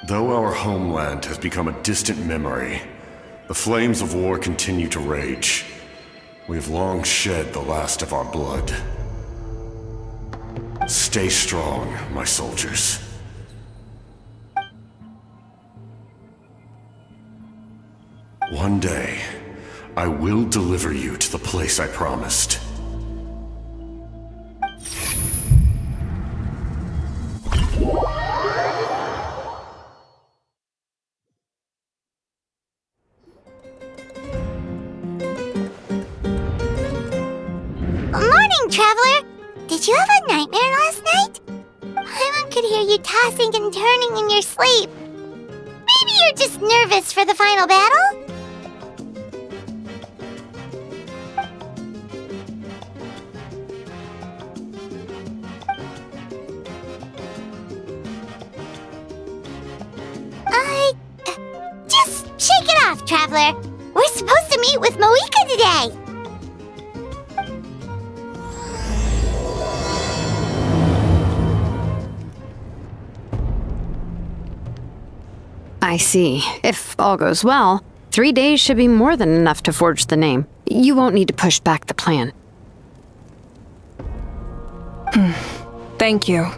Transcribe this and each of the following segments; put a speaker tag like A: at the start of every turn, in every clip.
A: Though our homeland has become a distant memory, the flames of war continue to rage. We have long shed the last of our blood. Stay strong, my soldiers. One day, I will deliver you to the place I promised.
B: Morning, Traveler! Did you have a nightmare last night? Paimon could hear you tossing and turning in your sleep. Maybe you're just nervous for the final battle? Just shake it off, Traveler. We're supposed to meet with Moika today.
C: I see. If all goes well, 3 days should be more than enough to forge the name. You won't need to push back the plan.
D: Thank you.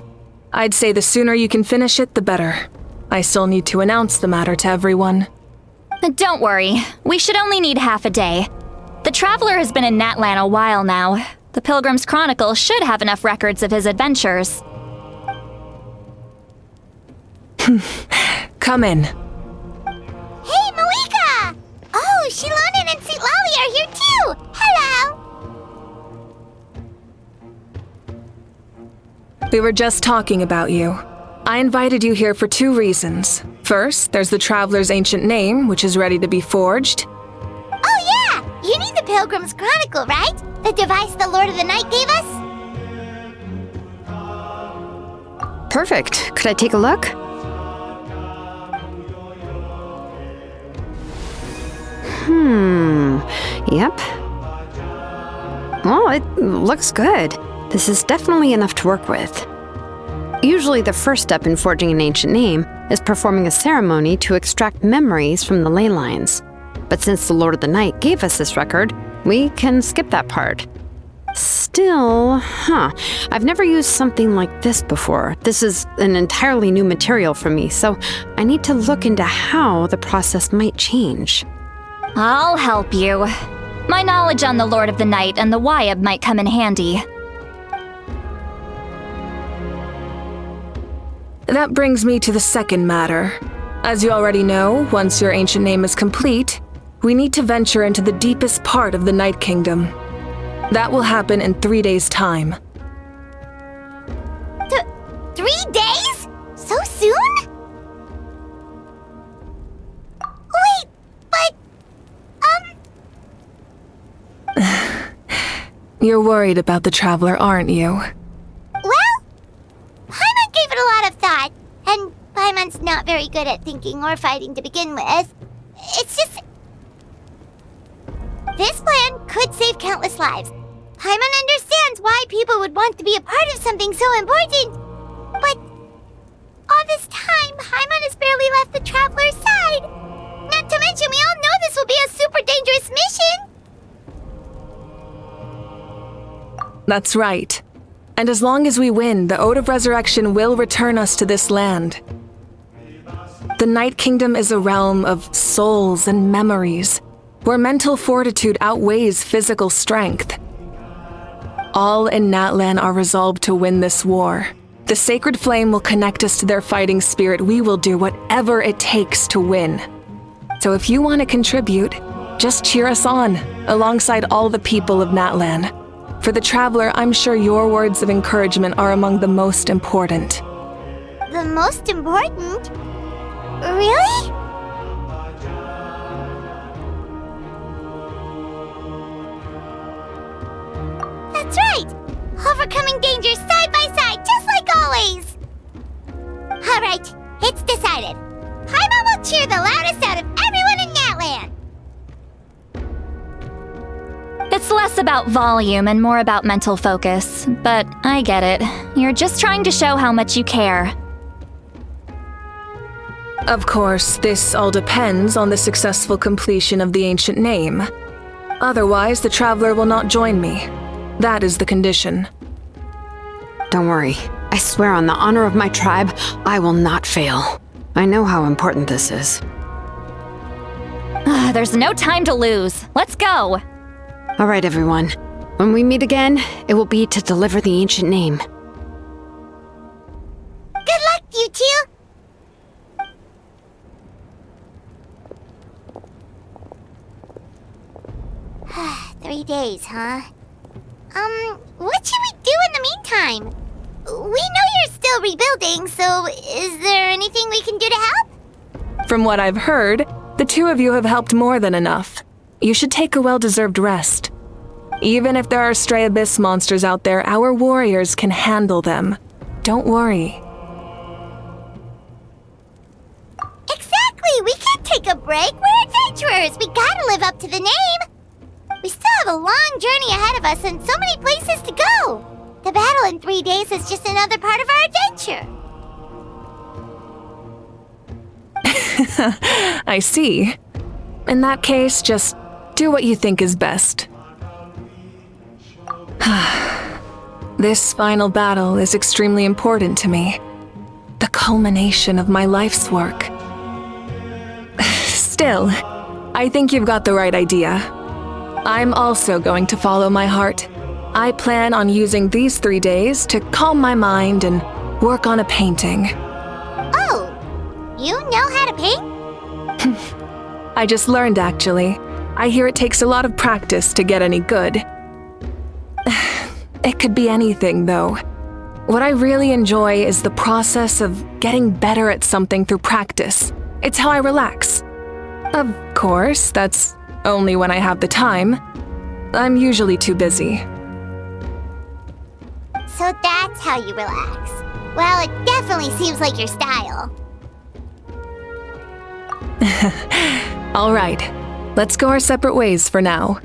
D: I'd say the sooner you can finish it, the better. I still need to announce the matter to everyone.
E: Don't worry. We should only need half a day. The Traveler has been in Natlan a while now. The Pilgrim's Chronicle should have enough records of his adventures.
D: Come in.
B: Hey, Moika! Oh, Shilonen and St. Lolly are here too! Hello!
D: We were just talking about you. I invited you here for 2 reasons. First, there's the Traveler's ancient name, which is ready to be forged.
B: Oh yeah! You need the Pilgrim's Chronicle, right? The device the Lord of the Night gave us?
C: Perfect. Could I take a look? Yep. Well, it looks good. This is definitely enough to work with. Usually the first step in forging an ancient name is performing a ceremony to extract memories from the ley lines. But since the Lord of the Night gave us this record, we can skip that part. Still, I've never used something like this before. This is an entirely new material for me, so I need to look into how the process might change.
E: I'll help you. My knowledge on the Lord of the Night and the Wyab might come in handy.
D: That brings me to the second matter. As you already know, once your ancient name is complete, we need to venture into the deepest part of the Night Kingdom. That will happen in 3 days' time.
B: 3 days? So soon? Wait, but...
D: You're worried about the Traveler, aren't you?
B: Well, Paimon gave it a lot of thought, and Paimon's not very good at thinking or fighting to begin with. It's just... This plan could save countless lives. Paimon understands why people would want to be a part of something so important. But all this time, Paimon has barely left the Traveler's side. Not to mention, we all know this will be a super dangerous mission.
D: That's right. And as long as we win, the Ode of Resurrection will return us to this land. The Night Kingdom is a realm of souls and memories, where mental fortitude outweighs physical strength. All in Natlan are resolved to win this war. The sacred flame will connect us to their fighting spirit. We will do whatever it takes to win. So if you want to contribute, just cheer us on, alongside all the people of Natlan. For the Traveler, I'm sure your words of encouragement are among the most important.
B: The most important? Really? That's right! Overcoming dangers side by side, just like always! Alright, it's decided. Paimon will cheer the loudest out of everyone in Natlan!
E: It's less about volume and more about mental focus, but I get it. You're just trying to show how much you care.
D: Of course, this all depends on the successful completion of the ancient name. Otherwise, the traveler will not join me. That is the condition.
C: Don't worry. I swear on the honor of my tribe, I will not fail. I know how important this is.
E: There's no time to lose. Let's go.
C: All right, everyone. When we meet again, it will be to deliver the ancient name.
B: Good luck, you two! 3 days, huh? What should we do in the meantime? We know you're still rebuilding, so is there anything we can do to help?
D: From what I've heard, the two of you have helped more than enough. You should take a well-deserved rest. Even if there are stray abyss monsters out there, our warriors can handle them. Don't worry.
B: Exactly! We can't take a break! We're adventurers! We gotta live up to the name! We still have a long journey ahead of us and so many places to go! The battle in 3 days is just another part of our adventure!
D: I see. In that case, just do what you think is best. This final battle is extremely important to me. The culmination of my life's work. Still, I think you've got the right idea. I'm also going to follow my heart. I plan on using these 3 days to calm my mind and work on a painting.
B: Oh, you know how to paint?
D: I just learned, actually. I hear it takes a lot of practice to get any good. It could be anything, though. What I really enjoy is the process of getting better at something through practice. It's how I relax. Of course, that's only when I have the time. I'm usually too busy.
B: So that's how you relax. Well, it definitely seems like your style.
D: All right, let's go our separate ways for now.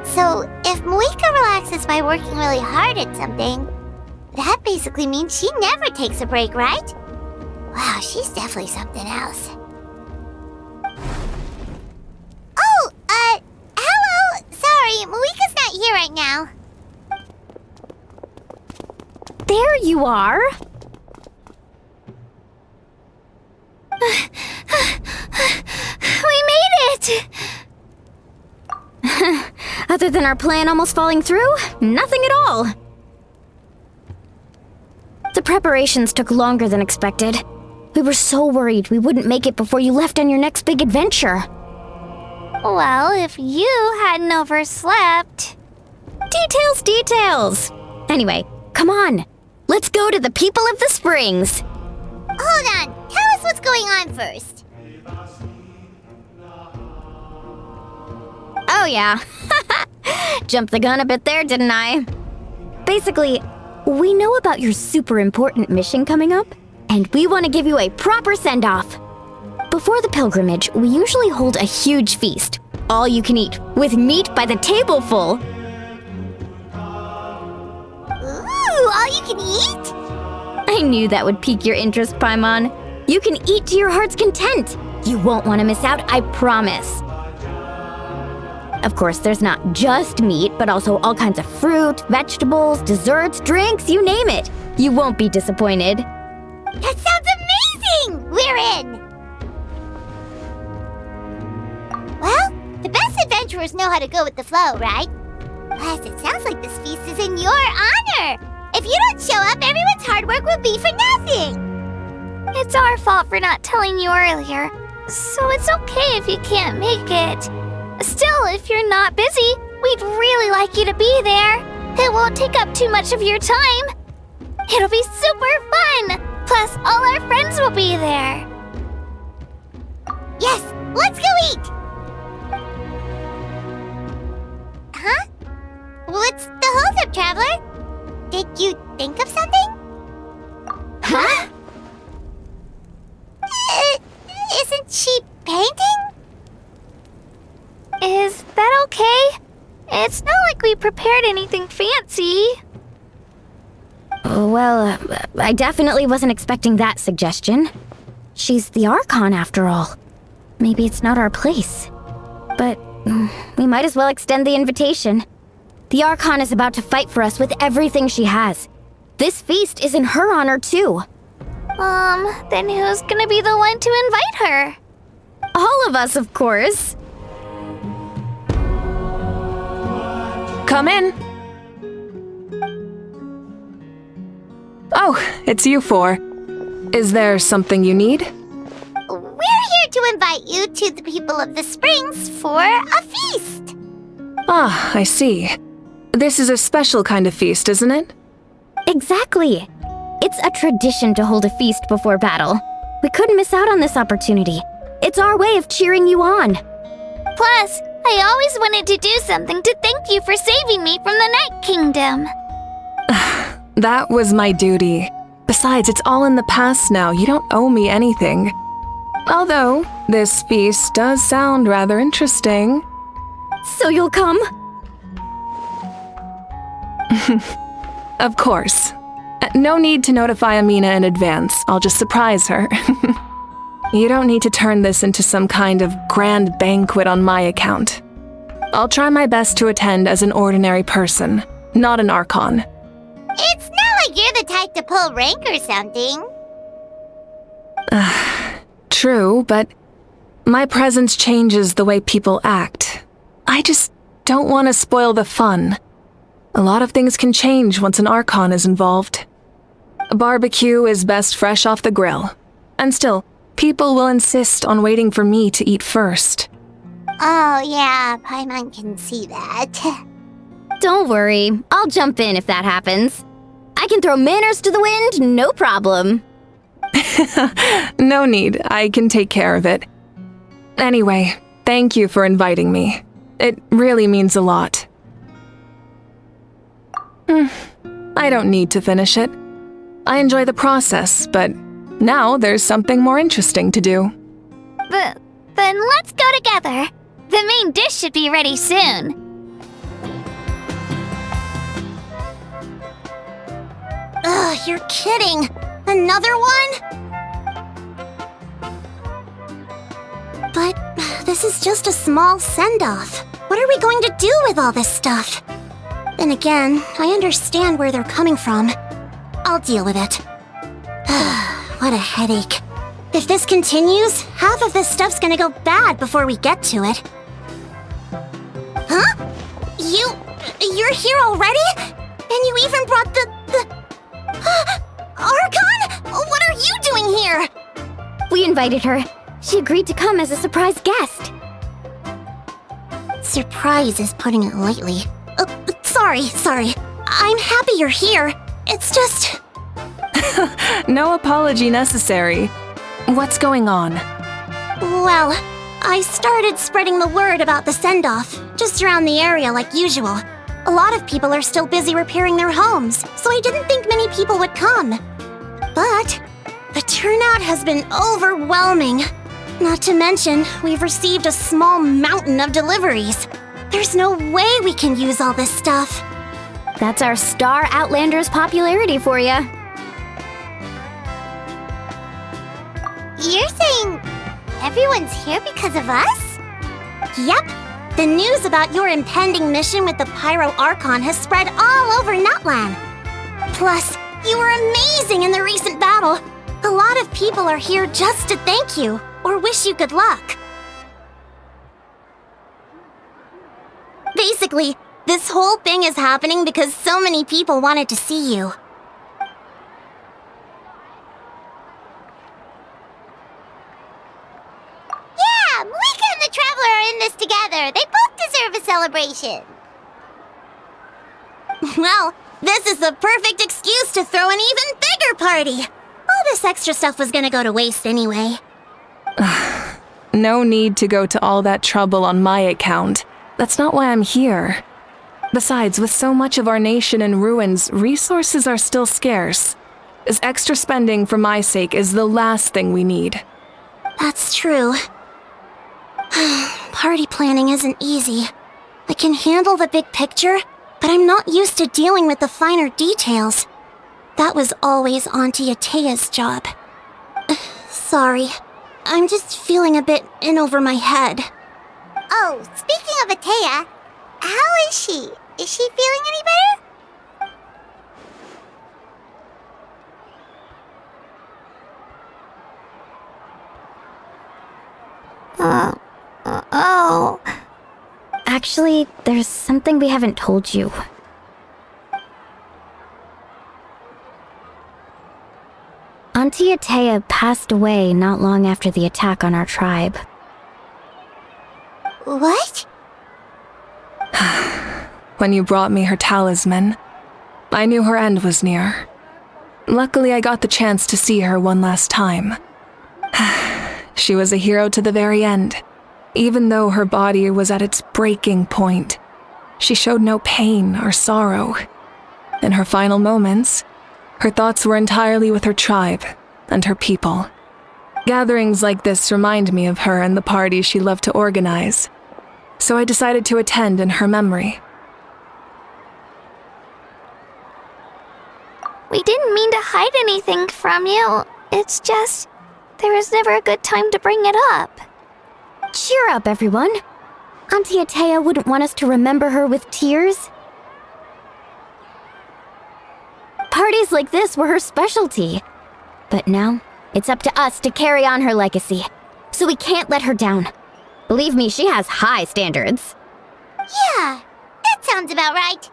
B: So, if Moika relaxes by working really hard at something, that basically means she never takes a break, right? Wow, she's definitely something else. Oh, hello! Sorry, Moika's not here right now.
E: There you are.
B: We made it!
E: Other than our plan almost falling through, nothing at all. The preparations took longer than expected. We were so worried we wouldn't make it before you left on your next big adventure.
B: Well, if you hadn't overslept...
E: Details! Anyway, come on. Let's go to the people of the springs.
B: Hold on, tell us what's going on first.
E: Oh yeah. Jumped the gun a bit there, didn't I? Basically, we know about your super important mission coming up, and we want to give you a proper send-off. Before the pilgrimage, we usually hold a huge feast, all you can eat, with meat by the tableful.
B: Ooh, all you can eat?
E: I knew that would pique your interest, Paimon. You can eat to your heart's content. You won't want to miss out, I promise. Of course, there's not just meat, but also all kinds of fruit, vegetables, desserts, drinks, you name it. You won't be disappointed.
B: That sounds amazing! We're in! Well, the best adventurers know how to go with the flow, right? Plus, it sounds like this feast is in your honor! If you don't show up, everyone's hard work will be for nothing! It's our fault for not telling you earlier, so it's okay if you can't make it. Still, if you're not busy, we'd really like you to be there. It won't take up too much of your time. It'll be super fun! Plus, all our friends will be there. Yes, let's go eat! Huh? What's the holdup, Traveler? Did you think of something? Huh? Isn't she painting? Is that okay? It's not like we prepared anything fancy.
E: Well, I definitely wasn't expecting that suggestion. She's the Archon, after all. Maybe it's not our place. But we might as well extend the invitation. The Archon is about to fight for us with everything she has. This feast is in her honor, too.
B: Then who's gonna be the one to invite her?
E: All of us, of course.
D: Come in. Oh, it's you four. Is there something you need?
B: We're here to invite you to the people of the Springs for a feast.
D: Ah, I see. This is a special kind of feast, isn't it?
E: Exactly. It's a tradition to hold a feast before battle. We couldn't miss out on this opportunity. It's our way of cheering you on.
B: Plus, I always wanted to do something to thank you for saving me from the Night Kingdom.
D: That was my duty. Besides, it's all in the past now. You don't owe me anything. Although, this feast does sound rather interesting.
E: So you'll come?
D: Of course. No need to notify Amina in advance. I'll just surprise her. You don't need to turn this into some kind of grand banquet on my account. I'll try my best to attend as an ordinary person, not an Archon.
B: It's not like you're the type to pull rank or something.
D: True, but my presence changes the way people act. I just don't want to spoil the fun. A lot of things can change once an Archon is involved. A barbecue is best fresh off the grill. And still, people will insist on waiting for me to eat first.
B: Oh yeah, Paimon can see that.
E: Don't worry. I'll jump in if that happens. I can throw manners to the wind, no problem.
D: No need. I can take care of it. Anyway, thank you for inviting me. It really means a lot. I don't need to finish it. I enjoy the process, but now there's something more interesting to do.
B: Then let's go together. The main dish should be ready soon. Ugh, you're kidding. Another one? But this is just a small send-off. What are we going to do with all this stuff? Then again, I understand where they're coming from. I'll deal with it. What a headache. If this continues, half of this stuff's gonna go bad before we get to it. Huh? You're here already? And you even brought the... Archon? What are you doing here?
E: We invited her. She agreed to come as a surprise guest.
B: Surprise is putting it lightly. Sorry. I'm happy you're here. It's just...
D: No apology necessary. What's going on?
B: Well, I started spreading the word about the send-off, just around the area like usual. A lot of people are still busy repairing their homes, so I didn't think many people would come. But the turnout has been overwhelming. Not to mention, we've received a small mountain of deliveries. There's no way we can use all this stuff.
E: That's our Star Outlander's popularity for ya.
B: You're saying everyone's here because of us? Yep. The news about your impending mission with the Pyro Archon has spread all over Natlan. Plus, you were amazing in the recent battle. A lot of people are here just to thank you or wish you good luck. Basically, this whole thing is happening because so many people wanted to see you. Yeah, Malika and the Traveler are in this together. They both deserve a celebration. Well, this is the perfect excuse to throw an even bigger party. All this extra stuff was gonna go to waste anyway.
D: No need to go to all that trouble on my account. That's not why I'm here. Besides, with so much of our nation in ruins, resources are still scarce. This extra spending for my sake is the last thing we need.
B: That's true. Party planning isn't easy. I can handle the big picture, but I'm not used to dealing with the finer details. That was always Auntie Atea's job. Sorry. I'm just feeling a bit in over my head. Oh, speaking of Atea, how is she? Is she feeling any better? Oh.
E: Actually, there's something we haven't told you. Auntie Atea passed away not long after the attack on our tribe.
B: What?
D: When you brought me her talisman, I knew her end was near. Luckily, I got the chance to see her one last time. She was a hero to the very end. Even though her body was at its breaking point, she showed no pain or sorrow. In her final moments, her thoughts were entirely with her tribe and her people. Gatherings like this remind me of her and the parties she loved to organize, so I decided to attend in her memory.
B: We didn't mean to hide anything from you. It's just, there was never a good time to bring it up.
E: Cheer up, everyone. Auntie Atea wouldn't want us to remember her with tears. Parties like this were her specialty. But now, it's up to us to carry on her legacy. So we can't let her down. Believe me, she has high standards.
B: Yeah, that sounds about right.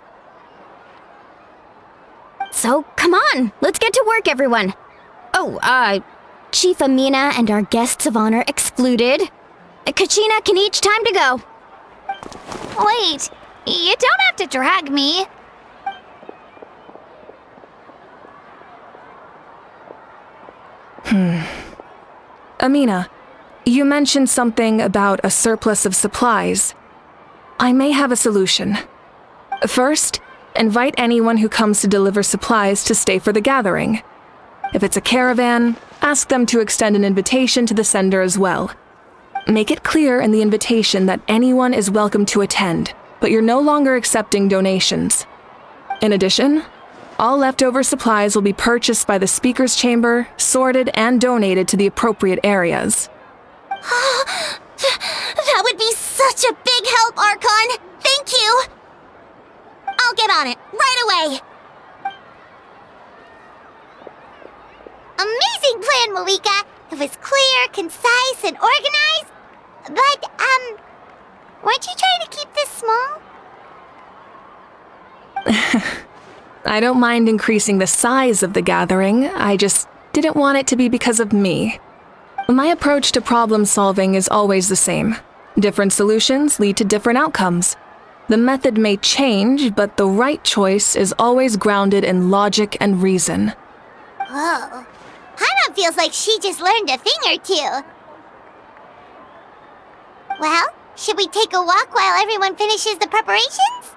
E: So, come on, let's get to work, everyone. Oh, Chief Amina and our guests of honor excluded. Kachina can each time to go.
B: Wait, you don't have to drag me.
D: Amina, you mentioned something about a surplus of supplies. I may have a solution. First, invite anyone who comes to deliver supplies to stay for the gathering. If it's a caravan, ask them to extend an invitation to the sender as well. Make it clear in the invitation that anyone is welcome to attend, but you're no longer accepting donations. In addition, all leftover supplies will be purchased by the speaker's chamber, sorted, and donated to the appropriate areas.
B: That would be such a big help, Archon! Thank you! I'll get on it, right away! Amazing plan, Malika! It was clear, concise, and organized. But, weren't you trying to keep this small?
D: I don't mind increasing the size of the gathering, I just didn't want it to be because of me. My approach to problem solving is always the same. Different solutions lead to different outcomes. The method may change, but the right choice is always grounded in logic and reason.
B: Whoa. Paimon feels like she just learned a thing or two. Well, should we take a walk while everyone finishes the preparations?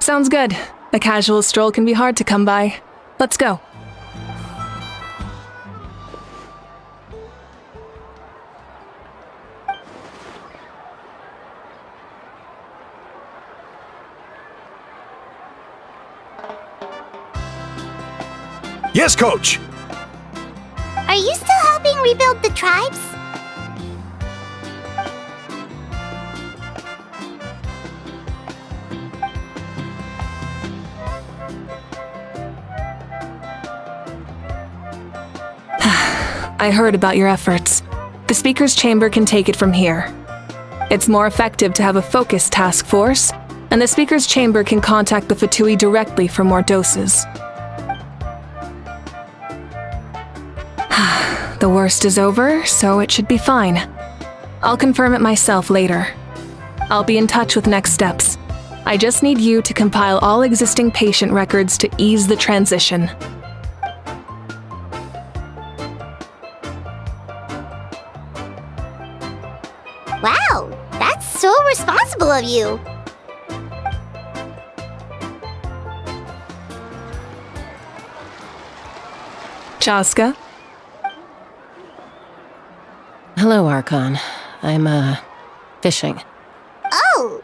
D: Sounds good. A casual stroll can be hard to come by. Let's go.
F: Yes, Coach!
B: Are you still helping rebuild the tribes?
D: I heard about your efforts. The speaker's chamber can take it from here. It's more effective to have a focused task force, and the speaker's chamber can contact the Fatui directly for more doses. The worst is over, so it should be fine. I'll confirm it myself later. I'll be in touch with next steps. I just need you to compile all existing patient records to ease the transition.
B: Wow, that's so responsible of you.
D: Chaska?
G: Hello, Archon. I'm, fishing.
B: Oh,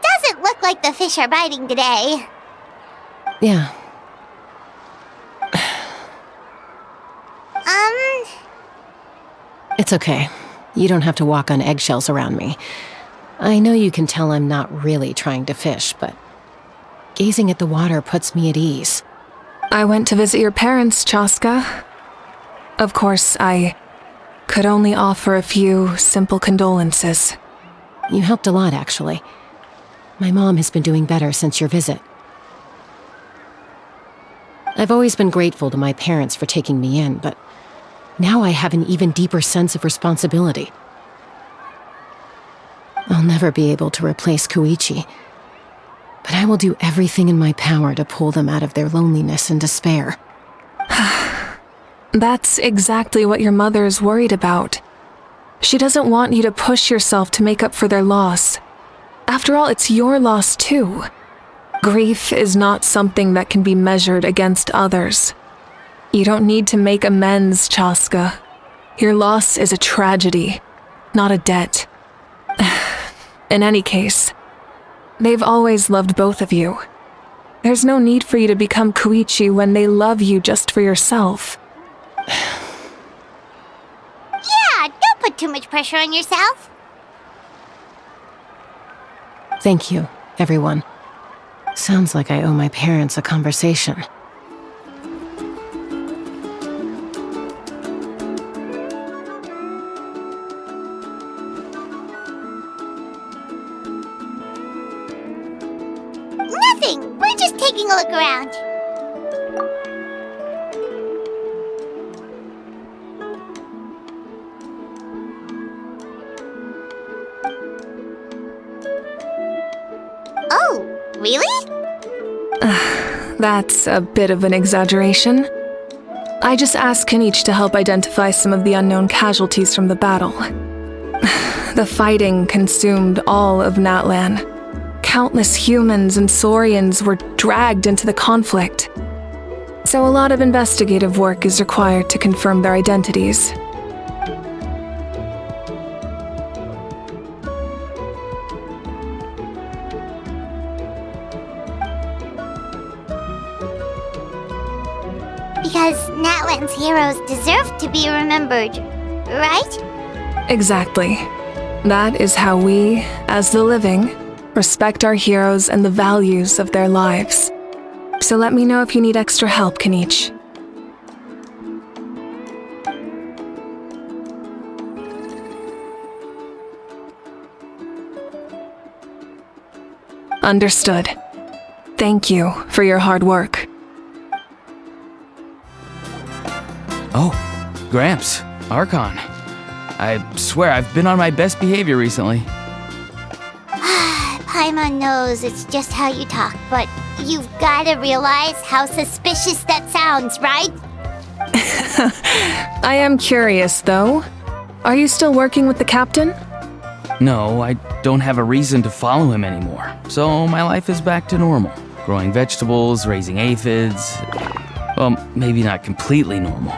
B: doesn't look like the fish are biting today.
G: Yeah. It's okay. You don't have to walk on eggshells around me. I know you can tell I'm not really trying to fish, but gazing at the water puts me at ease.
D: I went to visit your parents, Chaska. Of course, I could only offer a few simple condolences.
G: You helped a lot, actually. My mom has been doing better since your visit. I've always been grateful to my parents for taking me in, but now I have an even deeper sense of responsibility. I'll never be able to replace Koichi, but I will do everything in my power to pull them out of their loneliness and despair.
D: That's exactly what your mother is worried about. She doesn't want you to push yourself to make up for their loss. After all, it's your loss too. Grief is not something that can be measured against others. You don't need to make amends, Chaska. Your loss is a tragedy, not a debt. In any case, they've always loved both of you. There's no need for you to become Koichi when they love you just for yourself.
B: Yeah, don't put too much pressure on yourself.
G: Thank you, everyone. Sounds like I owe my parents a conversation.
B: Nothing. We're just taking a look around. Oh, really?
D: That's a bit of an exaggeration. I just asked Kinich to help identify some of the unknown casualties from the battle. The fighting consumed all of Natlan. Countless humans and Saurians were dragged into the conflict. So a lot of investigative work is required to confirm their identities.
B: Because Natlan's heroes deserve to be remembered, right?
D: Exactly. That is how we, as the living, respect our heroes and the values of their lives. So let me know if you need extra help, Kinich. Understood. Thank you for your hard work.
H: Oh, Gramps, Archon. I swear I've been on my best behavior recently.
B: Paimon knows it's just how you talk, but you've gotta realize how suspicious that sounds, right?
D: I am curious, though. Are you still working with the captain?
H: No, I don't have a reason to follow him anymore, so my life is back to normal. Growing vegetables, raising aphids. Well, maybe not completely normal.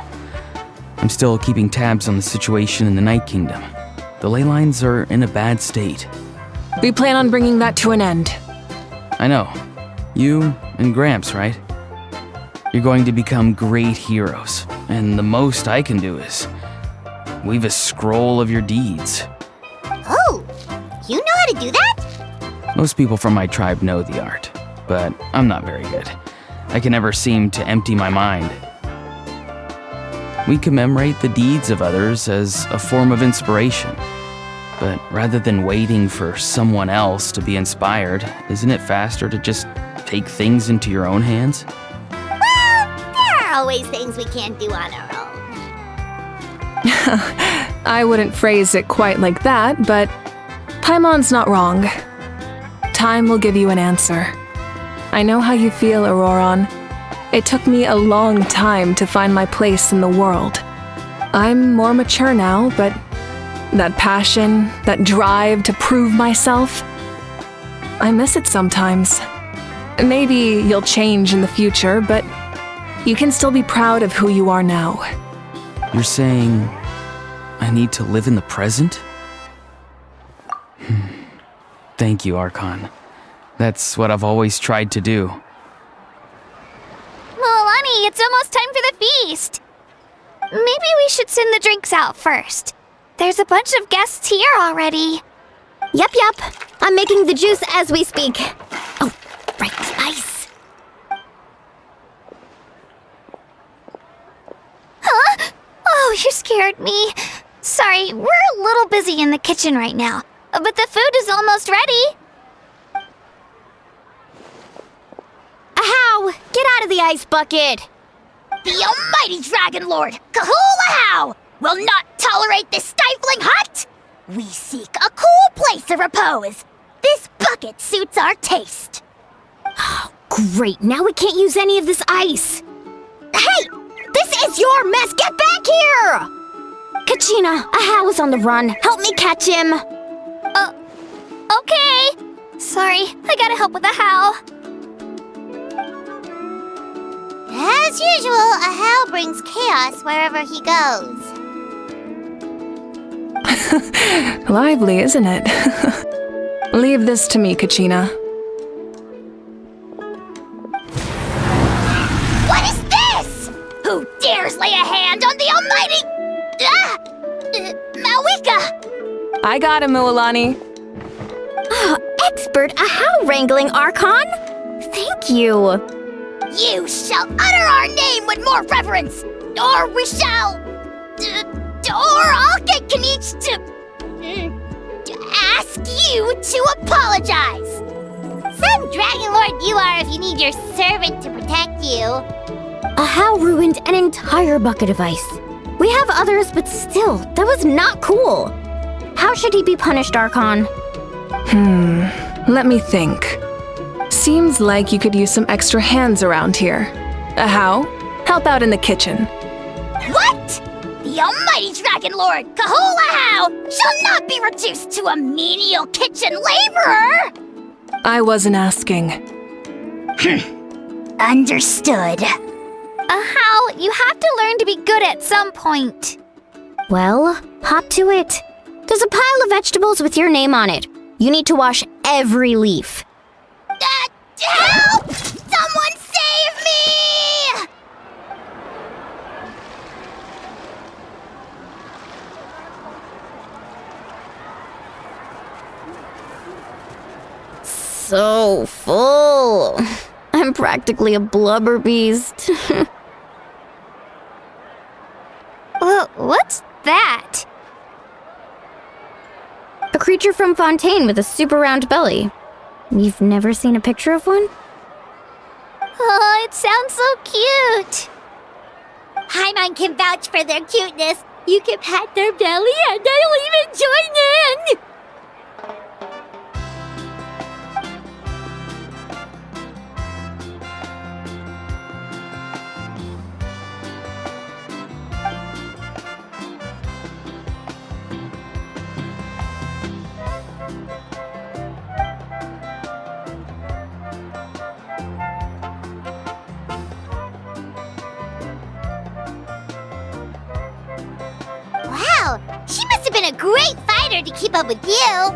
H: I'm still keeping tabs on the situation in the Night Kingdom. The ley lines are in a bad state.
D: We plan on bringing that to an end.
H: I know. You and Gramps, right? You're going to become great heroes, and the most I can do is weave a scroll of your deeds.
B: Oh, you know how to do that?
H: Most people from my tribe know the art, but I'm not very good. I can never seem to empty my mind. We commemorate the deeds of others as a form of inspiration. But rather than waiting for someone else to be inspired, isn't it faster to just take things into your own hands?
B: Well, there are always things we can't do on our own.
D: I wouldn't phrase it quite like that, but Paimon's not wrong. Time will give you an answer. I know how you feel, Auroron. It took me a long time to find my place in the world. I'm more mature now, but that passion, that drive to prove myself, I miss it sometimes. Maybe you'll change in the future, but you can still be proud of who you are now.
H: You're saying I need to live in the present? Thank you, Archon. That's what I've always tried to do.
B: it's almost time for the feast. Maybe we should send the drinks out first. There's a bunch of guests here already.
E: Yup. I'm making the juice as we speak. Oh, right, the ice.
B: Huh? Oh, you scared me. Sorry, we're a little busy in the kitchen right now, but the food is almost ready.
E: Ahow! Get out of the ice bucket!
B: The almighty Dragon Lord, Kahul will not tolerate this stifling hut! We seek a cool place of repose. This bucket suits our taste.
E: Oh, great, now we can't use any of this ice. Hey! This is your mess! Get back here! Kachina, Ahow is on the run. Help me catch him.
B: Okay. Sorry, I gotta help with the how. As usual, Ahow brings chaos wherever he goes.
D: Lively, isn't it? Leave this to me, Kachina.
B: What is this? Who dares lay a hand on the almighty... Malwika!
D: I got him, Mualani.
E: Expert Ahow wrangling, Archon. Thank you.
B: You shall utter our name with more reverence, or we shall... or I'll get Kanich to ask you to apologize. Some Dragon Lord you are if you need your servant to protect you.
E: Ahow ruined an entire bucket of ice. We have others, but still, that was not cool. How should he be punished, Archon?
D: Let me think. Seems like you could use some extra hands around here. Ahow, help out in the kitchen.
B: What? The almighty Dragon Lord, Kahul Ahow, shall not be reduced to a menial kitchen laborer!
D: I wasn't asking.
B: Understood. Ahow, you have to learn to be good at some point.
E: Well, hop to it. There's a pile of vegetables with your name on it. You need to wash every leaf.
B: Help! Someone save me!
E: So full. I'm practically a blubber beast.
B: What's that?
E: A creature from Fontaine with a super round belly. You've never seen a picture of one?
B: Oh, it sounds so cute. Paimon can vouch for their cuteness. You can pat their belly and they'll even join in. Wow, she must have been a great fighter to keep up with you.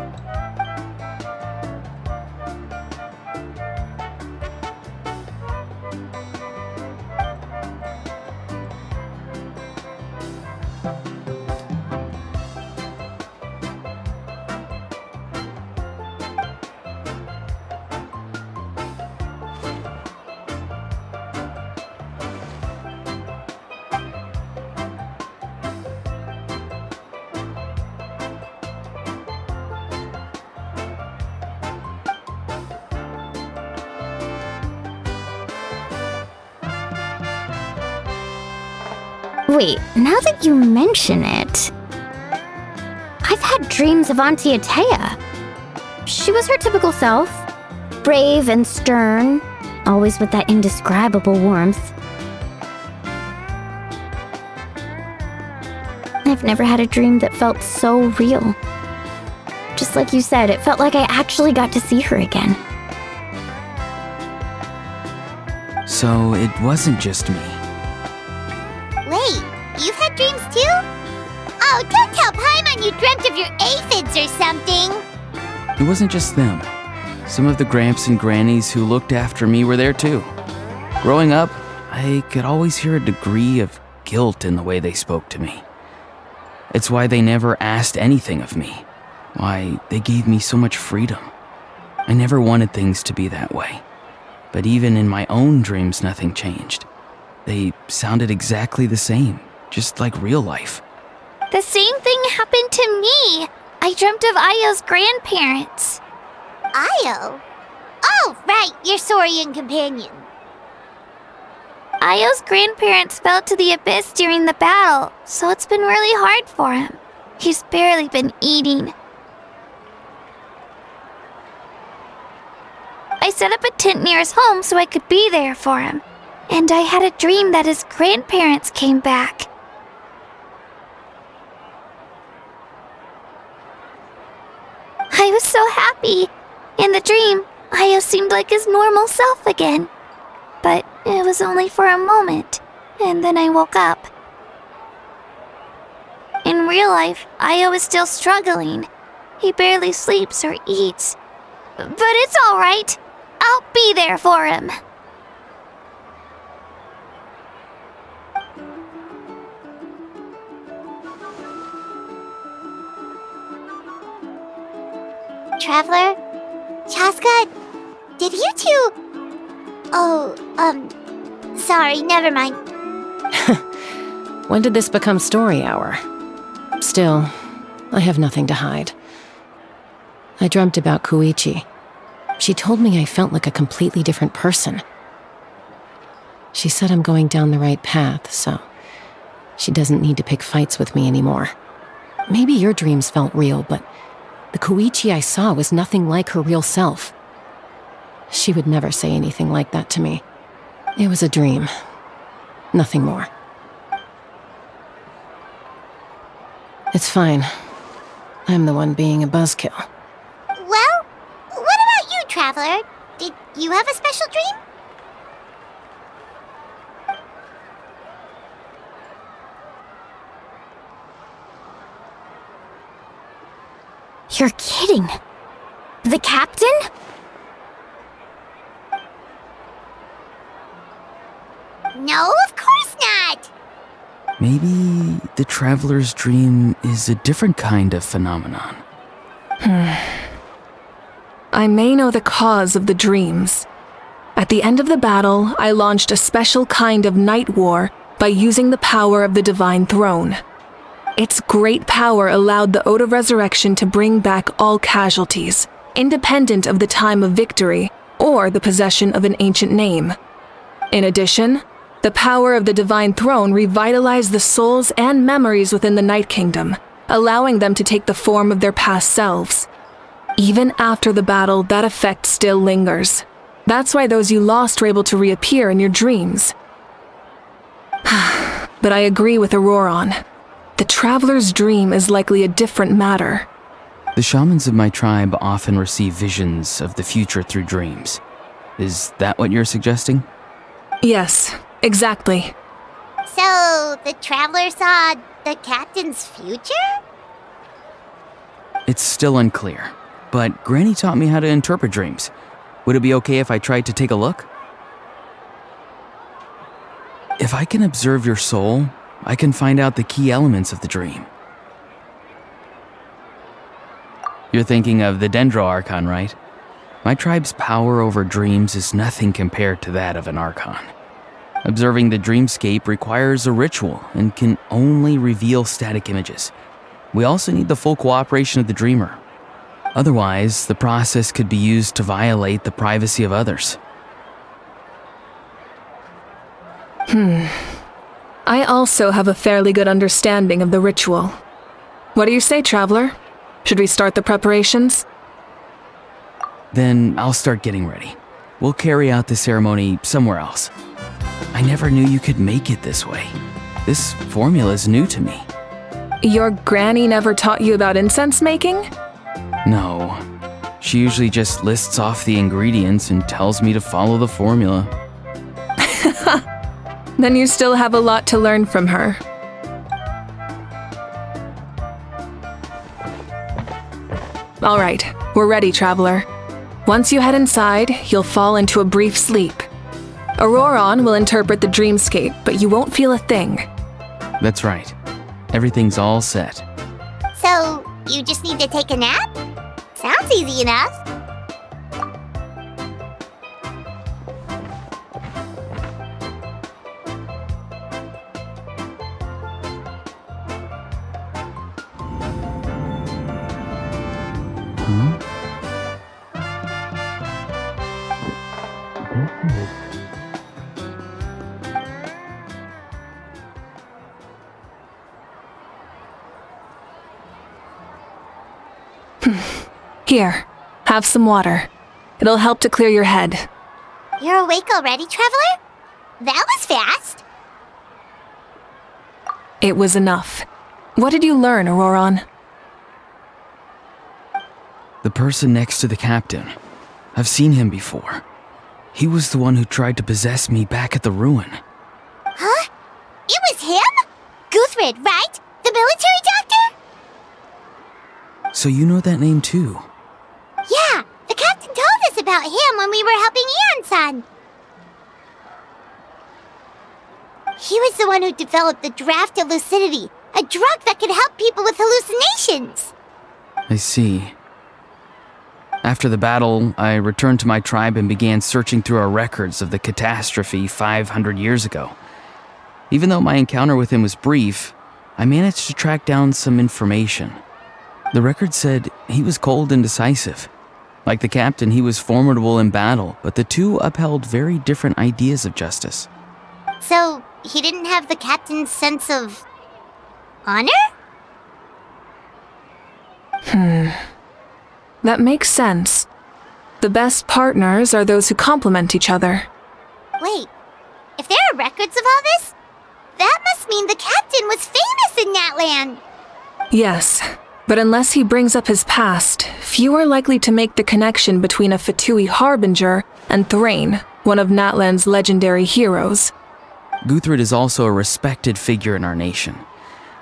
E: Wait, now that you mention it, I've had dreams of Auntie Atea. She was her typical self, brave and stern, always with that indescribable warmth. I've never had a dream that felt so real. Just like you said, it felt like I actually got to see her again.
H: So it wasn't just me.
B: Wait, you've had dreams too? Oh, don't tell Paimon you dreamt of your aphids or something.
H: It wasn't just them. Some of the Gramps and Grannies who looked after me were there too. Growing up, I could always hear a degree of guilt in the way they spoke to me. It's why they never asked anything of me. Why they gave me so much freedom. I never wanted things to be that way. But even in my own dreams, nothing changed. They sounded exactly the same, just like real life.
B: The same thing happened to me. I dreamt of Io's grandparents. Io? Oh, right, your Saurian companion. Io's grandparents fell to the abyss during the battle, so it's been really hard for him. He's barely been eating. I set up a tent near his home so I could be there for him. And I had a dream that his grandparents came back. I was so happy. In the dream, Io seemed like his normal self again. But it was only for a moment, and then I woke up. In real life, Io is still struggling. He barely sleeps or eats. But it's all right. I'll be there for him. Traveler? Chaska? Did you two... Oh, sorry, never mind.
G: When did this become story hour? Still, I have nothing to hide. I dreamt about Koichi. She told me I felt like a completely different person. She said I'm going down the right path, so she doesn't need to pick fights with me anymore. Maybe your dreams felt real, but the Koichi I saw was nothing like her real self. She would never say anything like that to me. It was a dream. Nothing more. It's fine. I'm the one being a buzzkill.
B: Well, what about you, Traveler? Did you have a special dream?
E: You're kidding. The captain?
B: No, of course not!
H: Maybe the traveler's dream is a different kind of phenomenon.
D: I may know the cause of the dreams. At the end of the battle, I launched a special kind of night war by using the power of the Divine Throne. Its great power allowed the Ode of Resurrection to bring back all casualties, independent of the time of victory or the possession of an ancient name. In addition, the power of the Divine Throne revitalized the souls and memories within the Night Kingdom, allowing them to take the form of their past selves. Even after the battle, that effect still lingers. That's why those you lost were able to reappear in your dreams. But I agree with Auroron. The traveler's dream is likely a different matter.
H: The shamans of my tribe often receive visions of the future through dreams. Is that what you're suggesting?
D: Yes, exactly.
B: So, the Traveler saw the captain's future?
H: It's still unclear, but Granny taught me how to interpret dreams. Would it be okay if I tried to take a look? If I can observe your soul, I can find out the key elements of the dream. You're thinking of the Dendro Archon, right? My tribe's power over dreams is nothing compared to that of an Archon. Observing the dreamscape requires a ritual and can only reveal static images. We also need the full cooperation of the dreamer. Otherwise, the process could be used to violate the privacy of others.
D: I also have a fairly good understanding of the ritual. What do you say, Traveler? Should we start the preparations?
H: Then I'll start getting ready. We'll carry out the ceremony somewhere else. I never knew you could make it this way. This formula is new to me.
D: Your granny never taught you about incense making?
H: No. She usually just lists off the ingredients and tells me to follow the formula.
D: Then you still have a lot to learn from her. All right, we're ready, Traveler. Once you head inside, you'll fall into a brief sleep. Auroron will interpret the dreamscape, but you won't feel a thing.
H: That's right. Everything's all set.
B: So, you just need to take a nap? Sounds easy enough.
D: Here, have some water. It'll help to clear your head.
B: You're awake already, Traveler? That was fast.
D: It was enough. What did you learn, Auroron?
H: The person next to the captain. I've seen him before. He was the one who tried to possess me back at the ruin.
B: Huh? It was him? Guthred, right? The military doctor?
H: So you know that name too?
B: Yeah, the captain told us about him when we were helping Eon-san. He was the one who developed the Draft of Lucidity, a drug that could help people with hallucinations.
H: I see. After the battle, I returned to my tribe and began searching through our records of the catastrophe 500 years ago. Even though my encounter with him was brief, I managed to track down some information. The record said he was cold and decisive. Like the captain, he was formidable in battle, but the two upheld very different ideas of justice.
B: So, he didn't have the captain's sense of honor?
D: That makes sense. The best partners are those who complement each other.
B: Wait, if there are records of all this, that must mean the captain was famous in Natlan.
D: Yes, but unless he brings up his past, few are likely to make the connection between a Fatui harbinger and Thrain, one of Natlan's legendary heroes.
H: Guthred is also a respected figure in our nation.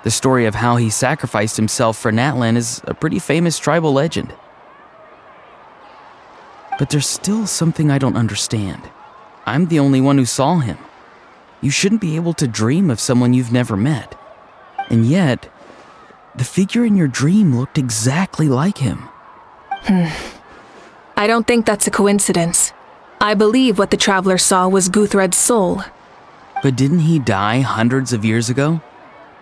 H: The story of how he sacrificed himself for Natlan is a pretty famous tribal legend. But there's still something I don't understand. I'm the only one who saw him. You shouldn't be able to dream of someone you've never met. And yet, the figure in your dream looked exactly like him.
D: I don't think that's a coincidence. I believe what the Traveler saw was Guthred's soul.
H: But didn't he die hundreds of years ago?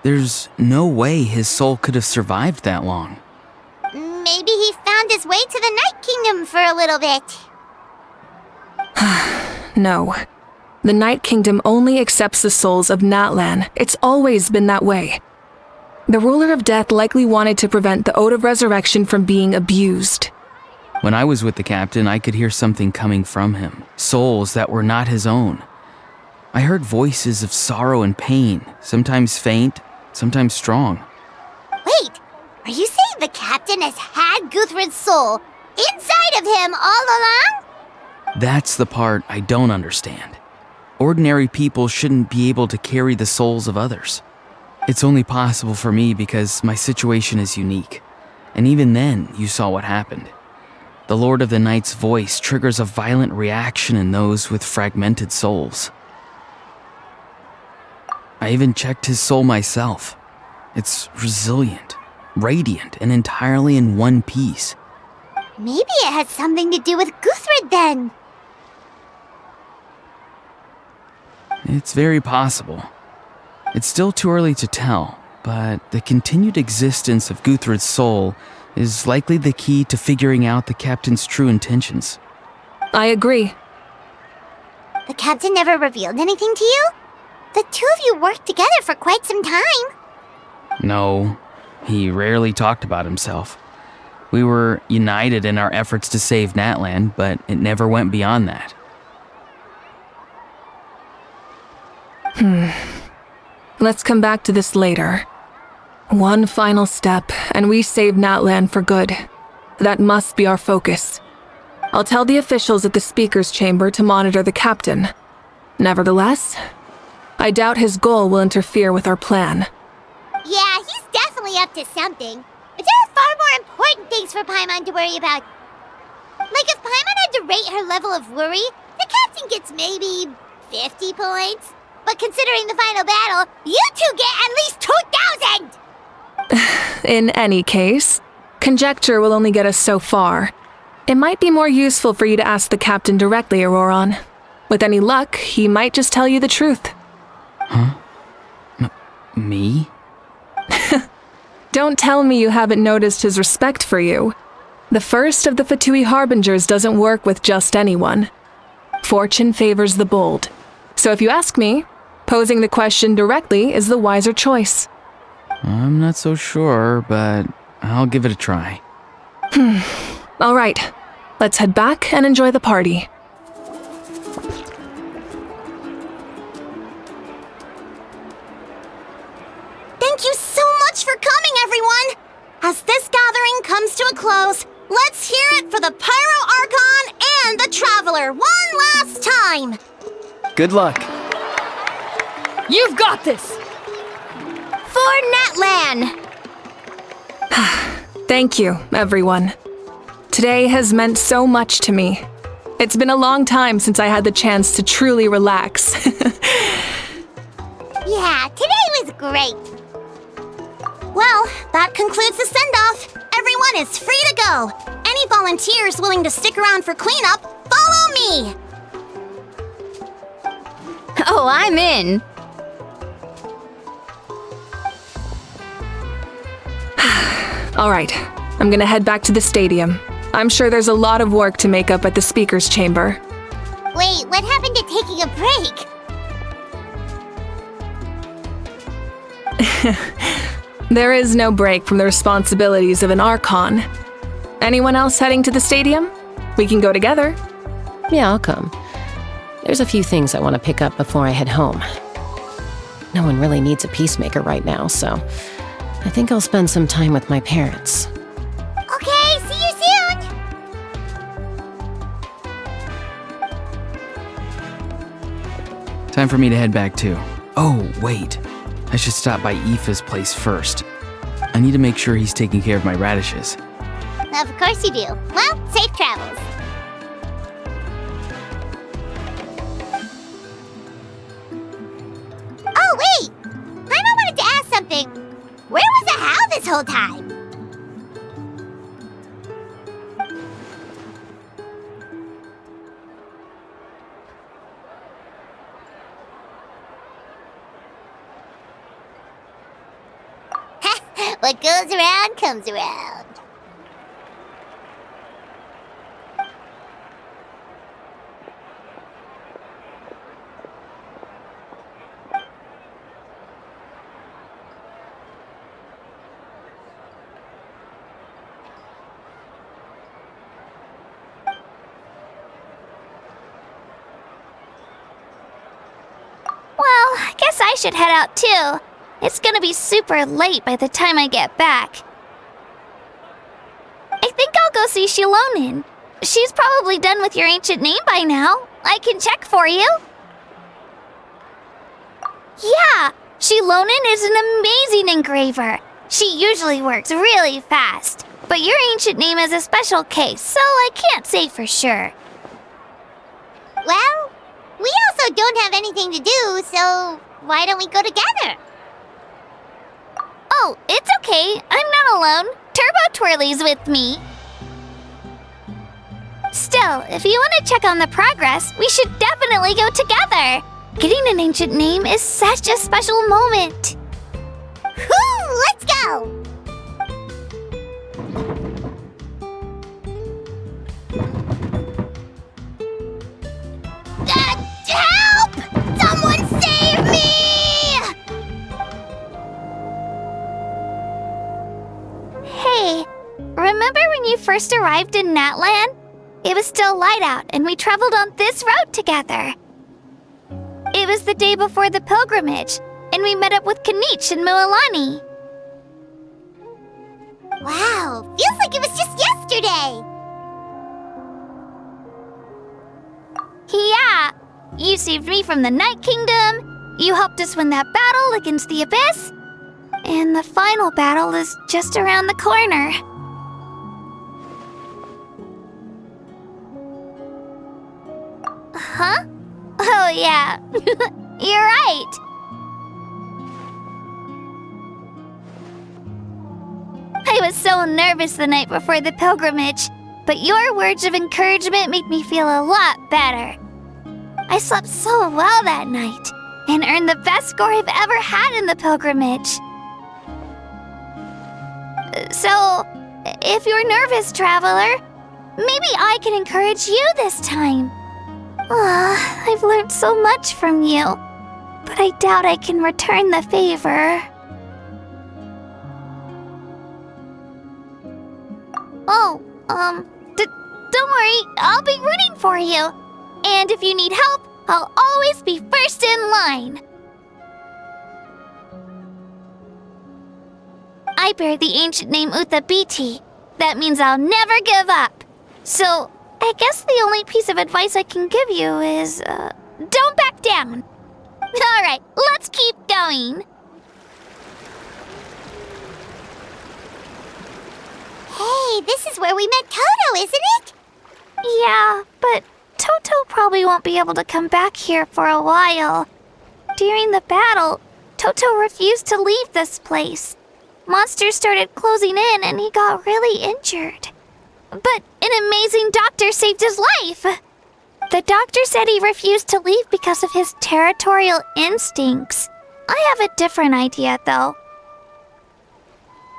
H: There's no way his soul could have survived that long.
B: Maybe he found his way to the Night Kingdom for a little bit.
D: No. The Night Kingdom only accepts the souls of Natlan. It's always been that way. The Ruler of Death likely wanted to prevent the Ode of Resurrection from being abused.
H: When I was with the captain, I could hear something coming from him, souls that were not his own. I heard voices of sorrow and pain, sometimes faint, sometimes strong.
B: Wait, are you saying the captain has had Guthred's soul inside of him all along?
H: That's the part I don't understand. Ordinary people shouldn't be able to carry the souls of others. It's only possible for me because my situation is unique. And even then, you saw what happened. The Lord of the Night's voice triggers a violent reaction in those with fragmented souls. I even checked his soul myself. It's resilient, radiant, and entirely in one piece.
B: Maybe it has something to do with Guthred then.
H: It's very possible. It's still too early to tell, but the continued existence of Guthred's soul is likely the key to figuring out the captain's true intentions.
D: I agree.
B: The captain never revealed anything to you? The two of you worked together for quite some time.
H: No, he rarely talked about himself. We were united in our efforts to save Natlan, but it never went beyond that.
D: Let's come back to this later. One final step, and we save Natlan for good. That must be our focus. I'll tell the officials at the speaker's chamber to monitor the captain. Nevertheless, I doubt his goal will interfere with our plan.
B: Yeah, he's definitely up to something. But there are far more important things for Paimon to worry about. Like if Paimon had to rate her level of worry, the captain gets maybe 50 points. But considering the final battle, you two get at least 2,000!
D: In any case, conjecture will only get us so far. It might be more useful for you to ask the captain directly, Auroron. With any luck, he might just tell you the truth.
H: Huh? Me?
D: Don't tell me you haven't noticed his respect for you. The first of the Fatui Harbingers doesn't work with just anyone. Fortune favors the bold. So if you ask me, posing the question directly is the wiser choice.
H: I'm not so sure, but I'll give it a try.
D: All right, let's head back and enjoy the party.
B: Thank you so much for coming, everyone! As this gathering comes to a close, let's hear it for the Pyro Archon and the Traveler one last time!
H: Good luck.
E: You've got this! For Natlan!
D: Thank you, everyone. Today has meant so much to me. It's been a long time since I had the chance to truly relax.
B: Yeah, today was great. Well, that concludes the send-off. Everyone is free to go. Any volunteers willing to stick around for cleanup, follow me!
E: Oh, I'm in!
D: All right, I'm gonna head back to the stadium. I'm sure there's a lot of work to make up at the speaker's chamber.
B: Wait, what happened to taking a break?
D: There is no break from the responsibilities of an Archon. Anyone else heading to the stadium? We can go together.
G: Yeah, I'll come. There's a few things I want to pick up before I head home. No one really needs a peacemaker right now, so I think I'll spend some time with my parents.
B: Okay, see you soon!
H: Time for me to head back too. Oh, wait. I should stop by Aoife's place first. I need to make sure he's taking care of my radishes.
B: Of course you do. Well, safe travels. Oh, wait! Paimon wanted to ask something. Where was the How this whole time? What goes around comes around.
I: Well, I guess I should head out too. It's gonna be super late by the time I get back. I think I'll go see Shilonin. She's probably done with your ancient name by now. I can check for you. Yeah, Shilonin is an amazing engraver. She usually works really fast. But your ancient name is a special case, so I can't say for sure.
B: Well, we also don't have anything to do, so why don't we go together?
I: Oh, it's okay. I'm not alone. Turbo Twirly's with me. Still, if you want to check on the progress, we should definitely go together. Getting an ancient name is such a special moment.
B: Whoo! Let's go! Help! Someone save me!
I: Hey, remember when you first arrived in Natlan? It was still light out, and we traveled on this road together. It was the day before the pilgrimage, and we met up with Kanich and Mualani.
B: Wow, feels like it was just yesterday.
I: Yeah, you saved me from the Night Kingdom, you helped us win that battle against the Abyss, and the final battle is just around the corner. Huh? Oh, Oh, yeah. You're right. I was so nervous the night before the pilgrimage, but your words of encouragement made me feel a lot better. I slept so well that night and earned the best score I've ever had in the pilgrimage. So, if you're nervous, traveler, maybe I can encourage you this time. I've learned so much from you, but I doubt I can return the favor. Oh, don't worry, I'll be rooting for you. And if you need help, I'll always be first in line. I bear the ancient name Uthabiti. That means I'll never give up. So, I guess the only piece of advice I can give you is, don't back down. Alright, let's keep going.
B: Hey, this is where we met Toto, isn't it?
I: Yeah, but Toto probably won't be able to come back here for a while. During the battle, Toto refused to leave this place. Monsters started closing in and he got really injured. But an amazing doctor saved his life. The doctor said he refused to leave because of his territorial instincts. I have a different idea, though.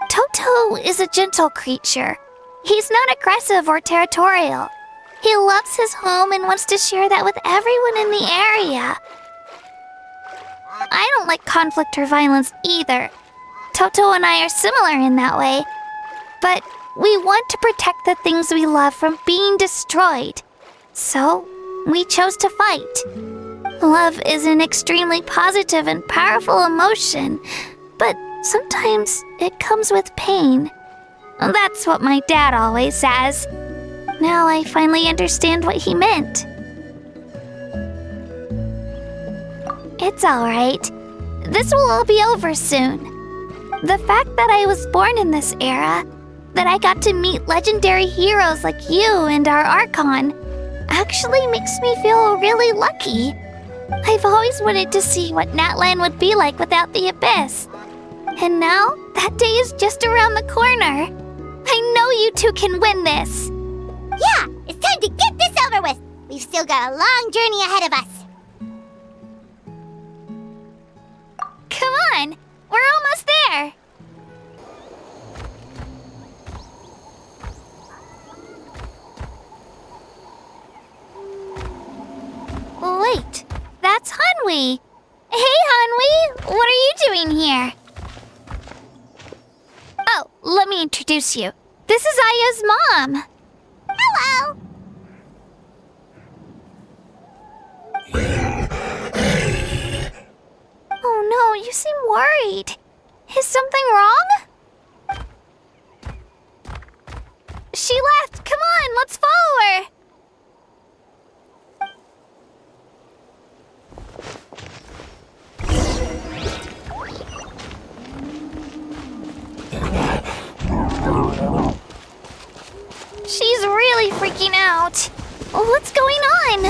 I: Toto is a gentle creature. He's not aggressive or territorial. He loves his home and wants to share that with everyone in the area. I don't like conflict or violence either. Toto and I are similar in that way. But we want to protect the things we love from being destroyed. So, we chose to fight. Love is an extremely positive and powerful emotion, but sometimes it comes with pain. That's what my dad always says. Now I finally understand what he meant. It's alright. This will all be over soon. The fact that I was born in this era, that I got to meet legendary heroes like you and our Archon, actually makes me feel really lucky. I've always wanted to see what Natlan would be like without the Abyss. And now, that day is just around the corner. I know you two can win this.
B: Yeah, it's time to get this over with. We've still got a long journey ahead of us.
I: Come on, we're almost there. Wait, that's Hanwi. Hey, Hanwi, what are you doing here? Oh, let me introduce you. This is Aya's mom.
B: Hello.
I: Oh no, you seem worried. Is something wrong? She left. Come on, let's follow her. She's really freaking out. What's going on?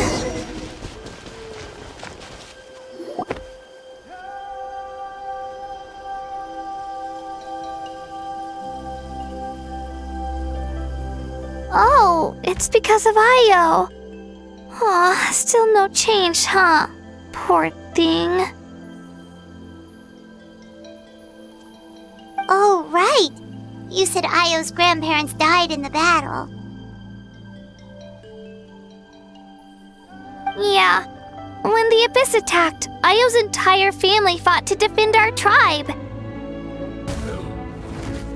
I: Oh, it's because of Io. Aw, still no change, huh? Poor thing.
B: Oh, right. You said Io's grandparents died in the battle.
I: Yeah. When the Abyss attacked, Io's entire family fought to defend our tribe.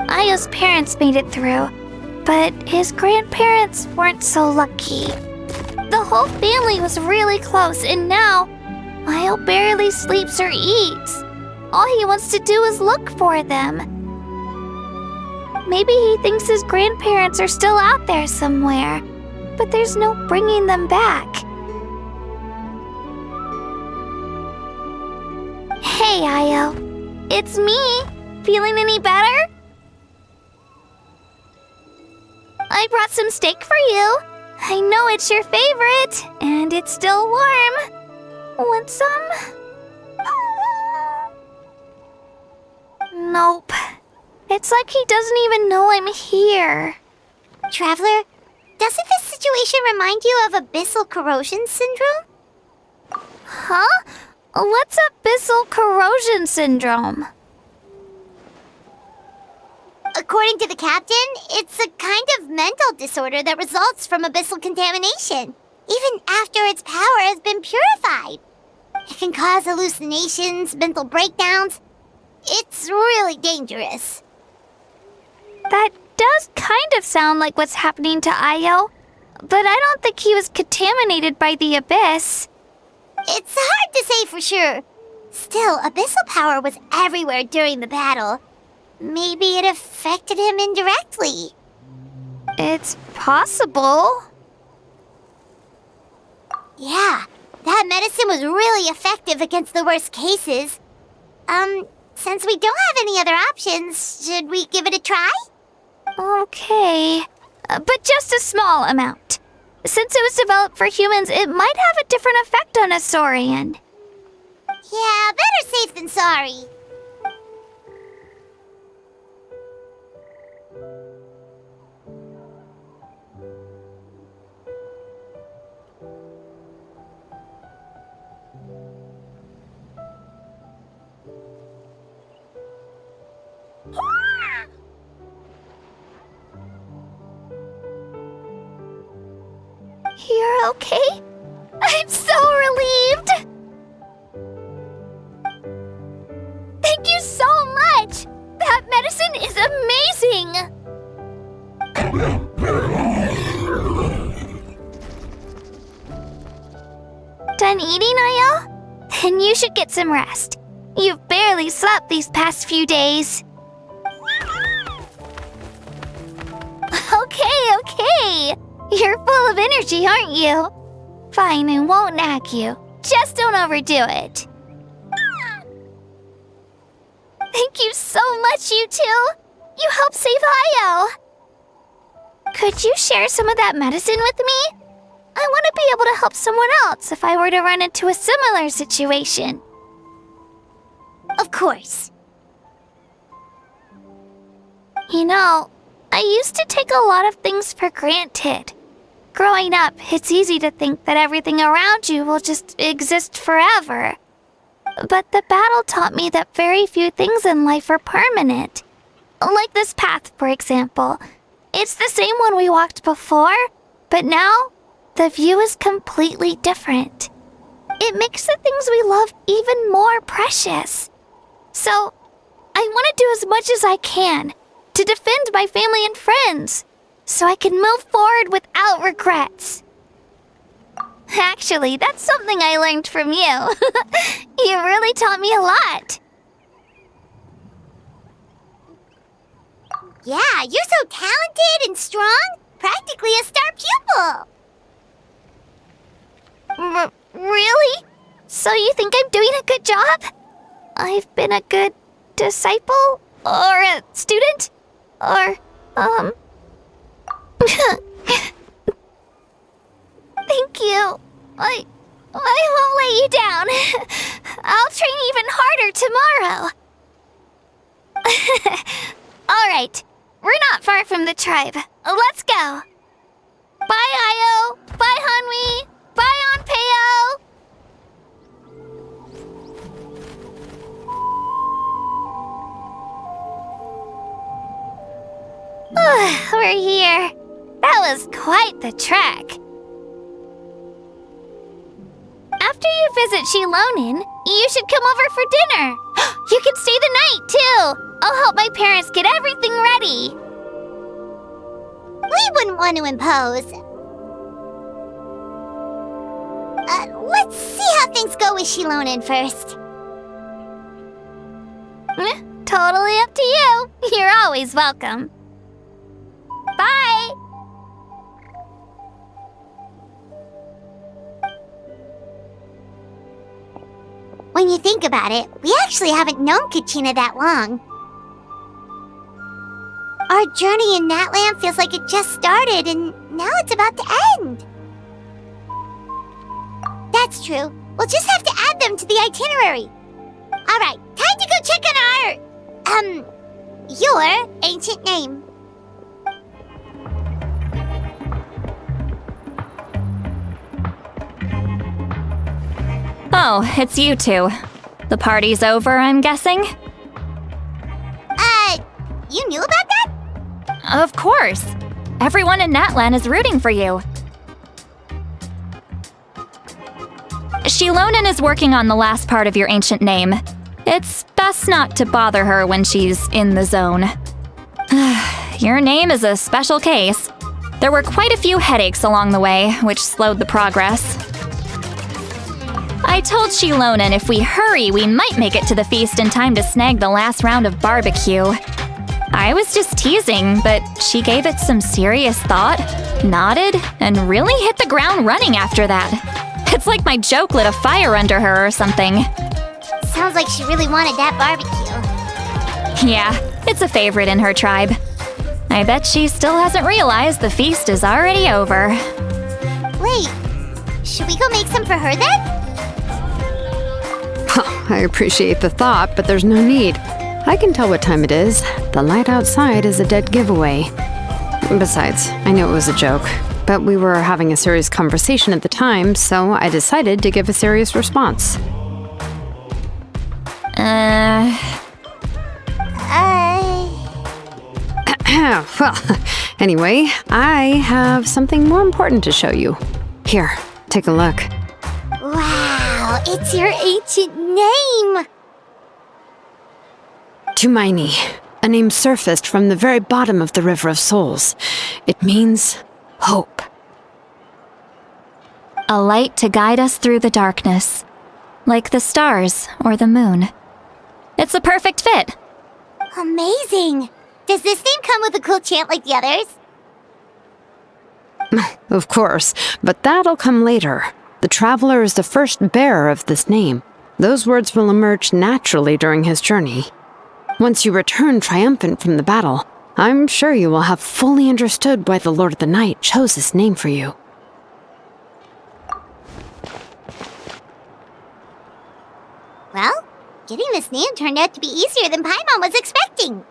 I: Io's parents made it through, but his grandparents weren't so lucky. The whole family was really close, and now Io barely sleeps or eats. All he wants to do is look for them. Maybe he thinks his grandparents are still out there somewhere, but there's no bringing them back. Hey, Io. It's me. Feeling any better? I brought some steak for you. I know it's your favorite, and it's still warm. Want some? Nope. It's like he doesn't even know I'm here.
B: Traveler, doesn't this situation remind you of abyssal corrosion syndrome?
I: Huh? What's abyssal corrosion syndrome?
B: According to the captain, it's a kind of mental disorder that results from abyssal contamination, even after its power has been purified. It can cause hallucinations, mental breakdowns. It's really dangerous.
I: That does kind of sound like what's happening to Io, but I don't think he was contaminated by the abyss.
B: It's hard to say for sure. Still, abyssal power was everywhere during the battle. Maybe it affected him indirectly.
I: It's possible.
B: Yeah, that medicine was really effective against the worst cases. Since we don't have any other options, should we give it a try?
I: Okay, but just a small amount. Since it was developed for humans, it might have a different effect on a Saurian.
B: Yeah, better safe than sorry.
I: You're okay? I'm so relieved! Thank you so much! That medicine is amazing! Done eating, Io? Then you should get some rest. You've barely slept these past few days. Okay. You're full of energy, aren't you? Fine, I won't nag you. Just don't overdo it. Thank you so much, you two. You helped save Io. Could you share some of that medicine with me? I want to be able to help someone else if I were to run into a similar situation.
B: Of course.
I: You know, I used to take a lot of things for granted. Growing up, it's easy to think that everything around you will just exist forever. But the battle taught me that very few things in life are permanent. Like this path, for example. It's the same one we walked before, but now the view is completely different. It makes the things we love even more precious. So, I want to do as much as I can to defend my family and friends, so I can move forward without regrets. Actually, that's something I learned from you. You really taught me a lot.
B: Yeah, you're so talented and strong. Practically a star pupil.
I: Really? So you think I'm doing a good job? I've been a good disciple? Or a student? Or, Thank you. I won't let you down. I'll train even harder tomorrow. All right. We're not far from the tribe. Let's go. Bye, Io. Bye, Hanwi. Bye, Onpeo. We're here. That was quite the trek. After you visit Shilonin, you should come over for dinner. You can stay the night, too. I'll help my parents get everything ready.
B: We wouldn't want to impose. Let's see how things go with Shilonin first.
I: Totally up to you. You're always welcome. Bye!
B: When you think about it, we actually haven't known Kachina that long. Our journey in Natlan feels like it just started and now it's about to end. That's true. We'll just have to add them to the itinerary. Alright, time to go check on your ancient name.
J: Oh, it's you two. The party's over, I'm guessing?
B: You knew about that?
J: Of course. Everyone in Natlan is rooting for you. Shilonen is working on the last part of your ancient name. It's best not to bother her when she's in the zone. Your name is a special case. There were quite a few headaches along the way, which slowed the progress. I told Shilonen if we hurry, we might make it to the feast in time to snag the last round of barbecue. I was just teasing, but she gave it some serious thought, nodded, and really hit the ground running after that. It's like my joke lit a fire under her or something.
B: Sounds like she really wanted that barbecue.
J: Yeah, it's a favorite in her tribe. I bet she still hasn't realized the feast is already over.
B: Wait, should we go make some for her then?
C: I appreciate the thought, but there's no need. I can tell what time it is. The light outside is a dead giveaway. Besides, I knew it was a joke, but we were having a serious conversation at the time, so I decided to give a serious response. Well, anyway, I have something more important to show you. Here, take a look.
B: Wow, it's your ancient name!
C: Tumaini, a name surfaced from the very bottom of the River of Souls. It means hope.
J: A light to guide us through the darkness, like the stars or the moon. It's a perfect fit.
B: Amazing! Does this name come with a cool chant like the others?
C: Of course, but that'll come later. The Traveler is the first bearer of this name. Those words will emerge naturally during his journey. Once you return triumphant from the battle, I'm sure you will have fully understood why the Lord of the Night chose this name for you.
B: Well, getting this name turned out to be easier than Paimon was expecting.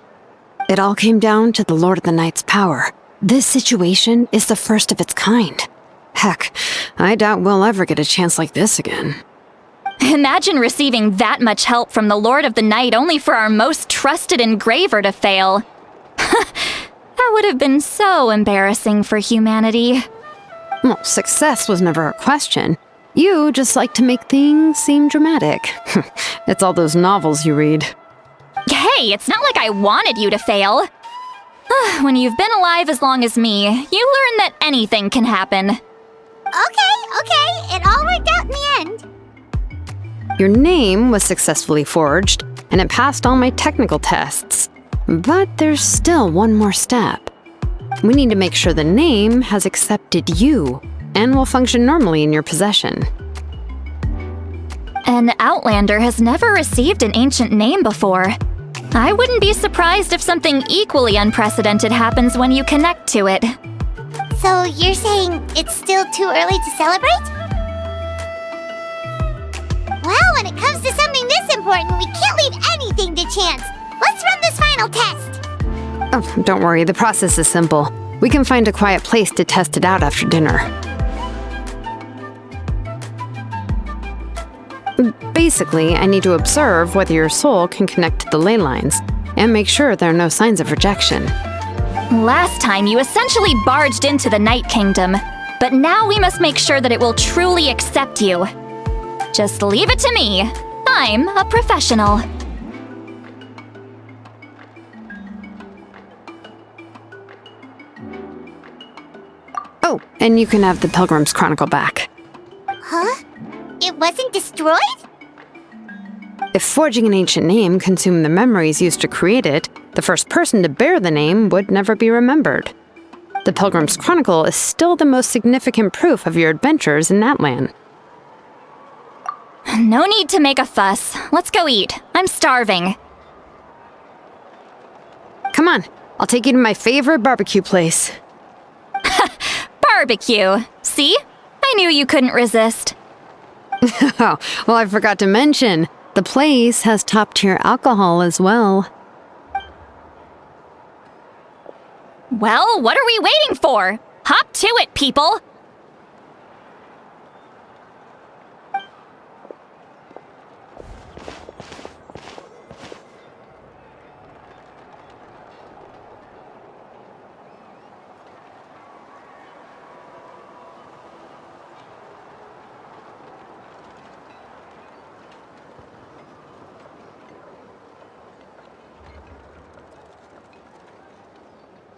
C: It all came down to the Lord of the Night's power. This situation is the first of its kind. Heck, I doubt we'll ever get a chance like this again.
J: Imagine receiving that much help from the Lord of the Night only for our most trusted engraver to fail. That would have been so embarrassing for humanity.
C: Well, success was never a question. You just like to make things seem dramatic. It's all those novels you read.
J: Hey, it's not like I wanted you to fail. When you've been alive as long as me, you learn that anything can happen.
B: Okay, it all worked out in the end.
C: Your name was successfully forged, and it passed all my technical tests. But there's still one more step. We need to make sure the name has accepted you, and will function normally in your possession.
J: An Outlander has never received an ancient name before. I wouldn't be surprised if something equally unprecedented happens when you connect to it.
B: So you're saying it's still too early to celebrate? Well, when it comes to something this important, we can't leave anything to chance. Let's run this final test.
C: Oh, don't worry, the process is simple. We can find a quiet place to test it out after dinner. Basically, I need to observe whether your soul can connect to the ley lines, and make sure there are no signs of rejection.
J: Last time, you essentially barged into the Night Kingdom, but now we must make sure that it will truly accept you. Just leave it to me. I'm a professional.
C: Oh, and you can have the Pilgrim's Chronicle back.
B: Huh? It wasn't destroyed?
C: If forging an ancient name consumed the memories used to create it, the first person to bear the name would never be remembered. The Pilgrim's Chronicle is still the most significant proof of your adventures in Natlan.
J: No need to make a fuss. Let's go eat. I'm starving.
C: Come on, I'll take you to my favorite barbecue place.
J: Barbecue. See? I knew you couldn't resist.
C: Oh, well, I forgot to mention, the place has top-tier alcohol as well.
J: Well, what are we waiting for? Hop to it, people!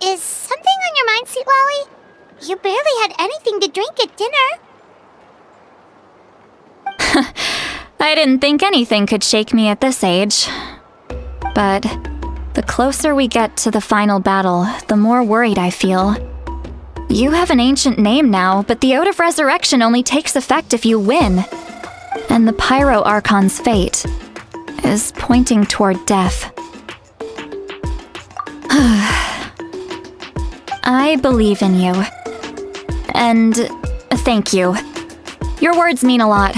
B: Is something on your mind, Sweet Lolly? You barely had anything to drink at dinner.
J: I didn't think anything could shake me at this age. But the closer we get to the final battle, the more worried I feel. You have an ancient name now, but the Ode of Resurrection only takes effect if you win. And the Pyro Archon's fate is pointing toward death. I believe in you. And thank you. Your words mean a lot.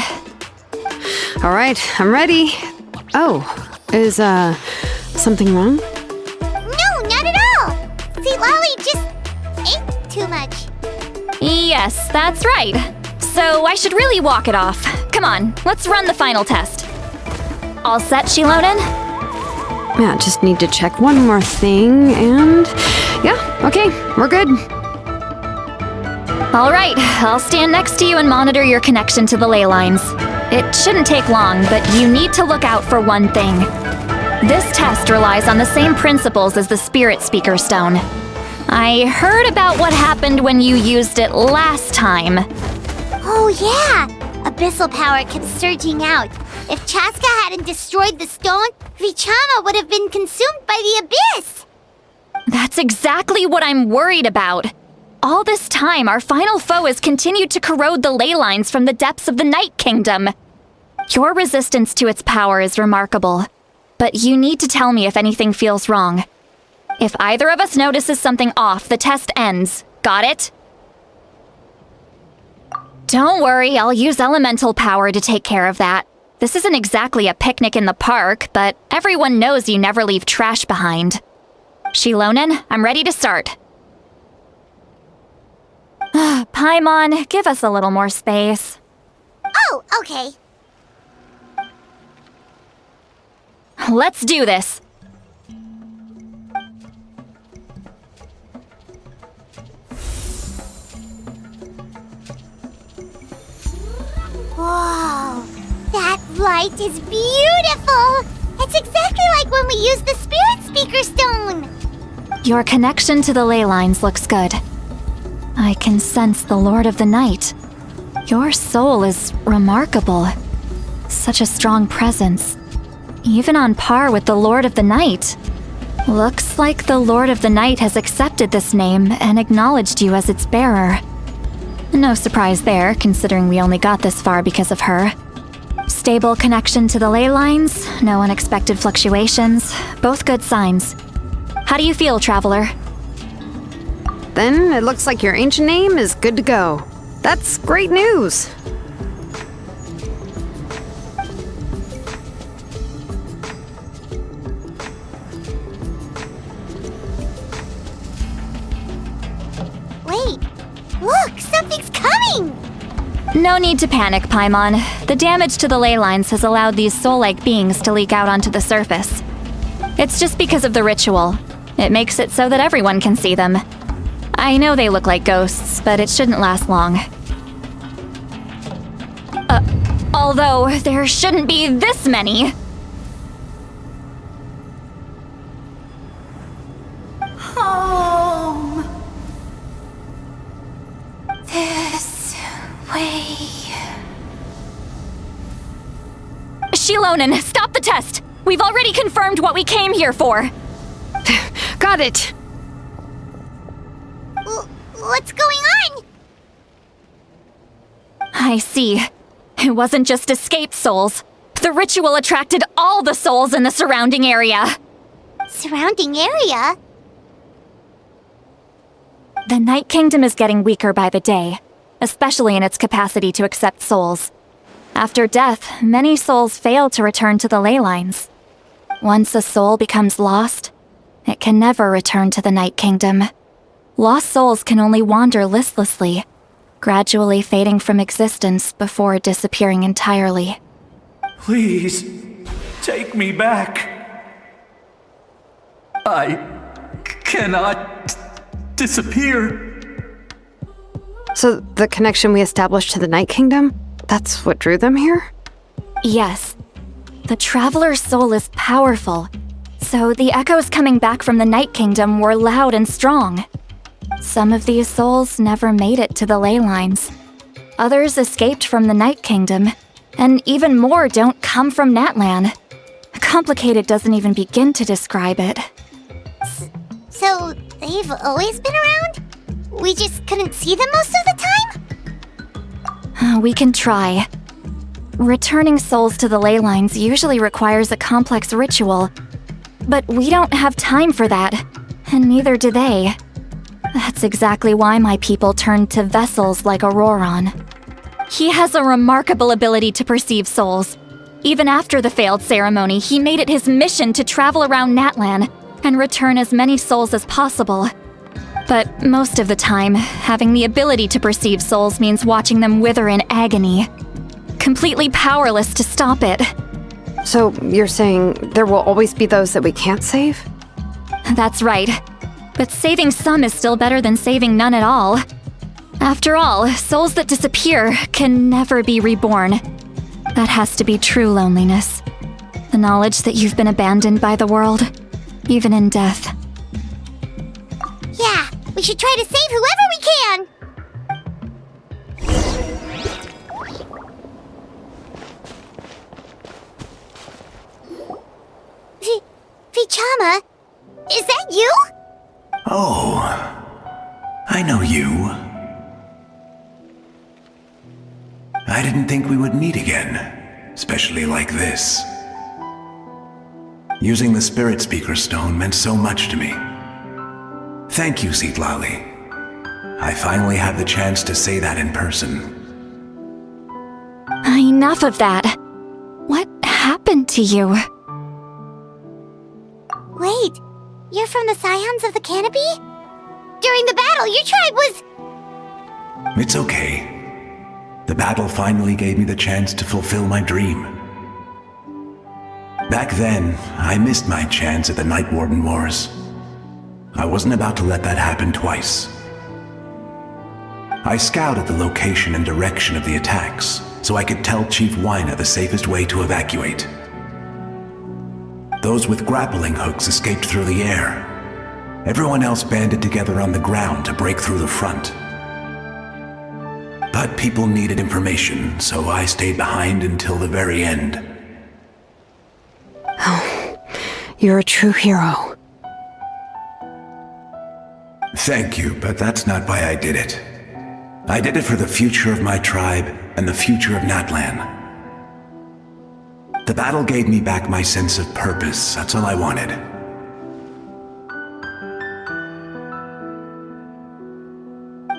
C: All right, I'm ready. Oh, is, something wrong?
B: No, not at all! Sweet Lolly just ate too much.
J: Yes, that's right. So I should really walk it off. Come on, let's run the final test. All set, Shilonen?
C: Yeah, just need to check one more thing, and... yeah, okay, we're good.
J: All right, I'll stand next to you and monitor your connection to the ley lines. It shouldn't take long, but you need to look out for one thing. This test relies on the same principles as the Spirit Speaker Stone. I heard about what happened when you used it last time.
B: Oh yeah! Abyssal power kept surging out. If Chaska hadn't destroyed the stone, Vichama would have been consumed by the abyss!
J: That's exactly what I'm worried about. All this time, our final foe has continued to corrode the ley lines from the depths of the Night Kingdom. Your resistance to its power is remarkable, but you need to tell me if anything feels wrong. If either of us notices something off, the test ends. Got it? Don't worry, I'll use elemental power to take care of that. This isn't exactly a picnic in the park, but everyone knows you never leave trash behind. Shilonen, I'm ready to start. Paimon, give us a little more space.
B: Oh, okay.
J: Let's do this.
B: Whoa, that light is beautiful! It's exactly like when we used the Spirit Speaker Stone!
J: Your connection to the ley lines looks good. I can sense the Lord of the Night. Your soul is remarkable. Such a strong presence. Even on par with the Lord of the Night. Looks like the Lord of the Night has accepted this name and acknowledged you as its bearer. No surprise there, considering we only got this far because of her. Stable connection to the ley lines, no unexpected fluctuations, both good signs. How do you feel, Traveler?
C: Then it looks like your ancient name is good to go. That's great news.
B: Wait, look, something's coming!
J: No need to panic, Paimon. The damage to the ley lines has allowed these soul-like beings to leak out onto the surface. It's just because of the ritual. It makes it so that everyone can see them. I know they look like ghosts, but it shouldn't last long. Although there shouldn't be this many.
B: Home. This way.
J: Shilonen, stop the test! We've already confirmed what we came here for.
C: Got it.
B: What's going on?
J: I see. It wasn't just escaped souls. The ritual attracted all the souls in the surrounding area.
B: Surrounding area?
J: The Night Kingdom is getting weaker by the day, especially in its capacity to accept souls. After death, many souls fail to return to the ley lines. Once a soul becomes lost, it can never return to the Night Kingdom. Lost souls can only wander listlessly, gradually fading from existence before disappearing entirely.
K: Please, take me back. I cannot disappear.
C: So the connection we established to the Night Kingdom, that's what drew them here?
J: Yes. The Traveler's soul is powerful, so the echoes coming back from the Night Kingdom were loud and strong. Some of these souls never made it to the ley lines. Others escaped from the Night Kingdom, and even more don't come from Natlan. Complicated doesn't even begin to describe it.
B: So, they've always been around? We just couldn't see them most of the time?
J: We can try. Returning souls to the ley lines usually requires a complex ritual, but we don't have time for that, and neither do they. That's exactly why my people turned to vessels like Auroron. He has a remarkable ability to perceive souls. Even after the failed ceremony, he made it his mission to travel around Natlan and return as many souls as possible. But most of the time, having the ability to perceive souls means watching them wither in agony. Completely powerless to stop it.
C: So you're saying there will always be those that we can't save?
J: That's right. But saving some is still better than saving none at all. After all, souls that disappear can never be reborn. That has to be true loneliness. The knowledge that you've been abandoned by the world, even in death.
B: Yeah, we should try to save whoever we can! Vichama, is that you?
K: Oh, I know you. I didn't think we would meet again, especially like this. Using the Spirit Speaker Stone meant so much to me. Thank you, Citlali. I finally had the chance to say that in person.
J: Enough of that. What happened to you?
B: Wait, you're from the Scions of the Canopy? During the battle, your tribe was...
K: It's okay. The battle finally gave me the chance to fulfill my dream. Back then, I missed my chance at the Night Warden Wars. I wasn't about to let that happen twice. I scouted the location and direction of the attacks, so I could tell Chief Wyna the safest way to evacuate. Those with grappling hooks escaped through the air. Everyone else banded together on the ground to break through the front. But people needed information, so I stayed behind until the very end.
C: Oh, you're a true hero.
K: Thank you, but that's not why I did it. I did it for the future of my tribe and the future of Natlan. The battle gave me back my sense of purpose, that's all I wanted.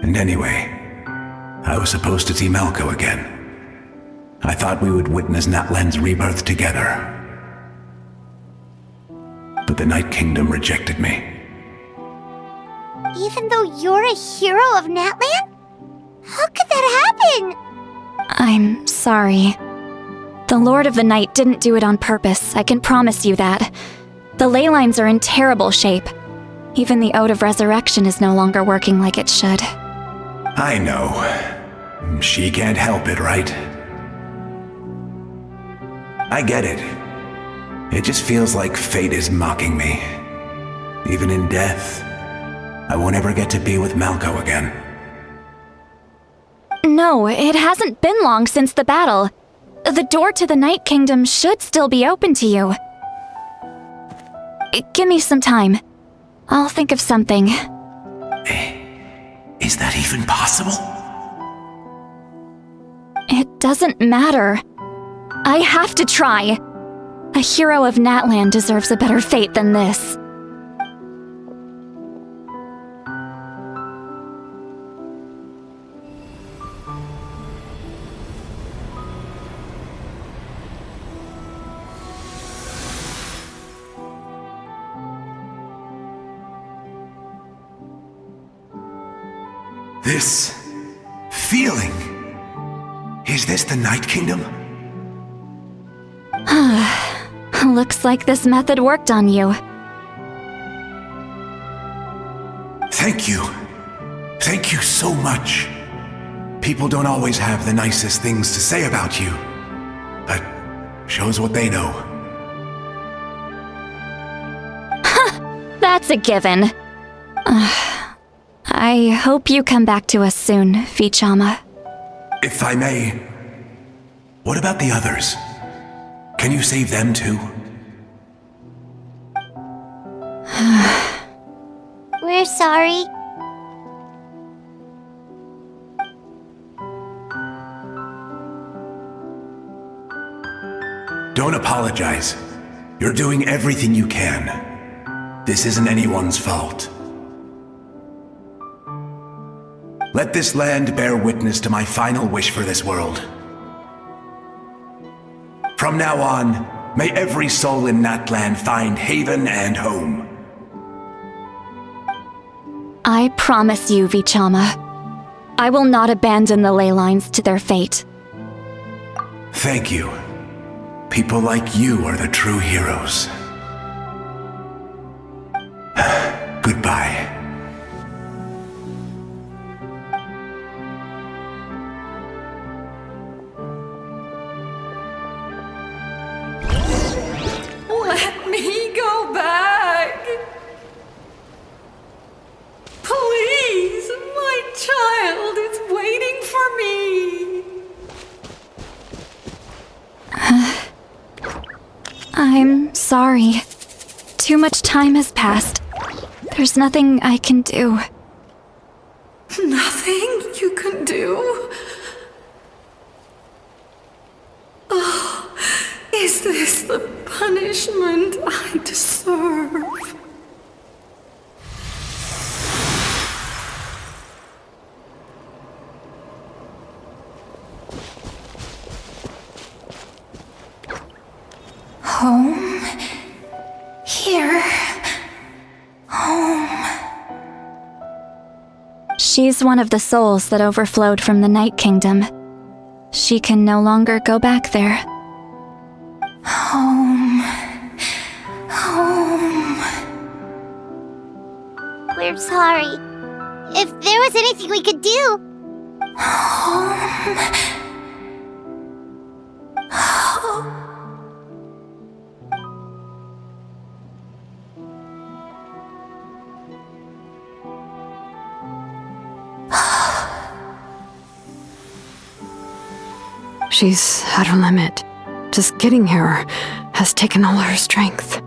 K: And anyway, I was supposed to see Malco again. I thought we would witness Natlan's rebirth together. But the Night Kingdom rejected me.
B: Even though you're a hero of Natlan? How could that happen?
J: I'm sorry. The Lord of the Night didn't do it on purpose, I can promise you that. The ley lines are in terrible shape. Even the Ode of Resurrection is no longer working like it should.
K: I know. She can't help it, right? I get it. It just feels like fate is mocking me. Even in death, I won't ever get to be with Malco again.
J: No, it hasn't been long since the battle. The door to the Night Kingdom should still be open to you. Give me some time. I'll think of something.
K: Is that even possible?
J: It doesn't matter. I have to try. A hero of Natlan deserves a better fate than this.
K: This feeling. Is this the Night Kingdom?
J: Looks like this method worked on you.
K: Thank you. Thank you so much. People don't always have the nicest things to say about you, but shows what they know.
J: That's a given. I hope you come back to us soon, Vichama.
K: If I may, what about the others? Can you save them too?
B: We're sorry.
K: Don't apologize. You're doing everything you can. This isn't anyone's fault. Let this land bear witness to my final wish for this world. From now on, may every soul in Natlan find haven and home.
J: I promise you, Vichama. I will not abandon the ley lines to their fate.
K: Thank you. People like you are the true heroes. Goodbye.
L: Let me go back. Please, my child is waiting for me.
J: I'm sorry. Too much time has passed. There's nothing I can do.
L: Nothing you can do? Oh, is this the punishment I deserve? Home? Here? Home?
J: She's one of the souls that overflowed from the Night Kingdom. She can no longer go back there.
L: Home. Home.
B: We're sorry. If there was anything we could do.
L: Home.
C: She's at her limit. Just getting here has taken all her strength.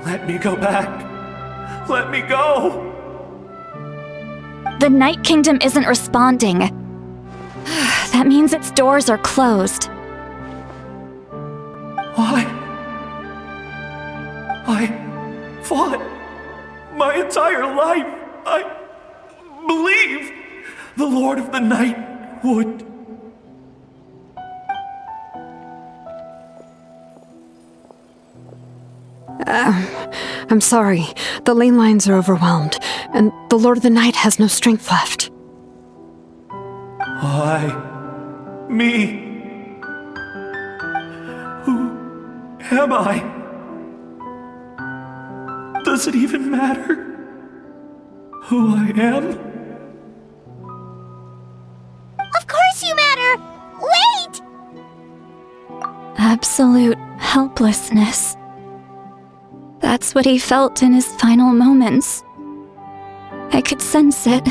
F: Let me go back. Let me go.
J: The Night Kingdom isn't responding. That means its doors are closed.
F: I fought my entire life. I believed the Lord of the Night would.
C: I'm sorry. The ley lines are overwhelmed, and the Lord of the Night has no strength left.
F: Why? Me? Who am I? Does it even matter who I am?
B: Of course you matter! Wait!
J: Absolute helplessness. That's what he felt in his final moments. I could sense it.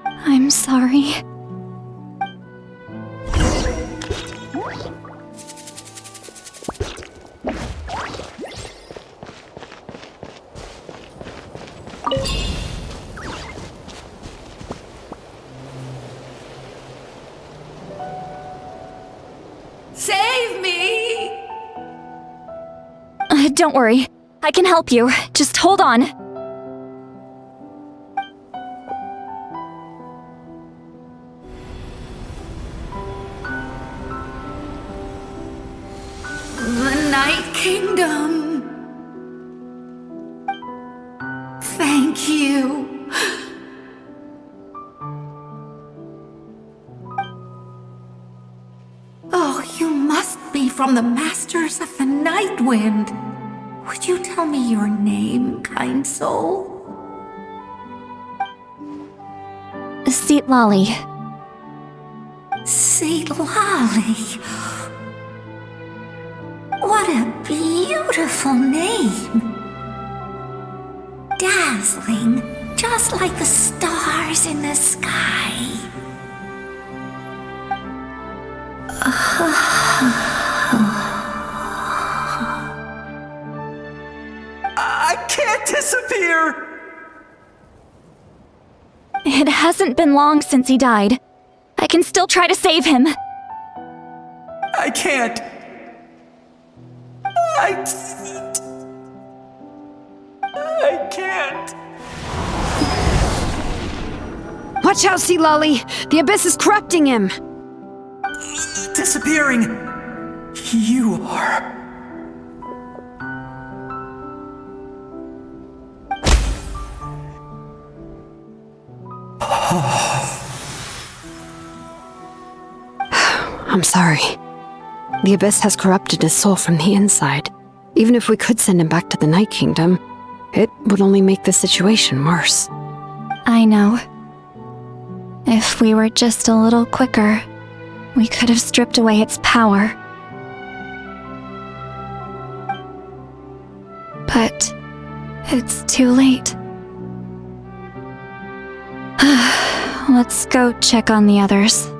J: I'm sorry.
L: Save me!
J: Don't worry. I can help you. Just hold on.
L: The Night Kingdom. Thank you. Oh, you must be from the Masters of the Night Wind. Would you tell me your name, kind soul?
J: Seat Lolly.
L: Lolly. What a beautiful name. Dazzling, just like the stars in the sky.
F: I can't disappear!
J: It hasn't been long since he died. I can still try to save him.
F: I can't. I can't.
C: Watch out, Sea Lolly! The Abyss is corrupting him!
F: Disappearing. You are.
C: I'm sorry. The Abyss has corrupted his soul from the inside. Even if we could send him back to the Night Kingdom, it would only make the situation worse.
J: I know. If we were just a little quicker, we could have stripped away its power. But it's too late. Let's go check on the others.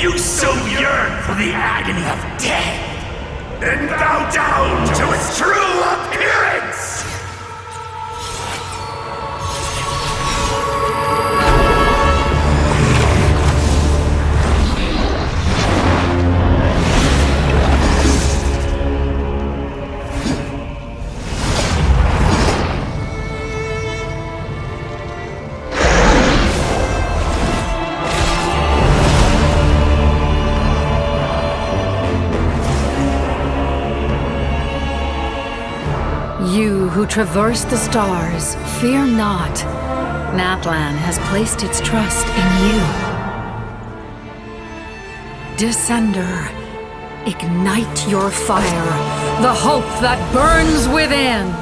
M: You so yearn for the agony of death, then bow down to its true appearance!
N: You who traverse the stars, fear not. Natlan has placed its trust in you. Descender, ignite your fire, the hope that burns within!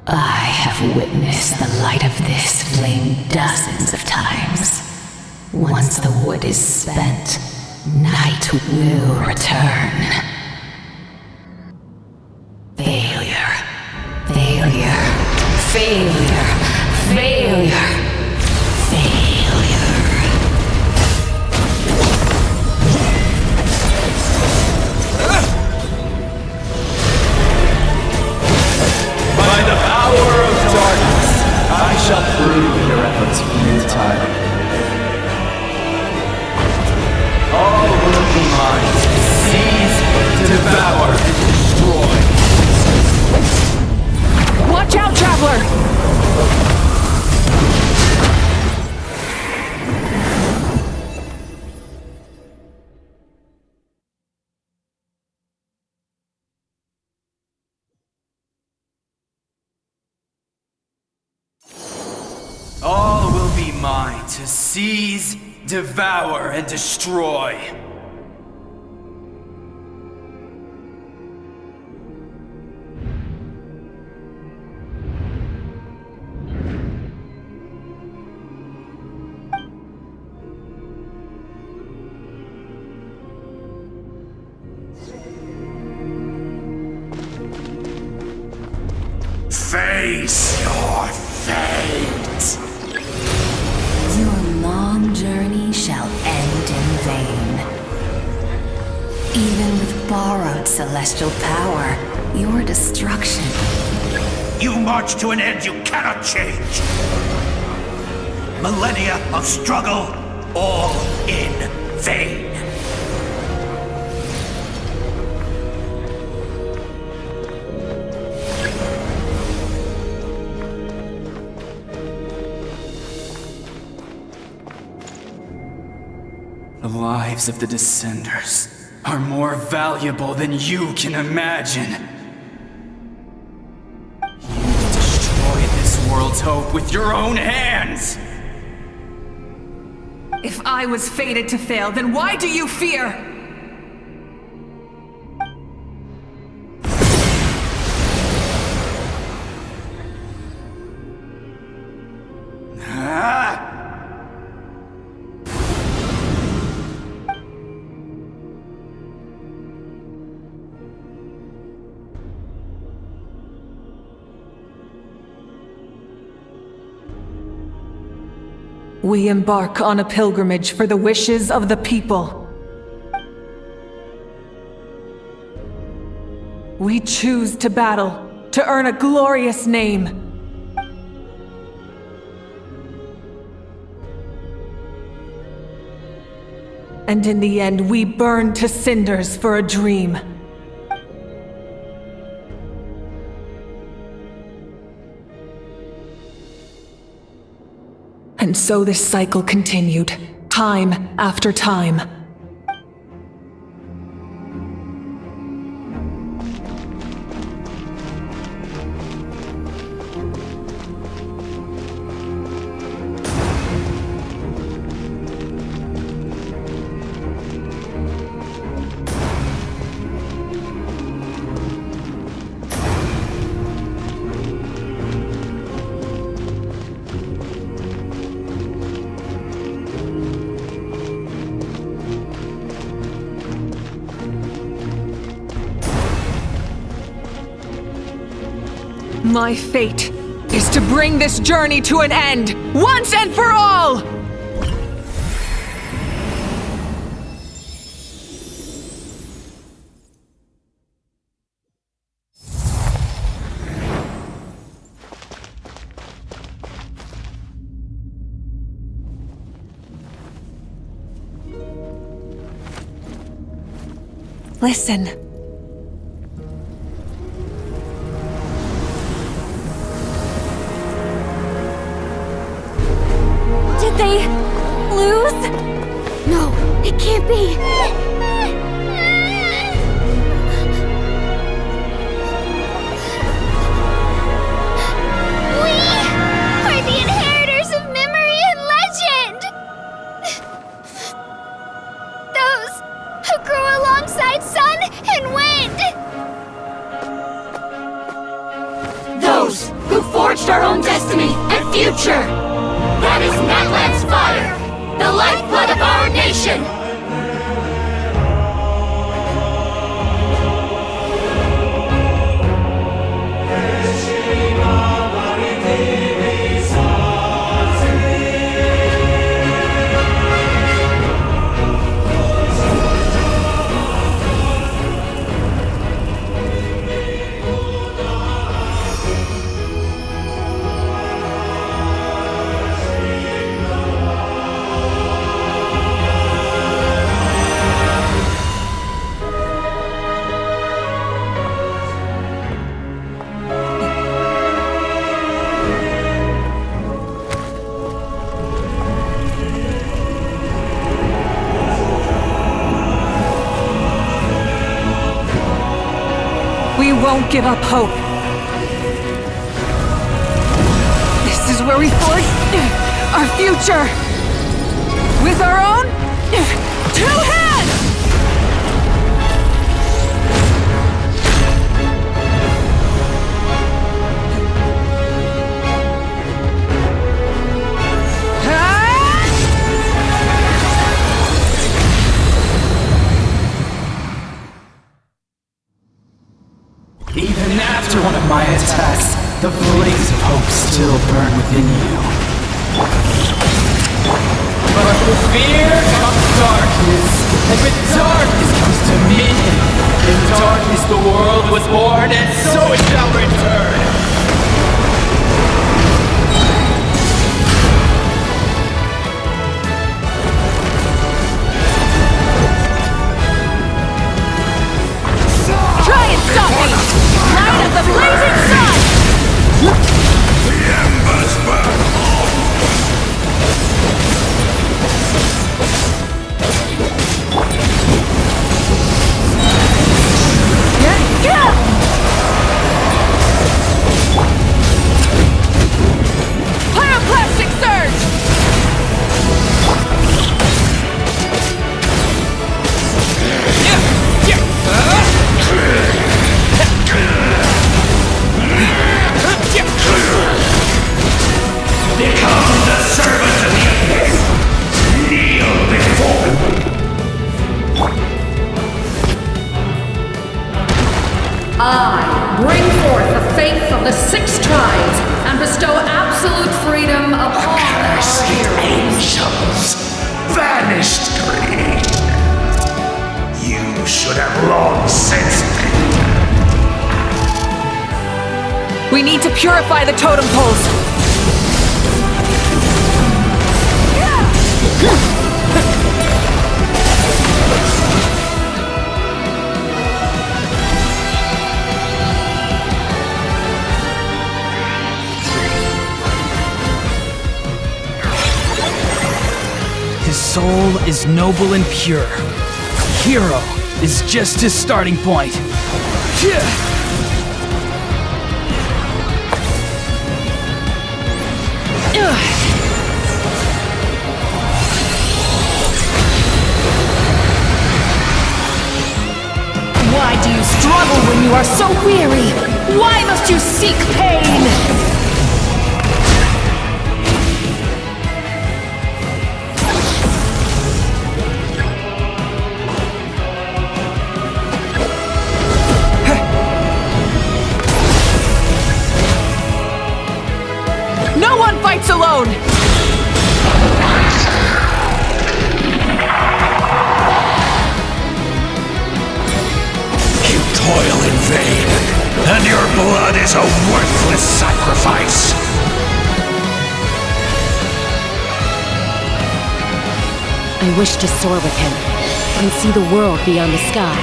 O: I have witnessed the light of this flame dozens of times. Once the wood is spent, night will return. Failure. Failure. Failure. Failure. Failure.
F: By the power of darkness, I shall prove your efforts futile. All will be mine to seize, devour, and destroy.
D: Watch out, Traveler!
F: All will be mine to seize, devour, and destroy.
M: Face your fate!
O: Your long journey shall end in vain. Even with borrowed celestial power, your destruction.
M: You march to an end you cannot change. Millennia of struggle, all in vain.
F: The lives of the Descenders are more valuable than you can imagine. You destroyed this world's hope with your own hands!
N: If I was fated to fail, then why do you fear?
D: We embark on a pilgrimage for the wishes of the people. We choose to battle, to earn a glorious name. And in the end, we burn to cinders for a dream. And so this cycle continued, time after time. My fate is to bring this journey to an end, once and for all! Listen.
I: Did they lose?
E: No, it can't be.
I: We are the inheritors of memory and legend! Those who grew alongside sun and wind!
O: Those who forged our own destiny and future! That is Natlan's fire! The lifeblood of our nation!
D: We won't give up hope. This is where we forge our future. With our own 2 hands!
F: Even after one of my attacks, the blaze of hope still burn within you. But with fear comes darkness, and with darkness comes dominion. In darkness the world was born, and so it shall return.
D: Try and stop me! Light of the blazing sun!
M: The embers burn hot!
D: Pyroclastic surge!
M: Become the servant of the abyss! Kneel before me!
N: I bring forth the faith of the 6 tribes and bestow absolute freedom upon our heroes.
M: Angels! Vanished greed! You should have long since been.
D: We need to purify the totem poles.
H: His soul is noble and pure. Hero is just his starting point.
D: Why do you struggle when you are so weary? Why must you seek pain?
G: I wish to soar with him and see the world beyond the sky.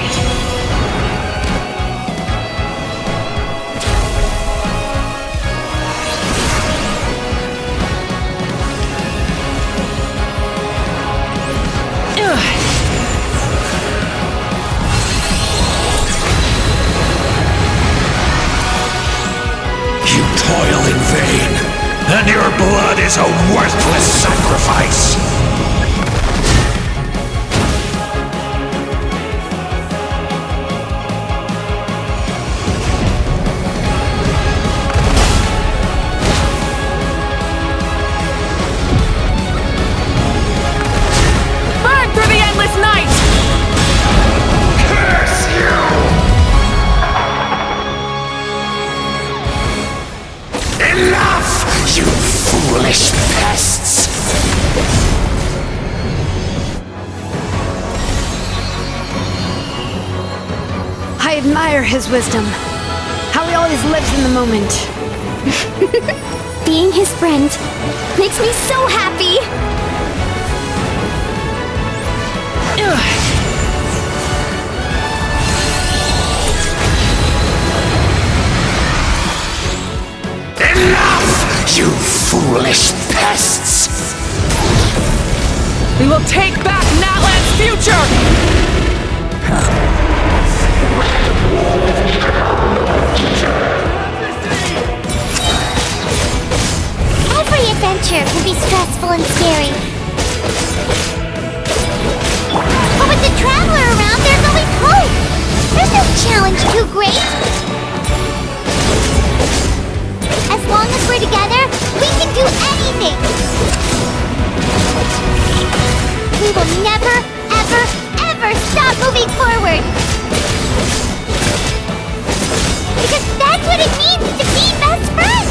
M: You toil in vain, and your blood is a worthless sacrifice!
D: Burn through the endless night!
M: Curse you! Enough, you foolish pests!
C: I admire his wisdom. How he always lives in the moment.
E: Being his friend makes me so happy!
M: Enough, you foolish pests!
D: We will take back Natlan's future!
B: Every adventure can be stressful and scary. But with the Traveler around, there's always hope! There's no challenge too great! As long as we're together, we can do anything! We will never, ever, ever stop moving forward! Because that's what it means to be best friends!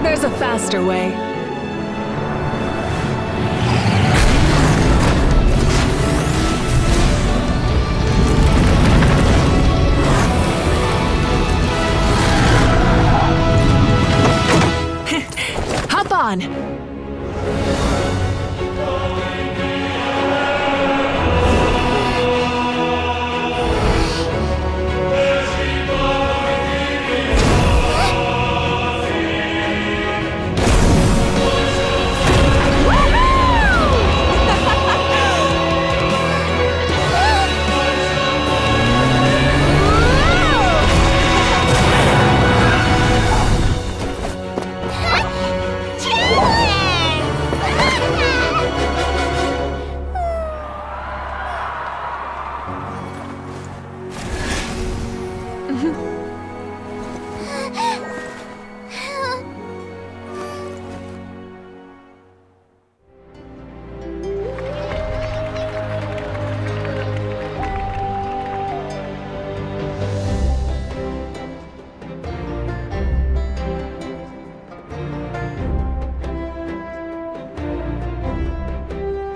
D: There's a faster way. Hop on!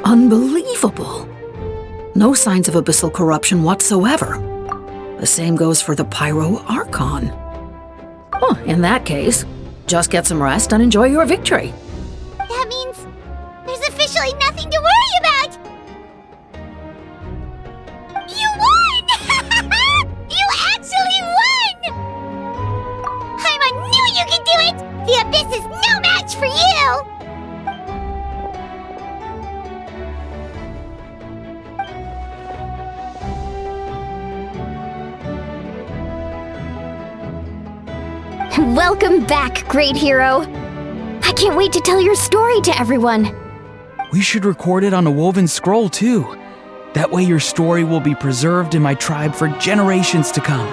L: Unbelievable. No signs of abyssal corruption whatsoever. The same goes for the Pyro Archon. Oh, in that case, just get some rest and enjoy your victory.
B: That means there's officially nothing to worry about! You won! You actually won! Paimon knew you could do it! The Abyss is no match for you!
E: Welcome back, great hero. I can't wait to tell your story to everyone.
H: We should record it on a woven scroll, too. That way your story will be preserved in my tribe for generations to come.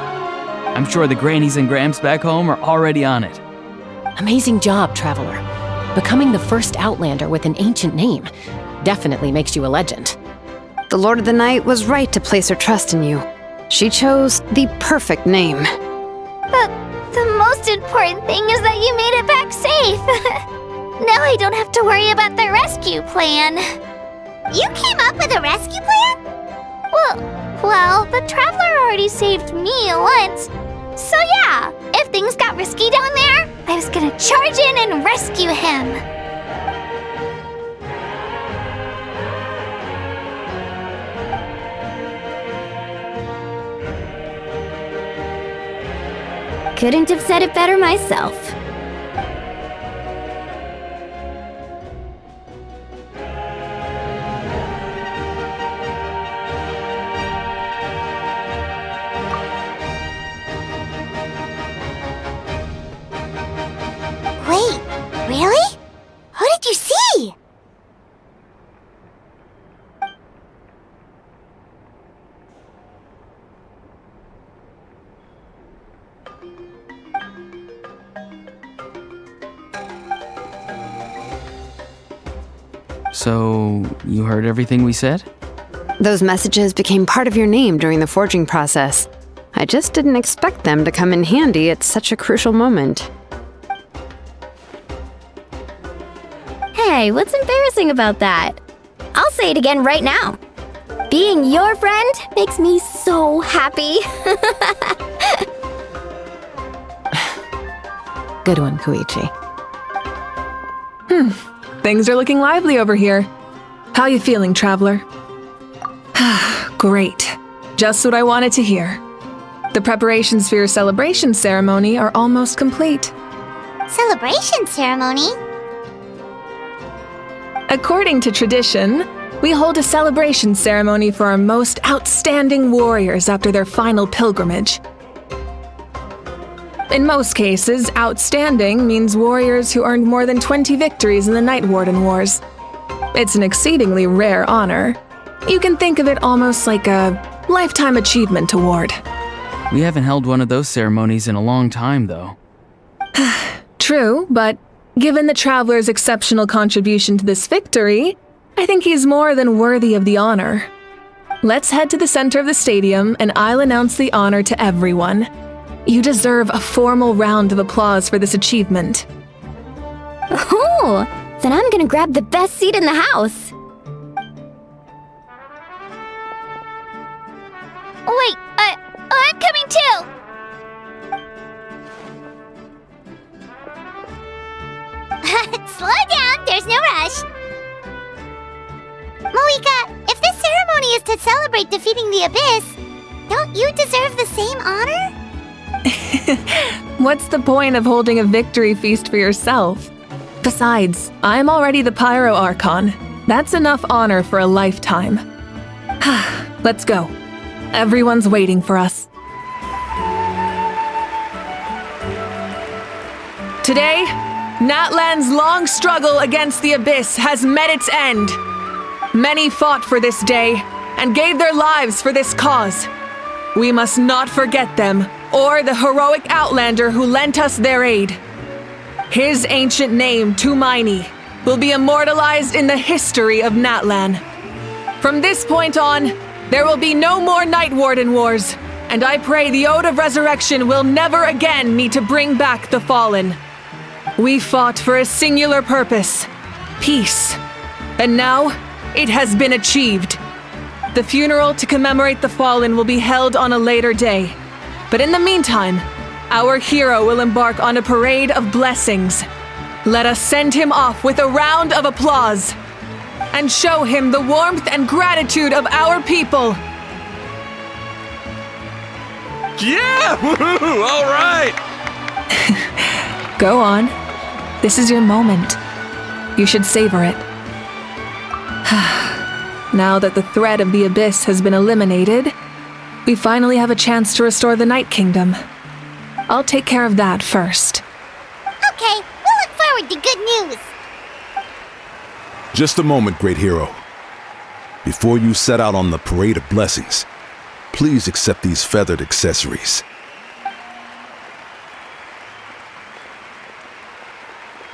H: I'm sure the grannies and gramps back home are already on it.
G: Amazing job, Traveler. Becoming the first Outlander with an ancient name definitely makes you a legend.
C: The Lord of the Night was right to place her trust in you. She chose the perfect name.
I: The most important thing is that you made it back safe. Now I don't have to worry about the rescue plan.
B: You came up with a rescue plan?
I: Well, the Traveler already saved me once. So yeah, if things got risky down there, I was gonna charge in and rescue him.
E: Couldn't have said it better myself.
B: Wait, really? Who did you see?
H: So, you heard everything we said?
C: Those messages became part of your name during the forging process. I just didn't expect them to come in handy at such a crucial moment.
E: Hey, what's embarrassing about that? I'll say it again right now. Being your friend makes me so happy.
G: Good one, Koichi.
D: Things are looking lively over here. How you feeling, Traveler? Great. Just what I wanted to hear. The preparations for your celebration ceremony are almost complete.
B: Celebration ceremony?
D: According to tradition, we hold a celebration ceremony for our most outstanding warriors after their final pilgrimage. In most cases, outstanding means warriors who earned more than 20 victories in the Night Warden Wars. It's an exceedingly rare honor. You can think of it almost like a lifetime achievement award.
H: We haven't held one of those ceremonies in a long time, though.
D: True, but given the Traveler's exceptional contribution to this victory, I think he's more than worthy of the honor. Let's head to the center of the stadium and I'll announce the honor to everyone. You deserve a formal round of applause for this achievement.
E: Oh, then I'm gonna grab the best seat in the house.
I: Wait, I'm coming too!
B: Slow down, there's no rush. Moika, if this ceremony is to celebrate defeating the Abyss, don't you deserve the same honor?
D: What's the point of holding a victory feast for yourself? Besides, I'm already the Pyro Archon. That's enough honor for a lifetime. Let's go. Everyone's waiting for us. Today, Natlan's long struggle against the Abyss has met its end. Many fought for this day and gave their lives for this cause. We must not forget them or the heroic Outlander who lent us their aid. His ancient name, Tumaini, will be immortalized in the history of Natlan. From this point on, there will be no more Night Warden Wars, and I pray the Ode of Resurrection will never again need to bring back the Fallen. We fought for a singular purpose, peace, and now it has been achieved. The funeral to commemorate the Fallen will be held on a later day. But in the meantime, our hero will embark on a parade of blessings. Let us send him off with a round of applause and show him the warmth and gratitude of our people.
F: Yeah! Woohoo! All right!
D: Go on. This is your moment. You should savor it. Now that the threat of the Abyss has been eliminated, we finally have a chance to restore the Night Kingdom. I'll take care of that first.
B: Okay, we'll look forward to good news.
P: Just a moment, great hero. Before you set out on the Parade of Blessings, please accept these feathered accessories.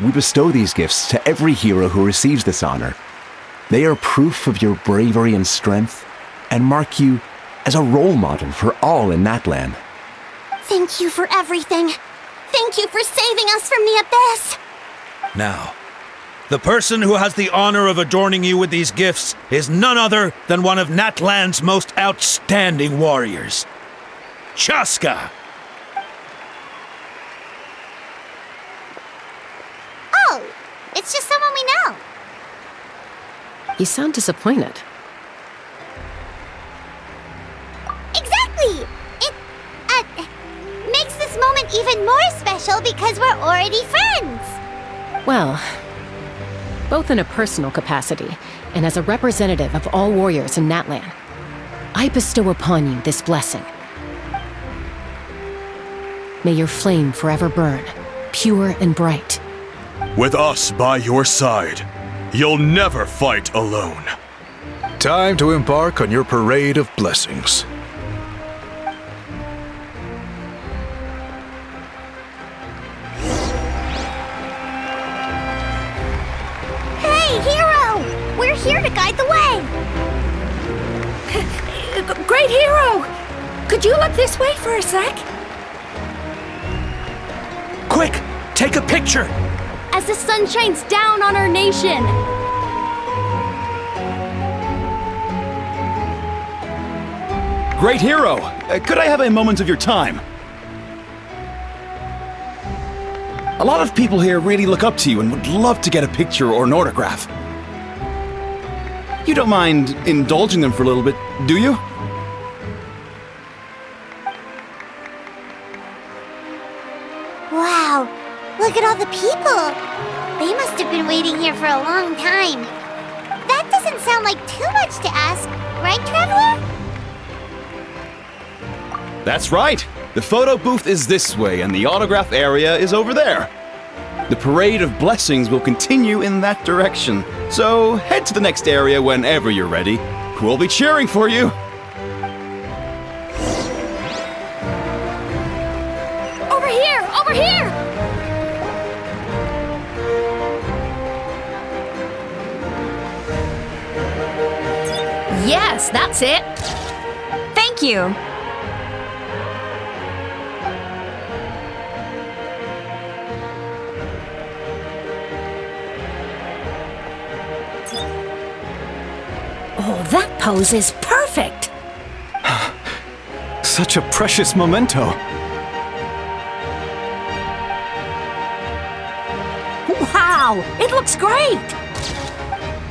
Q: We bestow these gifts to every hero who receives this honor. They are proof of your bravery and strength, and mark you as a role model for all in Natlan.
E: Thank you for everything. Thank you for saving us from the abyss.
R: Now, the person who has the honor of adorning you with these gifts is none other than one of Natlan's most outstanding warriors, Chaska.
B: Oh, it's just someone we know.
G: You sound disappointed.
B: Exactly! It, makes this moment even more special because we're already friends.
G: Well, both in a personal capacity and as a representative of all warriors in Natlan, I bestow upon you this blessing. May your flame forever burn, pure and bright.
S: With us by your side, you'll never fight alone.
P: Time to embark on your Parade of Blessings.
E: Hey, hero! We're here to guide the way. Great hero! Could you look this way for a sec?
R: Quick, take a picture!
E: As the sun shines down on our nation.
T: Great hero! Could I have a moment of your time? A lot of people here really look up to you and would love to get a picture or an autograph. You don't mind indulging them for a little bit, do you?
B: Wow, look at all the people. They must have been waiting here for a long time. That doesn't sound like too much to ask, right, Traveler?
T: That's right! The photo booth is this way and the autograph area is over there. The Parade of Blessings will continue in that direction, so head to the next area whenever you're ready. We'll be cheering for you!
E: Over here! Over here!
J: Yes, that's it. Thank you.
L: Oh, that pose is perfect!
T: Such a precious memento.
L: Wow! It looks great!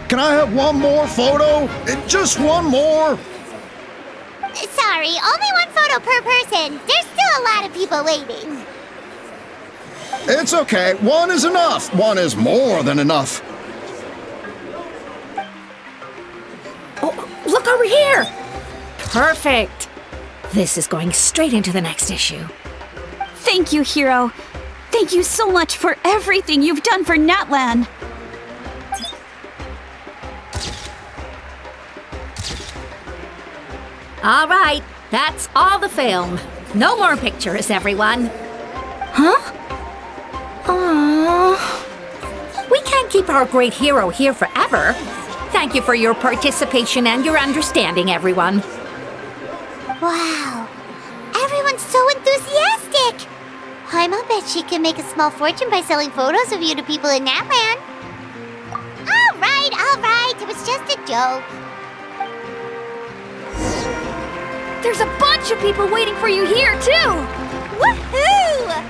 U: Can I have one more photo? Just one more?
B: Sorry, only one photo per person. There's still a lot of people waiting.
U: It's okay. One is enough. One is more than enough.
L: Oh, look over here! Perfect! This is going straight into the next issue.
V: Thank you, hero. Thank you so much for everything you've done for Natlan.
L: All right, that's all the film. No more pictures, everyone. Huh? Aww. We can't keep our great hero here forever. Thank you for your participation and your understanding, everyone.
B: Wow, everyone's so enthusiastic. Paimon bet she can make a small fortune by selling photos of you to people in Natlan. All right, it was just a joke.
E: There's a bunch of people waiting for you here, too!
B: Woohoo!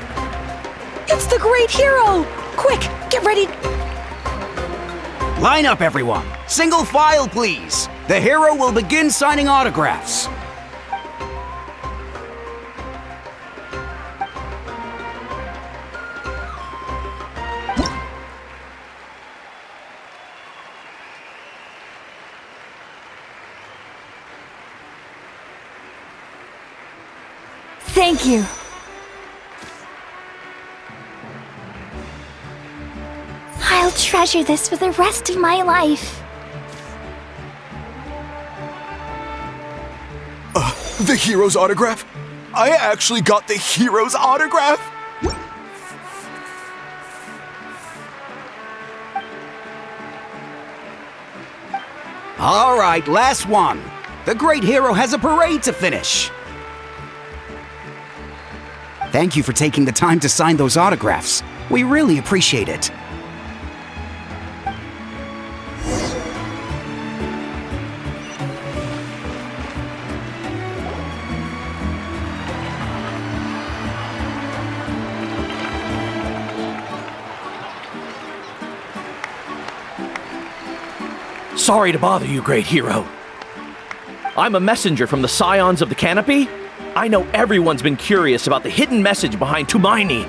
D: It's the great hero! Quick, get ready.
W: Line up, everyone. Single file, please. The hero will begin signing autographs.
V: Thank you.
I: treasure this for the rest of my life.
A: The hero's autograph? I actually got the hero's autograph?
W: All right, last one. The great hero has a parade to finish. Thank you for taking the time to sign those autographs. We really appreciate it.
K: Sorry to bother you, great hero. I'm a messenger from the Scions of the Canopy. I know everyone's been curious about the hidden message behind Tumaini.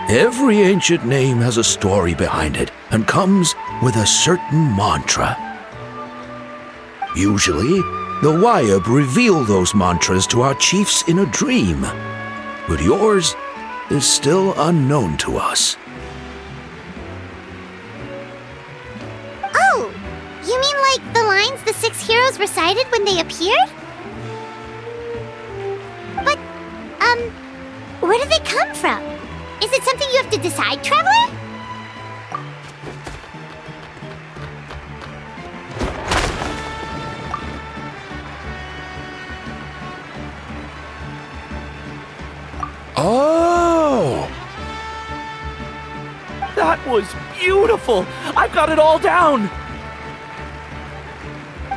R: Every ancient name has a story behind it and comes with a certain mantra. Usually, the Wayab reveal those mantras to our chiefs in a dream, but yours is still unknown to us.
B: Oh, you mean like the lines the 6 heroes recited when they appeared? But, where do they come from? Is it something you have to decide, Traveler?
K: Oh! That was beautiful! I've got it all down!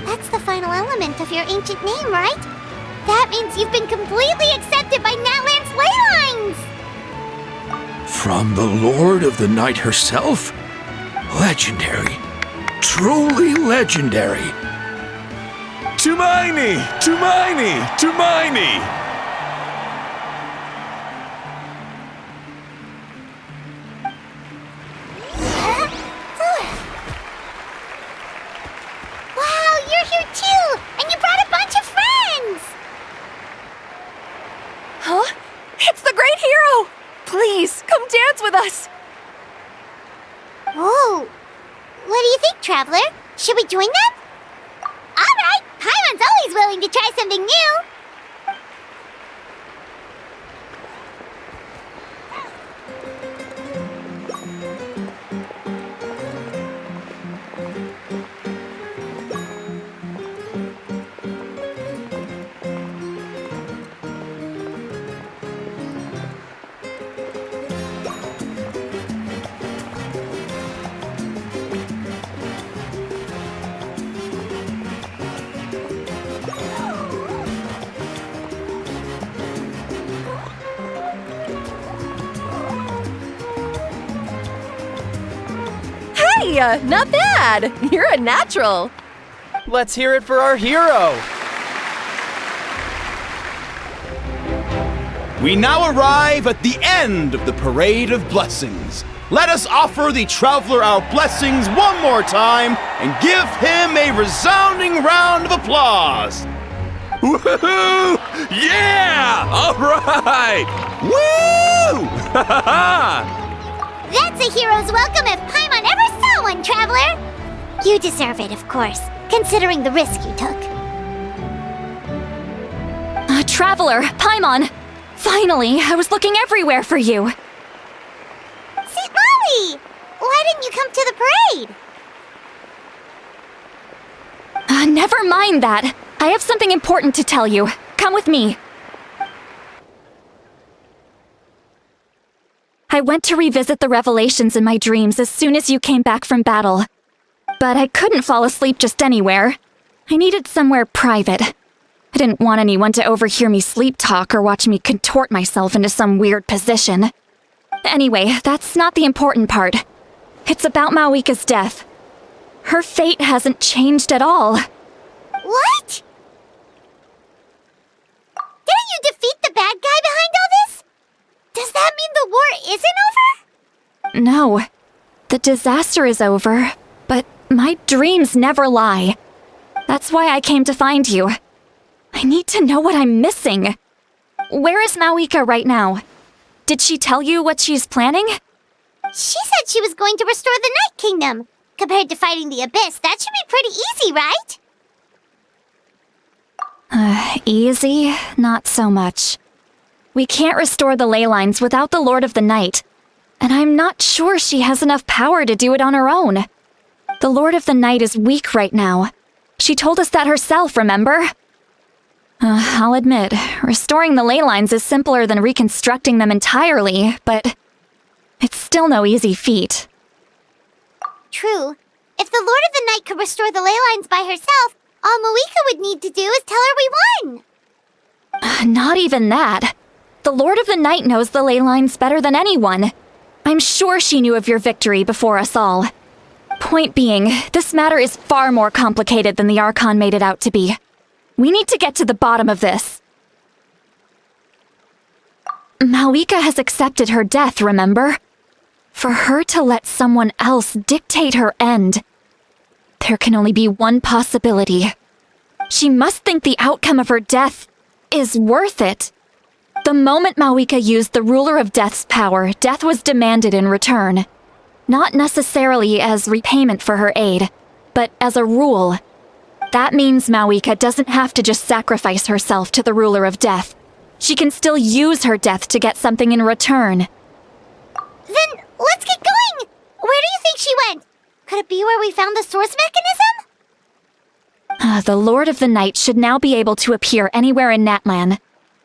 B: That's the final element of your ancient name, right? That means you've been completely accepted by Natlan's ley lines!
R: From the Lord of the Night herself? Legendary. Truly legendary.
S: Tumaini! Tumaini! Tumaini!
B: Wow, you're here too! And you brought a bunch of friends!
O: Huh? It's the great hero! Please, come dance with us!
B: Whoa! What do you think, Traveler? Should we join them? Alright! Paimon's always willing to try something new!
O: Hey, not bad! You're a natural!
K: Let's hear it for our hero!
T: We now arrive at the end of the Parade of Blessings. Let us offer the Traveler our blessings one more time and give him a resounding round of applause. Woohoo! Yeah! All right! Woo! Ha ha ha!
B: That's a hero's welcome if Paimon ever saw one, Traveler! You deserve it, of course, considering the risk you took.
J: Traveler, Paimon! Finally, I was looking everywhere for you.
B: St. Molly! Why didn't you come to the parade?
J: Never mind that. I have something important to tell you. Come with me. I went to revisit the revelations in my dreams as soon as you came back from battle. But I couldn't fall asleep just anywhere. I needed somewhere private. I didn't want anyone to overhear me sleep talk or watch me contort myself into some weird position. Anyway, that's not the important part. It's about Mawika's death. Her fate hasn't changed at all.
B: What? Didn't you defeat the bad guy behind all this? Does that mean the war isn't over?
J: No. The disaster is over, but my dreams never lie. That's why I came to find you. I need to know what I'm missing. Where is Mawika right now? Did she tell you what she's planning?
B: She said she was going to restore the Night Kingdom. Compared to fighting the Abyss, that should be pretty easy, right?
J: Easy? Not so much. We can't restore the ley lines without the Lord of the Night, and I'm not sure she has enough power to do it on her own. The Lord of the Night is weak right now. She told us that herself, remember? I'll admit, restoring the ley lines is simpler than reconstructing them entirely, but it's still no easy feat.
B: True. If the Lord of the Night could restore the ley lines by herself, all Moeka would need to do is tell her we won.
J: Not even that. The Lord of the Night knows the ley lines better than anyone. I'm sure she knew of your victory before us all. Point being, this matter is far more complicated than the Archon made it out to be. We need to get to the bottom of this. Moeka has accepted her death, remember? For her to let someone else dictate her end, there can only be one possibility. She must think the outcome of her death is worth it. The moment Moeka used the Ruler of Death's power, death was demanded in return. Not necessarily as repayment for her aid, but as a rule. That means Moeka doesn't have to just sacrifice herself to the Ruler of Death. She can still use her death to get something in return.
B: Then let's get going! Where do you think she went? Could it be where we found the source mechanism?
J: The Lord of the Night should now be able to appear anywhere in Natlan.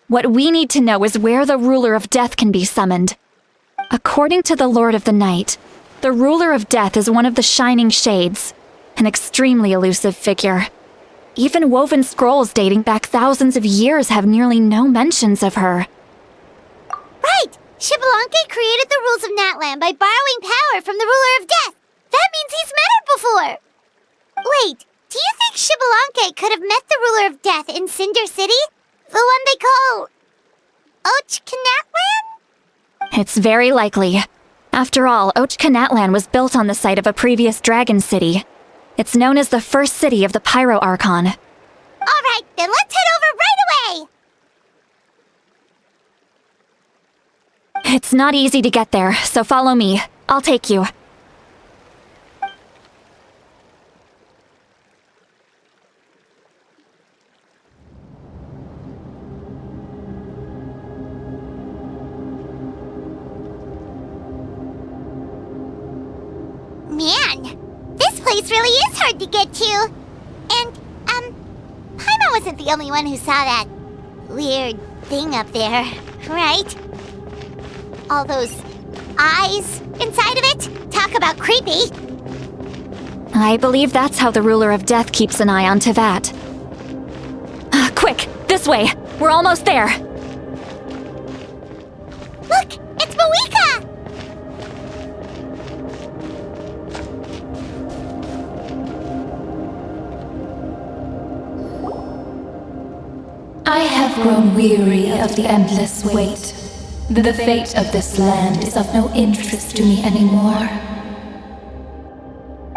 J: What we need to know is where the Ruler of Death can be summoned. According to the Lord of the Night, the Ruler of Death is one of the Shining Shades, an extremely elusive figure. Even woven scrolls dating back thousands of years have nearly no mentions of her.
B: Right! Xbalanque created the rules of Natlan by borrowing power from the Ruler of Death. That means he's met her before. Wait, do you think Xbalanque could have met the Ruler of Death in Cinder City? The one they call... Natlan?
J: It's very likely. After all, Natlan was built on the site of a previous dragon city. It's known as the first city of the Pyro Archon.
B: Alright, then let's head over right away!
J: It's not easy to get there, so follow me. I'll take you.
B: Man, this place really is hard to get to. And, Paimon wasn't the only one who saw that weird thing up there, right? All those eyes inside of it? Talk about creepy.
J: I believe that's how the Ruler of Death keeps an eye on Teyvat. Quick, this way! We're almost there!
B: Look, it's Moeka!
C: I have grown weary of the endless wait. The fate of this land is of no interest to me anymore.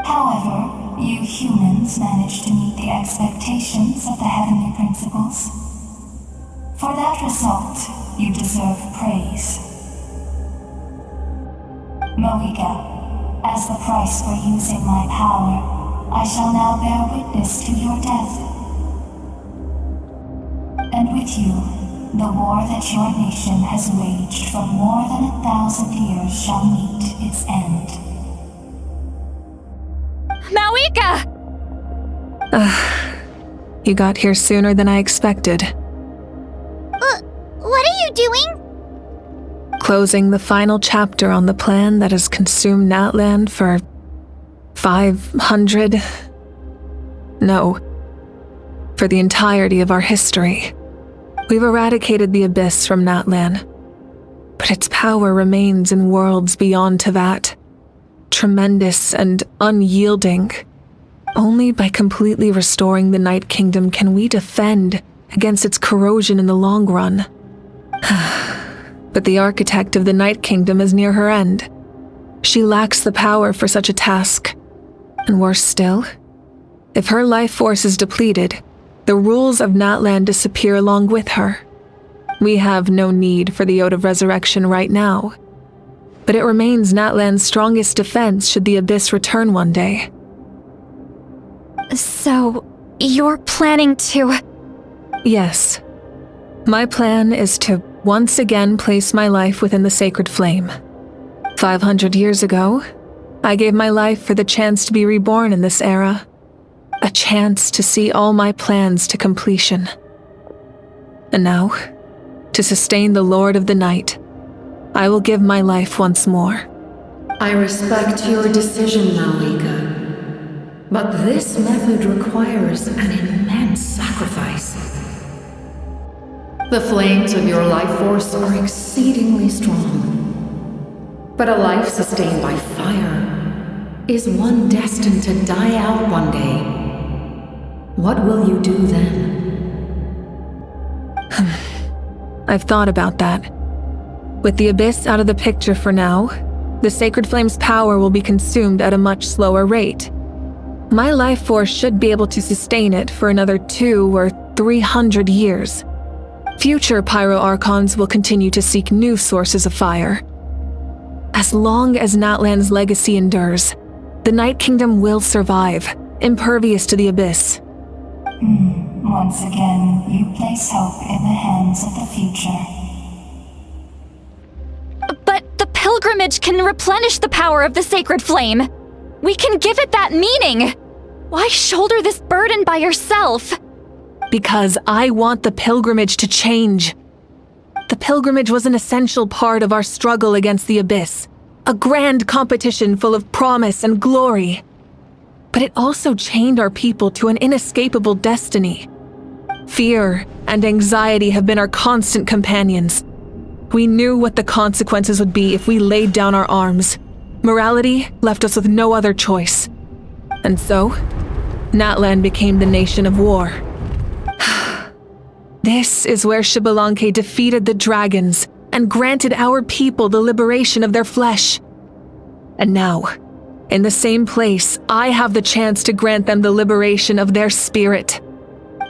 M: However, you humans managed to meet the expectations of the heavenly principles. For that result, you deserve praise. Moeka, as the price for using my power, I shall now bear witness to your death. And with you, the war that your nation has waged for more than 1,000 years shall meet its end.
J: Moeka!
D: You got here sooner than I expected.
B: What are you doing?
D: Closing the final chapter on the plan that has consumed Natlan for 500... No. For the entirety of our history. We've eradicated the Abyss from Natlan, but its power remains in worlds beyond Teyvat. Tremendous and unyielding. Only by completely restoring the Night Kingdom can we defend against its corrosion in the long run. But the architect of the Night Kingdom is near her end. She lacks the power for such a task. And worse still, if her life force is depleted, the rules of Natlan disappear along with her. We have no need for the Ode of Resurrection right now, but it remains Natlan's strongest defense should the Abyss return one day.
J: So, you're planning to...
D: Yes. My plan is to once again place my life within the sacred flame. 500 years ago, I gave my life for the chance to be reborn in this era. A chance to see all my plans to completion. And now, to sustain the Lord of the Night, I will give my life once more.
L: I respect your decision, Malika. But this method requires an immense sacrifice. The flames of your life force are exceedingly strong. But a life sustained by fire is one destined to die out one day. What will you do then?
D: I've thought about that. With the Abyss out of the picture for now, the Sacred Flame's power will be consumed at a much slower rate. My life force should be able to sustain it for another 200 or 300 years. Future Pyro Archons will continue to seek new sources of fire. As long as Natlan's legacy endures, the Night Kingdom will survive, impervious to the Abyss.
M: Once again, you place hope in the hands of the future.
J: But the pilgrimage can replenish the power of the sacred flame. We can give it that meaning. Why shoulder this burden by yourself?
D: Because I want the pilgrimage to change. The pilgrimage was an essential part of our struggle against the Abyss, a grand competition full of promise and glory. But it also chained our people to an inescapable destiny. Fear and anxiety have been our constant companions. We knew what the consequences would be if we laid down our arms. Morality left us with no other choice. And so, Natlan became the nation of war. This is where Xbalanque defeated the dragons and granted our people the liberation of their flesh. And now, in the same place, I have the chance to grant them the liberation of their spirit.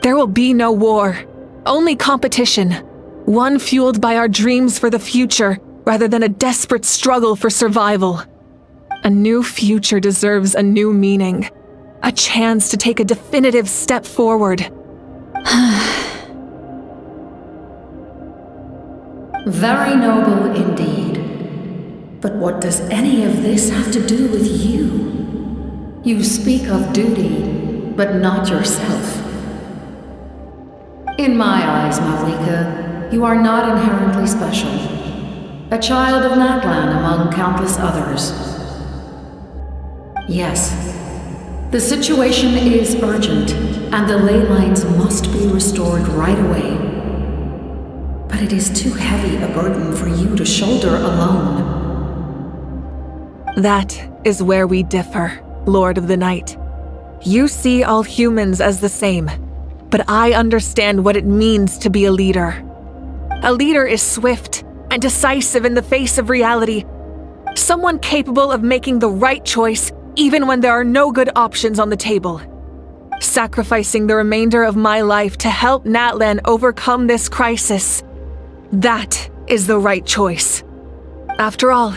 D: There will be no war, only competition, one fueled by our dreams for the future rather than a desperate struggle for survival. A new future deserves a new meaning, a chance to take a definitive step forward.
L: Very noble indeed. But what does any of this have to do with you? You speak of duty, but not yourself. In my eyes, Malika, you are not inherently special. A child of Natlan among countless others. Yes, the situation is urgent, and the ley lines must be restored right away. But it is too heavy a burden for you to shoulder alone.
D: That is where we differ, Lord of the Night. You see all humans as the same, but I understand what it means to be a leader. A leader is swift and decisive in the face of reality. Someone capable of making the right choice even when there are no good options on the table. Sacrificing the remainder of my life to help Natlan overcome this crisis. That is the right choice. After all,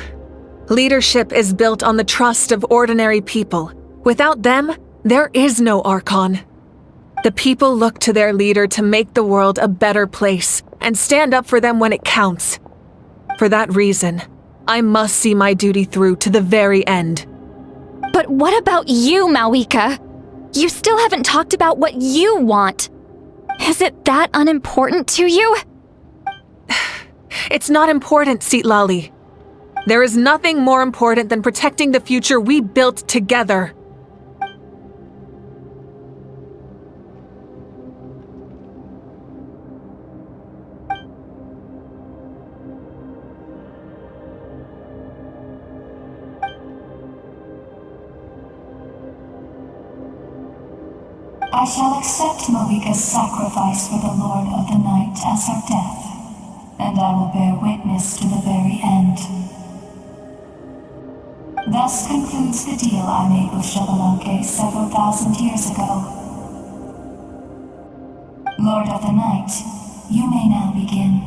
D: leadership is built on the trust of ordinary people. Without them, there is no Archon. The people look to their leader to make the world a better place and stand up for them when it counts. For that reason, I must see my duty through to the very end.
J: But what about you, Malika? You still haven't talked about what you want. Is it that unimportant to you?
D: It's not important, Citlali. There is nothing more important than protecting the future we built together.
M: I shall accept Malika's sacrifice for the Lord of the Night as her death, and I will bear witness to the very end. Thus concludes the deal I made with Xbalanque several thousand years ago. Lord of the Night, you may now begin.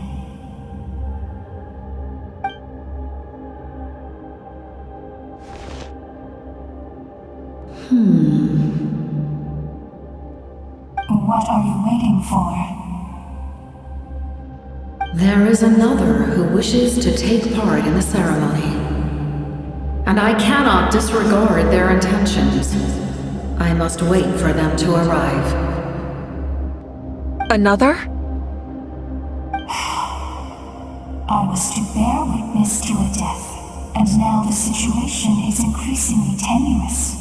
M: What are you waiting for?
L: There is another who wishes to take part in the ceremony. And I cannot disregard their intentions. I must wait for them to arrive.
D: Another?
M: I was to bear witness to a death, and now the situation is increasingly tenuous.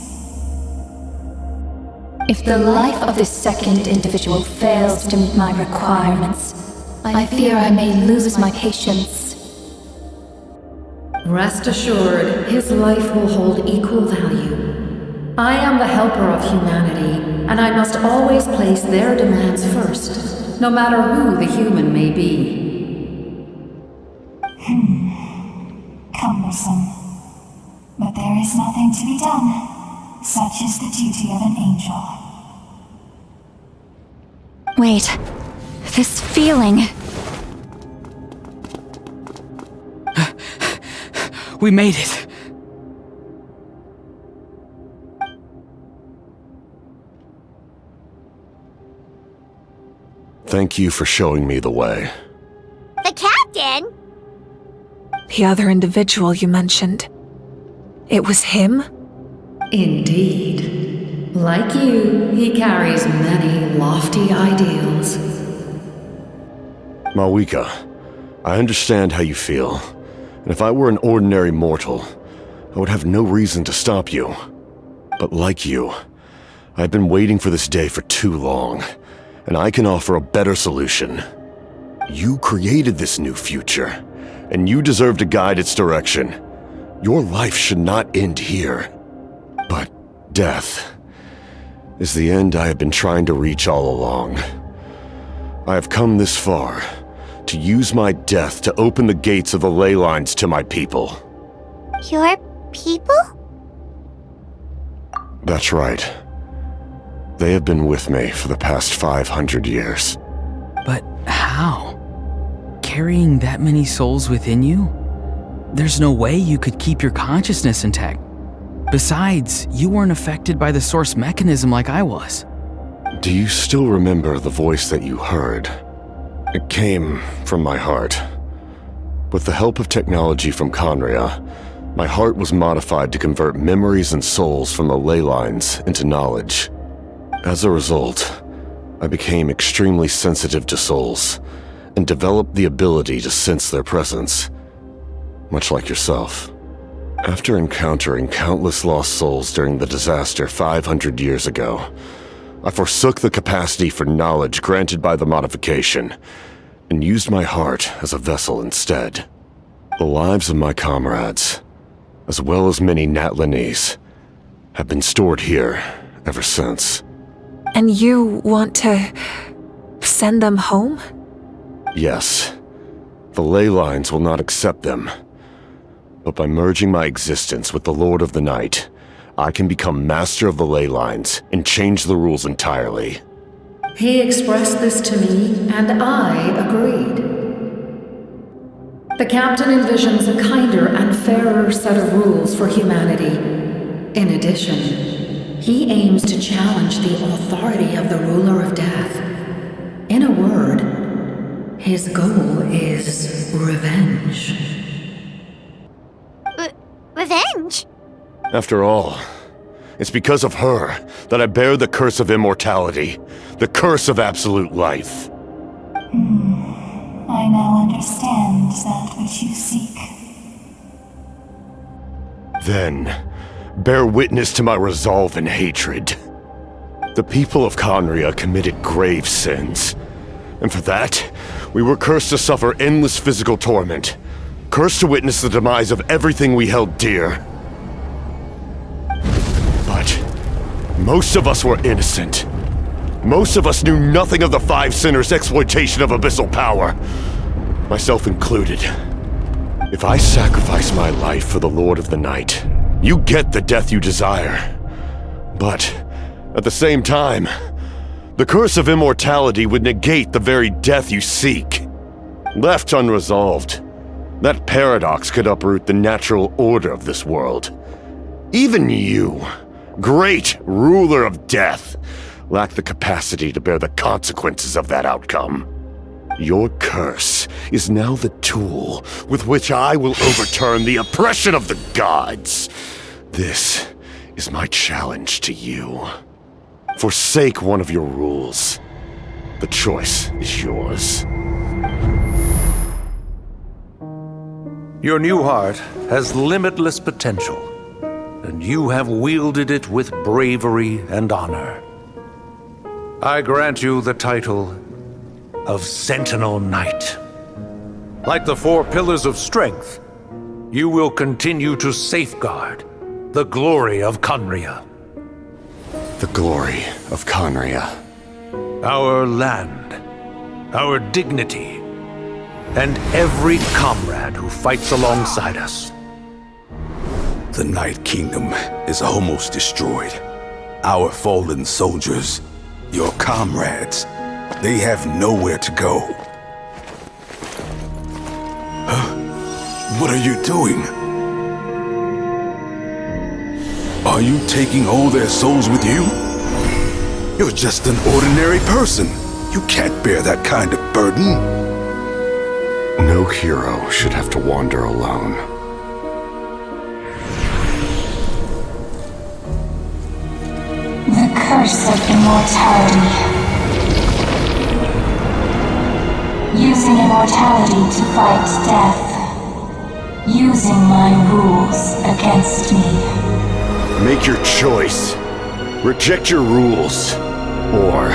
C: If the life of this second individual fails to meet my requirements, I fear I may lose my patience.
L: Rest assured, his life will hold equal value. I am the helper of humanity, and I must always place their demands first, no matter who the human may be.
M: Cumbersome. But there is nothing to be done. Such is the duty of an angel.
J: Wait. This feeling.
F: We made it.
P: Thank you for showing me the way.
B: The captain?
D: The other individual you mentioned. It was him?
L: Indeed. Like you, he carries many lofty ideals.
P: Malwika, I understand how you feel. And if I were an ordinary mortal, I would have no reason to stop you. But like you, I've been waiting for this day for too long, and I can offer a better solution. You created this new future, and you deserve to guide its direction. Your life should not end here. But death is the end I have been trying to reach all along. I have come this far to use my death to open the gates of the ley lines to my people.
B: Your people?
P: That's right. They have been with me for the past 500 years.
F: But how? Carrying that many souls within you? There's no way you could keep your consciousness intact. Besides, you weren't affected by the source mechanism like I was.
P: Do you still remember the voice that you heard? It came from my heart. With the help of technology from Conria, my heart was modified to convert memories and souls from the ley lines into knowledge. As a result, I became extremely sensitive to souls, and developed the ability to sense their presence, much like yourself. After encountering countless lost souls during the disaster 500 years ago, I forsook the capacity for knowledge granted by the modification, and used my heart as a vessel instead. The lives of my comrades, as well as many Natlanese, have been stored here ever since.
D: And you want to send them home?
P: Yes. The ley lines will not accept them. But by merging my existence with the Lord of the Night, I can become master of the ley lines and change the rules entirely.
L: He expressed this to me, and I agreed. The captain envisions a kinder and fairer set of rules for humanity. In addition, he aims to challenge the authority of the ruler of death. In a word, his goal is revenge.
B: Revenge?
P: After all, it's because of her that I bear the curse of immortality, the curse of absolute life.
M: I now understand that which you seek.
P: Then, bear witness to my resolve and hatred. The people of Conria committed grave sins, and for that, we were cursed to suffer endless physical torment, cursed to witness the demise of everything we held dear. But most of us were innocent. Most of us knew nothing of the Five Sinners' exploitation of abyssal power, myself included. If I sacrifice my life for the Lord of the Night, you get the death you desire. But at the same time, the curse of immortality would negate the very death you seek. Left unresolved, that paradox could uproot the natural order of this world. Even you, great ruler of death, lack the capacity to bear the consequences of that outcome. Your curse is now the tool with which I will overturn the oppression of the gods. This is my challenge to you. Forsake one of your rules. The choice is yours.
H: Your new heart has limitless potential, and you have wielded it with bravery and honor. I grant you the title of Sentinel Knight. Like the 4 pillars of strength, you will continue to safeguard the glory of Conria.
P: The glory of Conria.
H: Our land, our dignity, and every comrade who fights alongside us.
N: The Night Kingdom is almost destroyed. Our fallen soldiers, your comrades, they have nowhere to go. Huh? What are you doing? Are you taking all their souls with you? You're just an ordinary person. You can't bear that kind of burden.
P: No hero should have to wander alone.
M: The curse of immortality. Using immortality to fight death. Using my rules against me.
P: Make your choice. Reject your rules. Or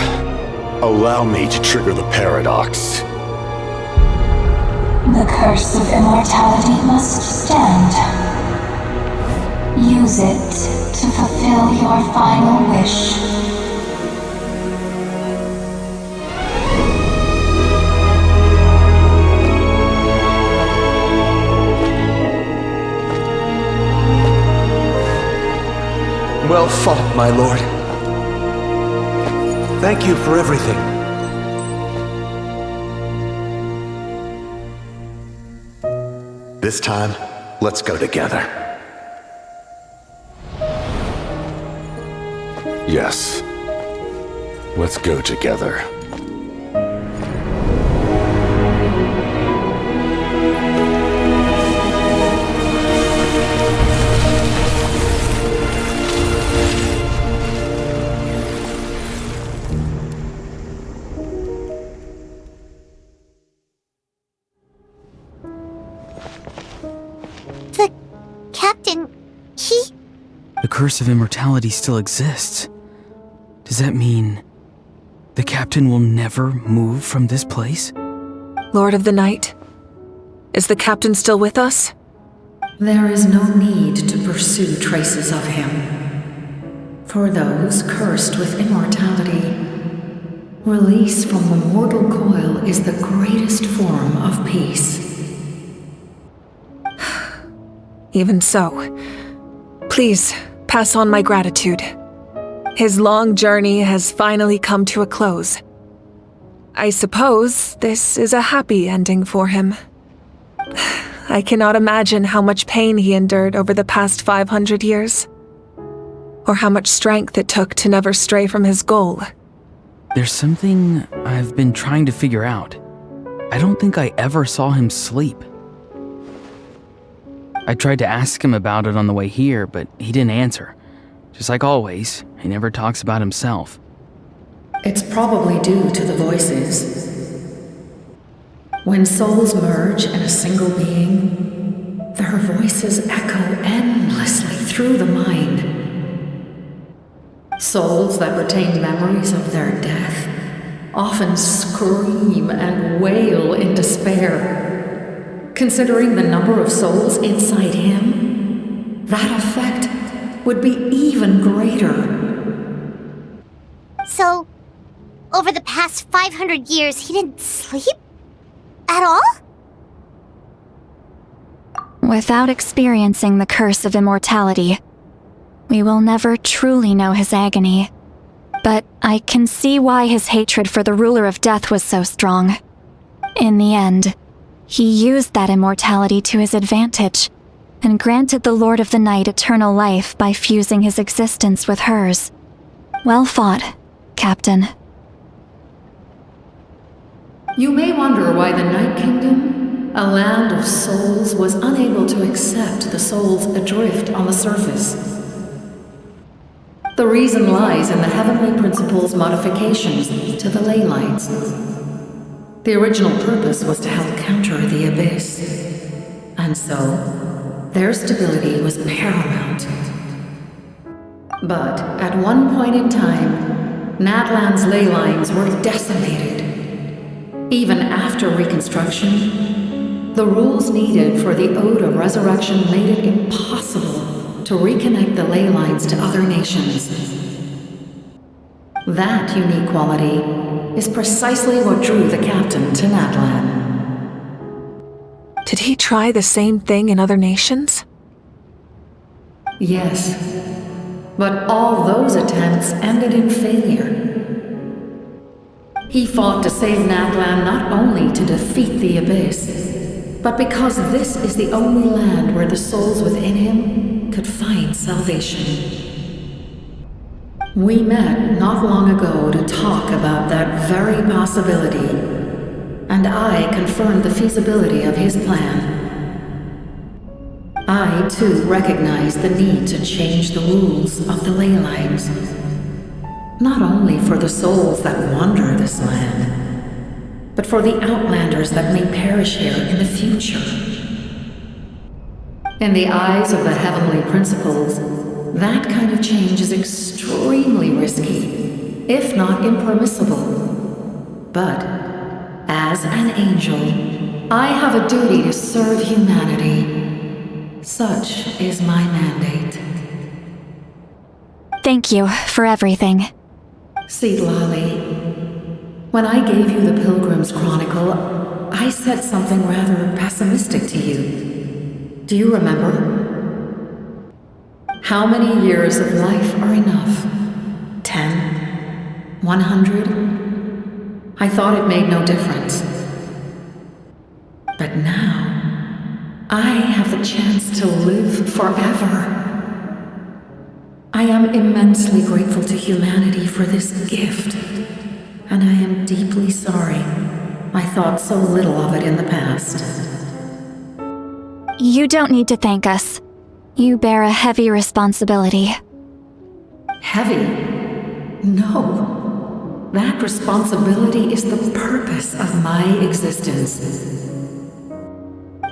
P: allow me to trigger the paradox.
M: The curse of immortality must stand. Use it to fulfill your final wish.
H: Well fought, my lord. Thank you for everything.
Q: This time, let's go together.
P: Yes. Let's go together.
B: The captain, he...
F: The curse of immortality still exists. Does that mean the captain will never move from this place?
D: Lord of the Night, is the captain still with us?
L: There is no need to pursue traces of him. For those cursed with immortality, release from the mortal coil is the greatest form of peace.
D: Even so, please pass on my gratitude. His long journey has finally come to a close. I suppose this is a happy ending for him. I cannot imagine how much pain he endured over the past 500 years, or how much strength it took to never stray from his goal.
F: There's something I've been trying to figure out. I don't think I ever saw him sleep. I tried to ask him about it on the way here, but he didn't answer. Just like always, he never talks about himself.
L: It's probably due to the voices. When souls merge in a single being, their voices echo endlessly through the mind. Souls that retain memories of their death often scream and wail in despair. Considering the number of souls inside him, that effect would be even greater.
B: So, over the past 500 years, he didn't sleep? At all?
J: Without experiencing the curse of immortality, we will never truly know his agony. But I can see why his hatred for the ruler of death was so strong. In the end, he used that immortality to his advantage, and granted the Lord of the Night eternal life by fusing his existence with hers. Well fought, Captain.
L: You may wonder why the Night Kingdom, a land of souls, was unable to accept the souls adrift on the surface. The reason lies in the Heavenly Principle's modifications to the ley lines. The original purpose was to help counter the Abyss, and so their stability was paramount. But at one point in time, Natlan's ley lines were decimated. Even after reconstruction, the rules needed for the Ode of Resurrection made it impossible to reconnect the ley lines to other nations. That unique quality is precisely what drew the captain to Natlan.
D: Did he try the same thing in other nations?
L: Yes, but all those attempts ended in failure. He fought to save Natlan not only to defeat the Abyss, but because this is the only land where the souls within him could find salvation. We met not long ago to talk about that very possibility, and I confirmed the feasibility of his plan. I, too, recognized the need to change the rules of the ley lines. Not only for the souls that wander this land, but for the outlanders that may perish here in the future. In the eyes of the Heavenly Principles, that kind of change is extremely risky, if not impermissible. But, as an angel, I have a duty to serve humanity. Such is my mandate.
J: Thank you for everything.
L: Seedlolly, when I gave you the Pilgrim's Chronicle, I said something rather pessimistic to you. Do you remember? How many years of life are enough? 10? 100? I thought it made no difference. But now, I have the chance to live forever. I am immensely grateful to humanity for this gift, and I am deeply sorry I thought so little of it in the past.
J: You don't need to thank us. You bear a heavy responsibility.
L: Heavy? No. That responsibility is the purpose of my existence.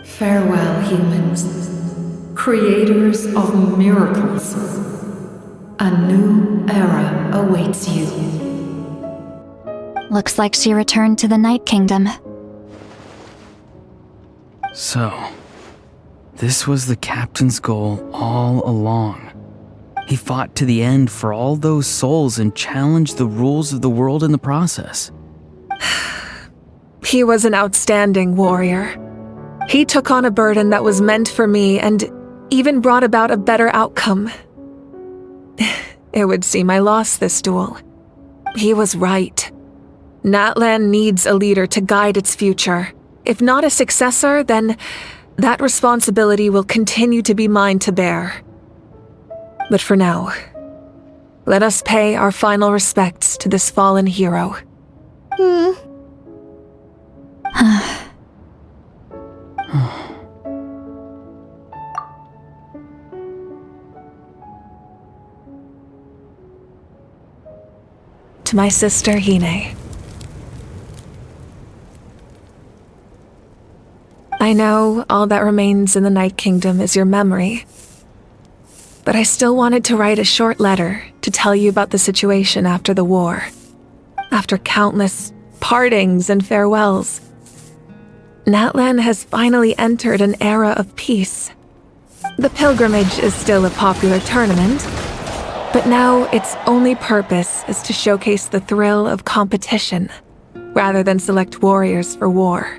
L: Farewell, humans, creators of miracles. A new era awaits you.
J: Looks like she returned to the Night Kingdom.
F: So, this was the captain's goal all along. He fought to the end for all those souls and challenged the rules of the world in the process.
D: He was an outstanding warrior. He took on a burden that was meant for me and even brought about a better outcome. It would seem I lost this duel. He was right. Natlan needs a leader to guide its future. If not a successor, then that responsibility will continue to be mine to bear. But for now, let us pay our final respects to this fallen hero. To my sister, Hine. I know all that remains in the Night Kingdom is your memory, but I still wanted to write a short letter to tell you about the situation after the war. After countless partings and farewells, Natlan has finally entered an era of peace. The pilgrimage is still a popular tournament, but now its only purpose is to showcase the thrill of competition, rather than select warriors for war.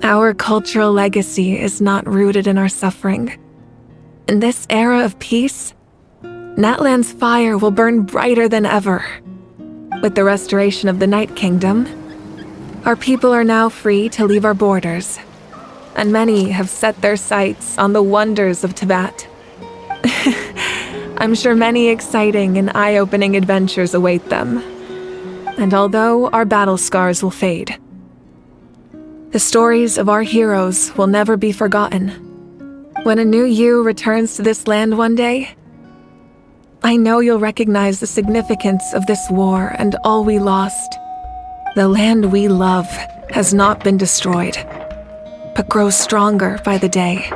D: Our cultural legacy is not rooted in our suffering. In this era of peace, Natlan's fire will burn brighter than ever. With the restoration of the Night Kingdom, our people are now free to leave our borders, and many have set their sights on the wonders of Tibet. I'm sure many exciting and eye-opening adventures await them. And although our battle scars will fade, the stories of our heroes will never be forgotten. When a new you returns to this land one day, I know you'll recognize the significance of this war and all we lost. The land we love has not been destroyed, but grows stronger by the day.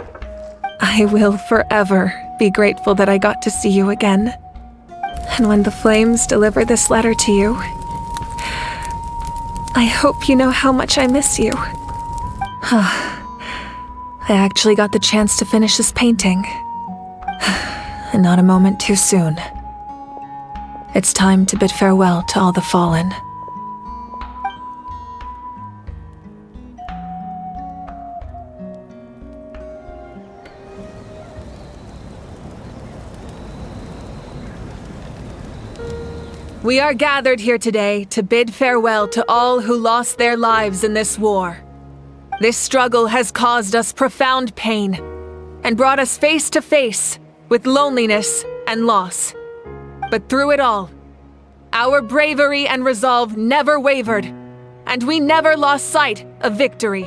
D: I will forever be grateful that I got to see you again. And when the flames deliver this letter to you, I hope you know how much I miss you. I actually got the chance to finish this painting. And not a moment too soon. It's time to bid farewell to all the fallen. We are gathered here today to bid farewell to all who lost their lives in this war. This struggle has caused us profound pain and brought us face to face with loneliness and loss. But through it all, our bravery and resolve never wavered, and we never lost sight of victory.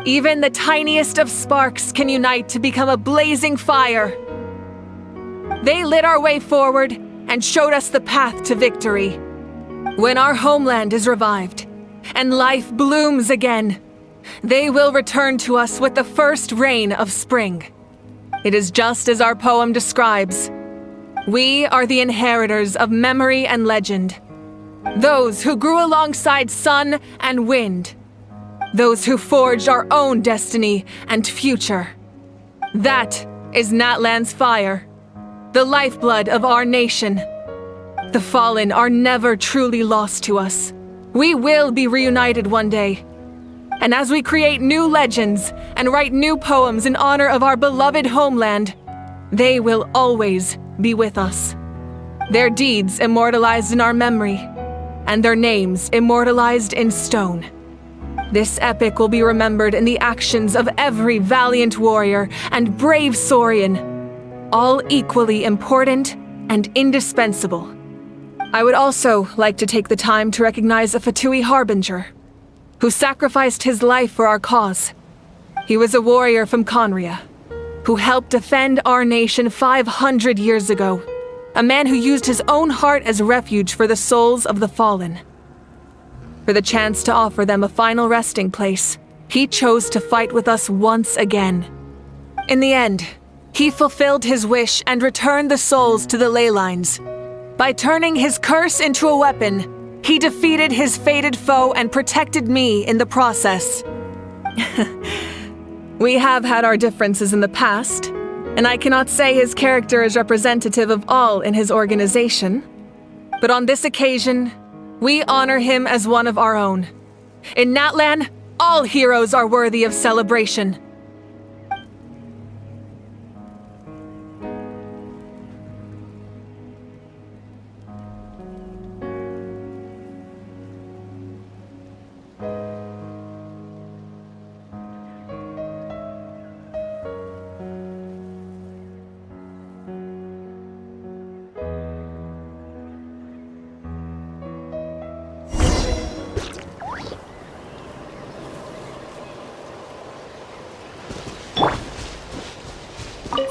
D: Even the tiniest of sparks can unite to become a blazing fire. They lit our way forward and showed us the path to victory. When our homeland is revived and life blooms again, they will return to us with the first rain of spring. It is just as our poem describes. We are the inheritors of memory and legend. Those who grew alongside sun and wind. Those who forged our own destiny and future. That is Natlan's fire, the lifeblood of our nation. The fallen are never truly lost to us. We will be reunited one day. And as we create new legends and write new poems in honor of our beloved homeland, they will always be with us. Their deeds immortalized in our memory, and their names immortalized in stone. This epic will be remembered in the actions of every valiant warrior and brave Saurian, all equally important and indispensable. I would also like to take the time to recognize a Fatui Harbinger, who sacrificed his life for our cause. He was a warrior from Conria, who helped defend our nation 500 years ago, a man who used his own heart as refuge for the souls of the fallen. For the chance to offer them a final resting place, he chose to fight with us once again. In the end, he fulfilled his wish and returned the souls to the ley lines. By turning his curse into a weapon, he defeated his fated foe and protected me in the process. We have had our differences in the past, and I cannot say his character is representative of all in his organization. But on this occasion, we honor him as one of our own. In Natlan, all heroes are worthy of celebration.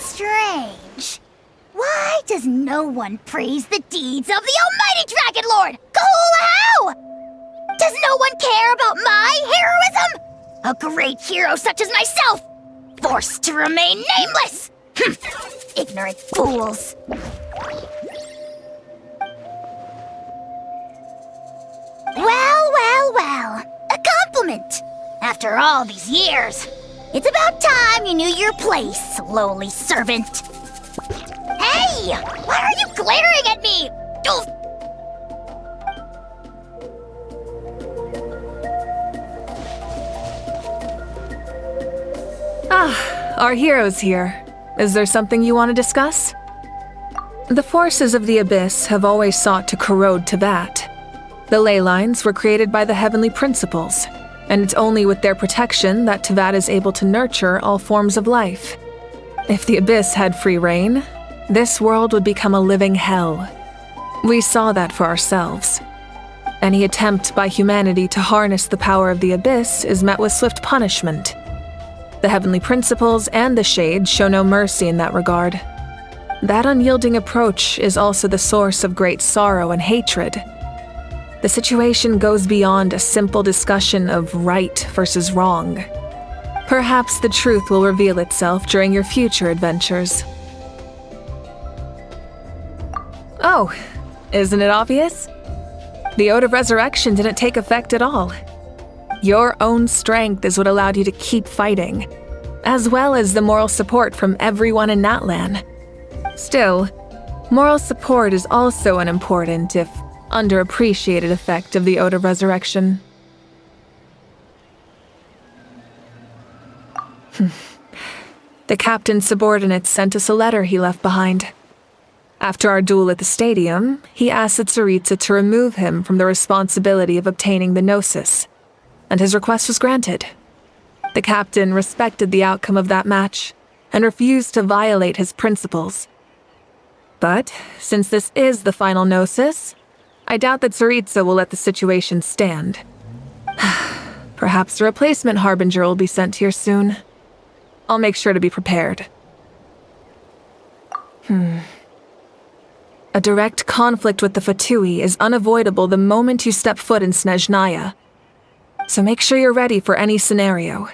B: Strange. Why does no one praise the deeds of the almighty Dragon Lord, Kahulahau? Does no one care about my heroism? A great hero such as myself, forced to remain nameless! Ignorant fools. Well. A compliment. After all these years. It's about time you knew your place, lowly servant. Hey! Why are you glaring at me?
D: Our hero's here. Is there something you want to discuss? The forces of the Abyss have always sought to corrode Teyvat. The ley lines were created by the Heavenly Principles, and it's only with their protection that Teyvat is able to nurture all forms of life. If the Abyss had free reign, this world would become a living hell. We saw that for ourselves. Any attempt by humanity to harness the power of the Abyss is met with swift punishment. The Heavenly Principles and the Shade show no mercy in that regard. That unyielding approach is also the source of great sorrow and hatred. The situation goes beyond a simple discussion of right versus wrong. Perhaps the truth will reveal itself during your future adventures. Oh, isn't it obvious? The Ode of Resurrection didn't take effect at all. Your own strength is what allowed you to keep fighting, as well as the moral support from everyone in Natlan. Still, moral support is also an important, if underappreciated, effect of the Ode of Resurrection. The captain's subordinates sent us a letter he left behind. After our duel at the stadium, he asked Tsaritsa to remove him from the responsibility of obtaining the Gnosis, and his request was granted. The captain respected the outcome of that match and refused to violate his principles. But since this is the final Gnosis, I doubt that Tsaritsa will let the situation stand. Perhaps a replacement Harbinger will be sent here soon. I'll make sure to be prepared. A direct conflict with the Fatui is unavoidable the moment you step foot in Snezhnaya. So make sure you're ready for any scenario.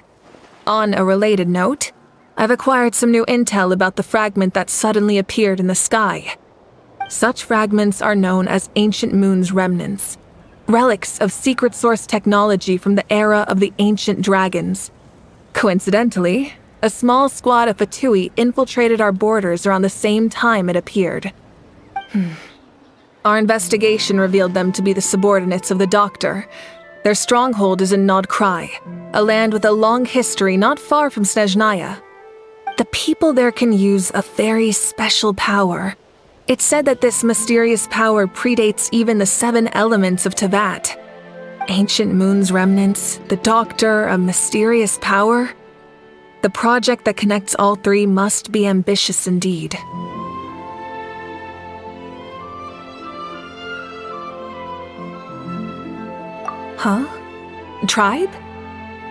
D: On a related note, I've acquired some new intel about the fragment that suddenly appeared in the sky. Such fragments are known as Ancient Moon's remnants, relics of secret source technology from the era of the Ancient Dragons. Coincidentally, a small squad of Fatui infiltrated our borders around the same time it appeared. Our investigation revealed them to be the subordinates of the Doctor. Their stronghold is in Nod Krai, a land with a long history not far from Snezhnaya. The people there can use a very special power. It's said that this mysterious power predates even the 7 elements of Tevat. Ancient Moon's remnants, the Doctor, a mysterious power. The project that connects all three must be ambitious indeed. Huh? Tribe?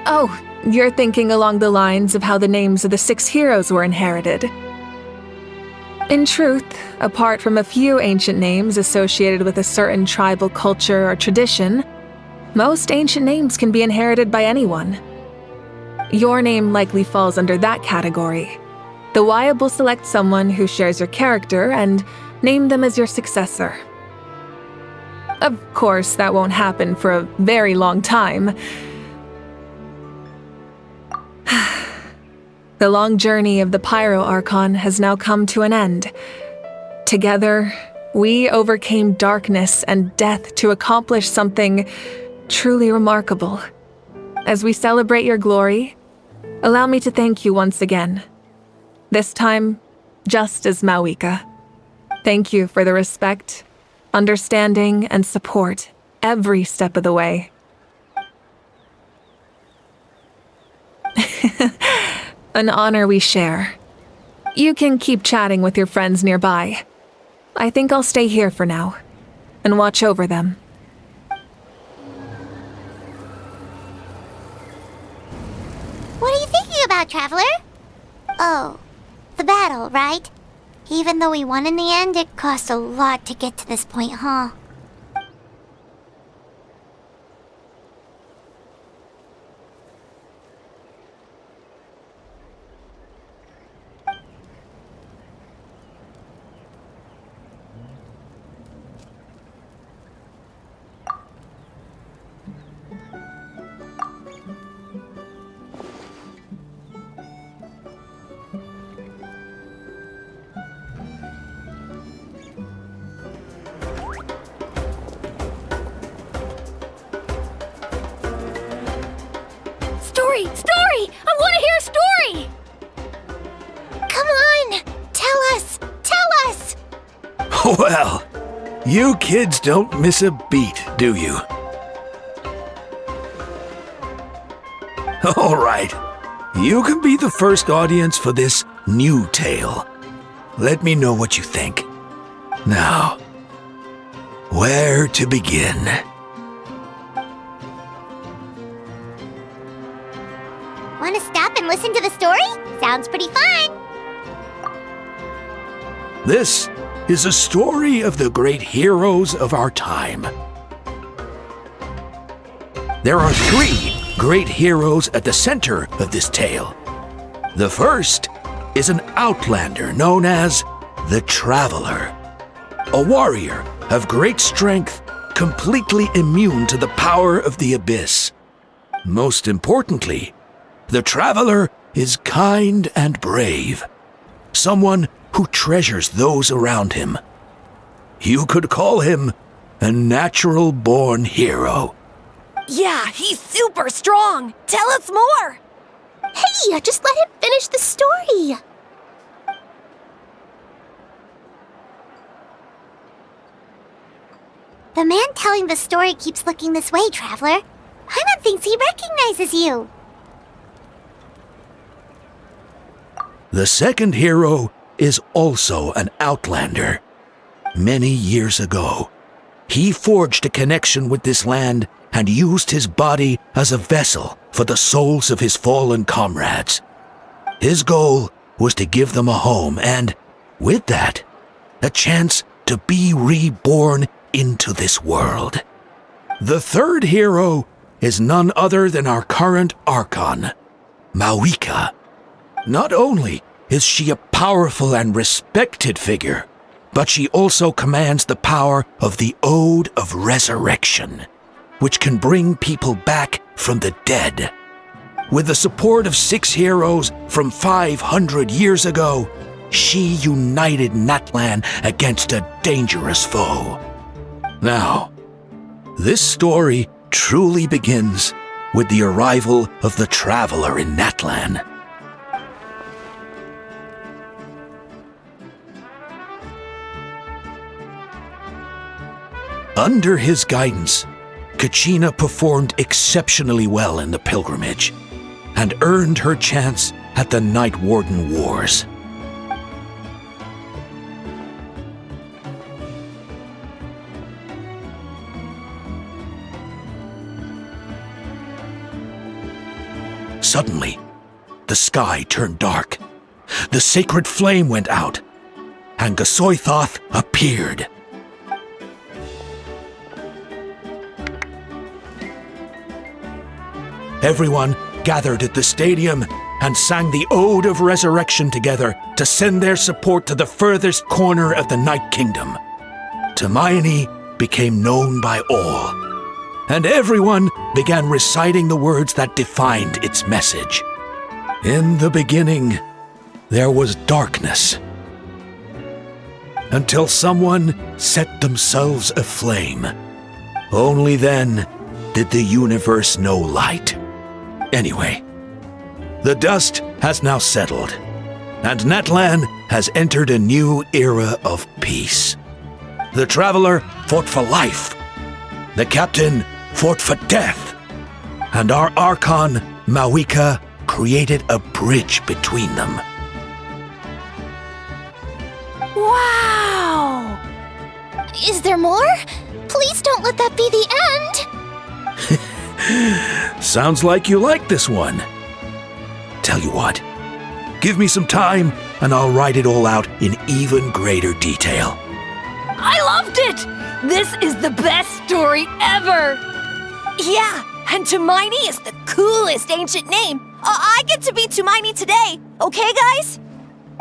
D: Oh, you're thinking along the lines of how the names of the 6 heroes were inherited. In truth, apart from a few ancient names associated with a certain tribal culture or tradition, most ancient names can be inherited by anyone. Your name likely falls under that category. The Wyab will select someone who shares your character and name them as your successor. Of course, that won't happen for a very long time. The long journey of the Pyro Archon has now come to an end. Together, we overcame darkness and death to accomplish something truly remarkable. As we celebrate your glory, allow me to thank you once again. This time, just as Mawika. Thank you for the respect, understanding, and support every step of the way. An honor we share. You can keep chatting with your friends nearby. I think I'll stay here for now and watch over them.
B: What are you thinking about, Traveler? Oh, the battle, right? Even though we won in the end, it cost a lot to get to this point, huh?
V: Story! I want to hear a story!
B: Come on! Tell us! Tell us!
R: Well, you kids don't miss a beat, do you? All right. You can be the first audience for this new tale. let me know what you think. Now, where to begin?
B: Want to stop and listen to the story? Sounds pretty fun.
R: This is a story of the great heroes of our time. There are 3 great heroes at the center of this tale. The first is an outlander known as the Traveler, a warrior of great strength, completely immune to the power of the abyss. Most importantly, the Traveler is kind and brave, someone who treasures those around him. You could call him a natural-born hero.
O: Yeah, he's super strong. Tell us more.
B: Hey, just let him finish the story. The man telling the story keeps looking this way, Traveler. Paimon thinks he recognizes you.
R: The second hero is also an outlander. Many years ago, he forged a connection with this land and used his body as a vessel for the souls of his fallen comrades. His goal was to give them a home and, with that, a chance to be reborn into this world. The third hero is none other than our current Archon, Mawika. Not only is she a powerful and respected figure, but she also commands the power of the Ode of Resurrection, which can bring people back from the dead. With the support of 6 heroes from 500 years ago, she united Natlan against a dangerous foe. Now, this story truly begins with the arrival of the Traveler in Natlan. Under his guidance, Kachina performed exceptionally well in the pilgrimage and earned her chance at the Night Warden Wars. Suddenly, the sky turned dark, the sacred flame went out, and Gasoithoth appeared. Everyone gathered at the stadium and sang the Ode of Resurrection together to send their support to the furthest corner of the Night Kingdom. Hermione became known by all, and everyone began reciting the words that defined its message. In the beginning, there was darkness, until someone set themselves aflame. Only then did the universe know light. Anyway, the dust has now settled, and Natlan has entered a new era of peace. The Traveler fought for life, the Captain fought for death, and our Archon, Mawika, created a bridge between them.
B: Wow! Is there more? Please don't let that be the end!
R: Sounds like you like this one. Tell you what, give me some time and I'll write it all out in even greater detail.
O: I loved it! This is the best story ever! Yeah, and Hermione is the coolest ancient name. I get to be Hermione today, okay guys?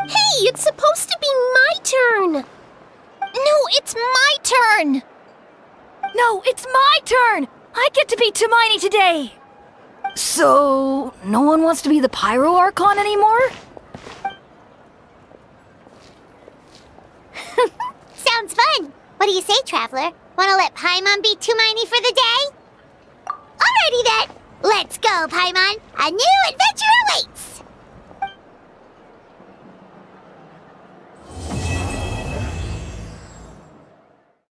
B: Hey, it's supposed to be my turn! No, it's my turn!
O: No, it's my turn! I get to be Hermione today! So, no one wants to be the Pyro Archon anymore?
B: Sounds fun! What do you say, Traveler? Wanna let Paimon be Hermione for the day? Alrighty then! Let's go, Paimon! A new adventure awaits!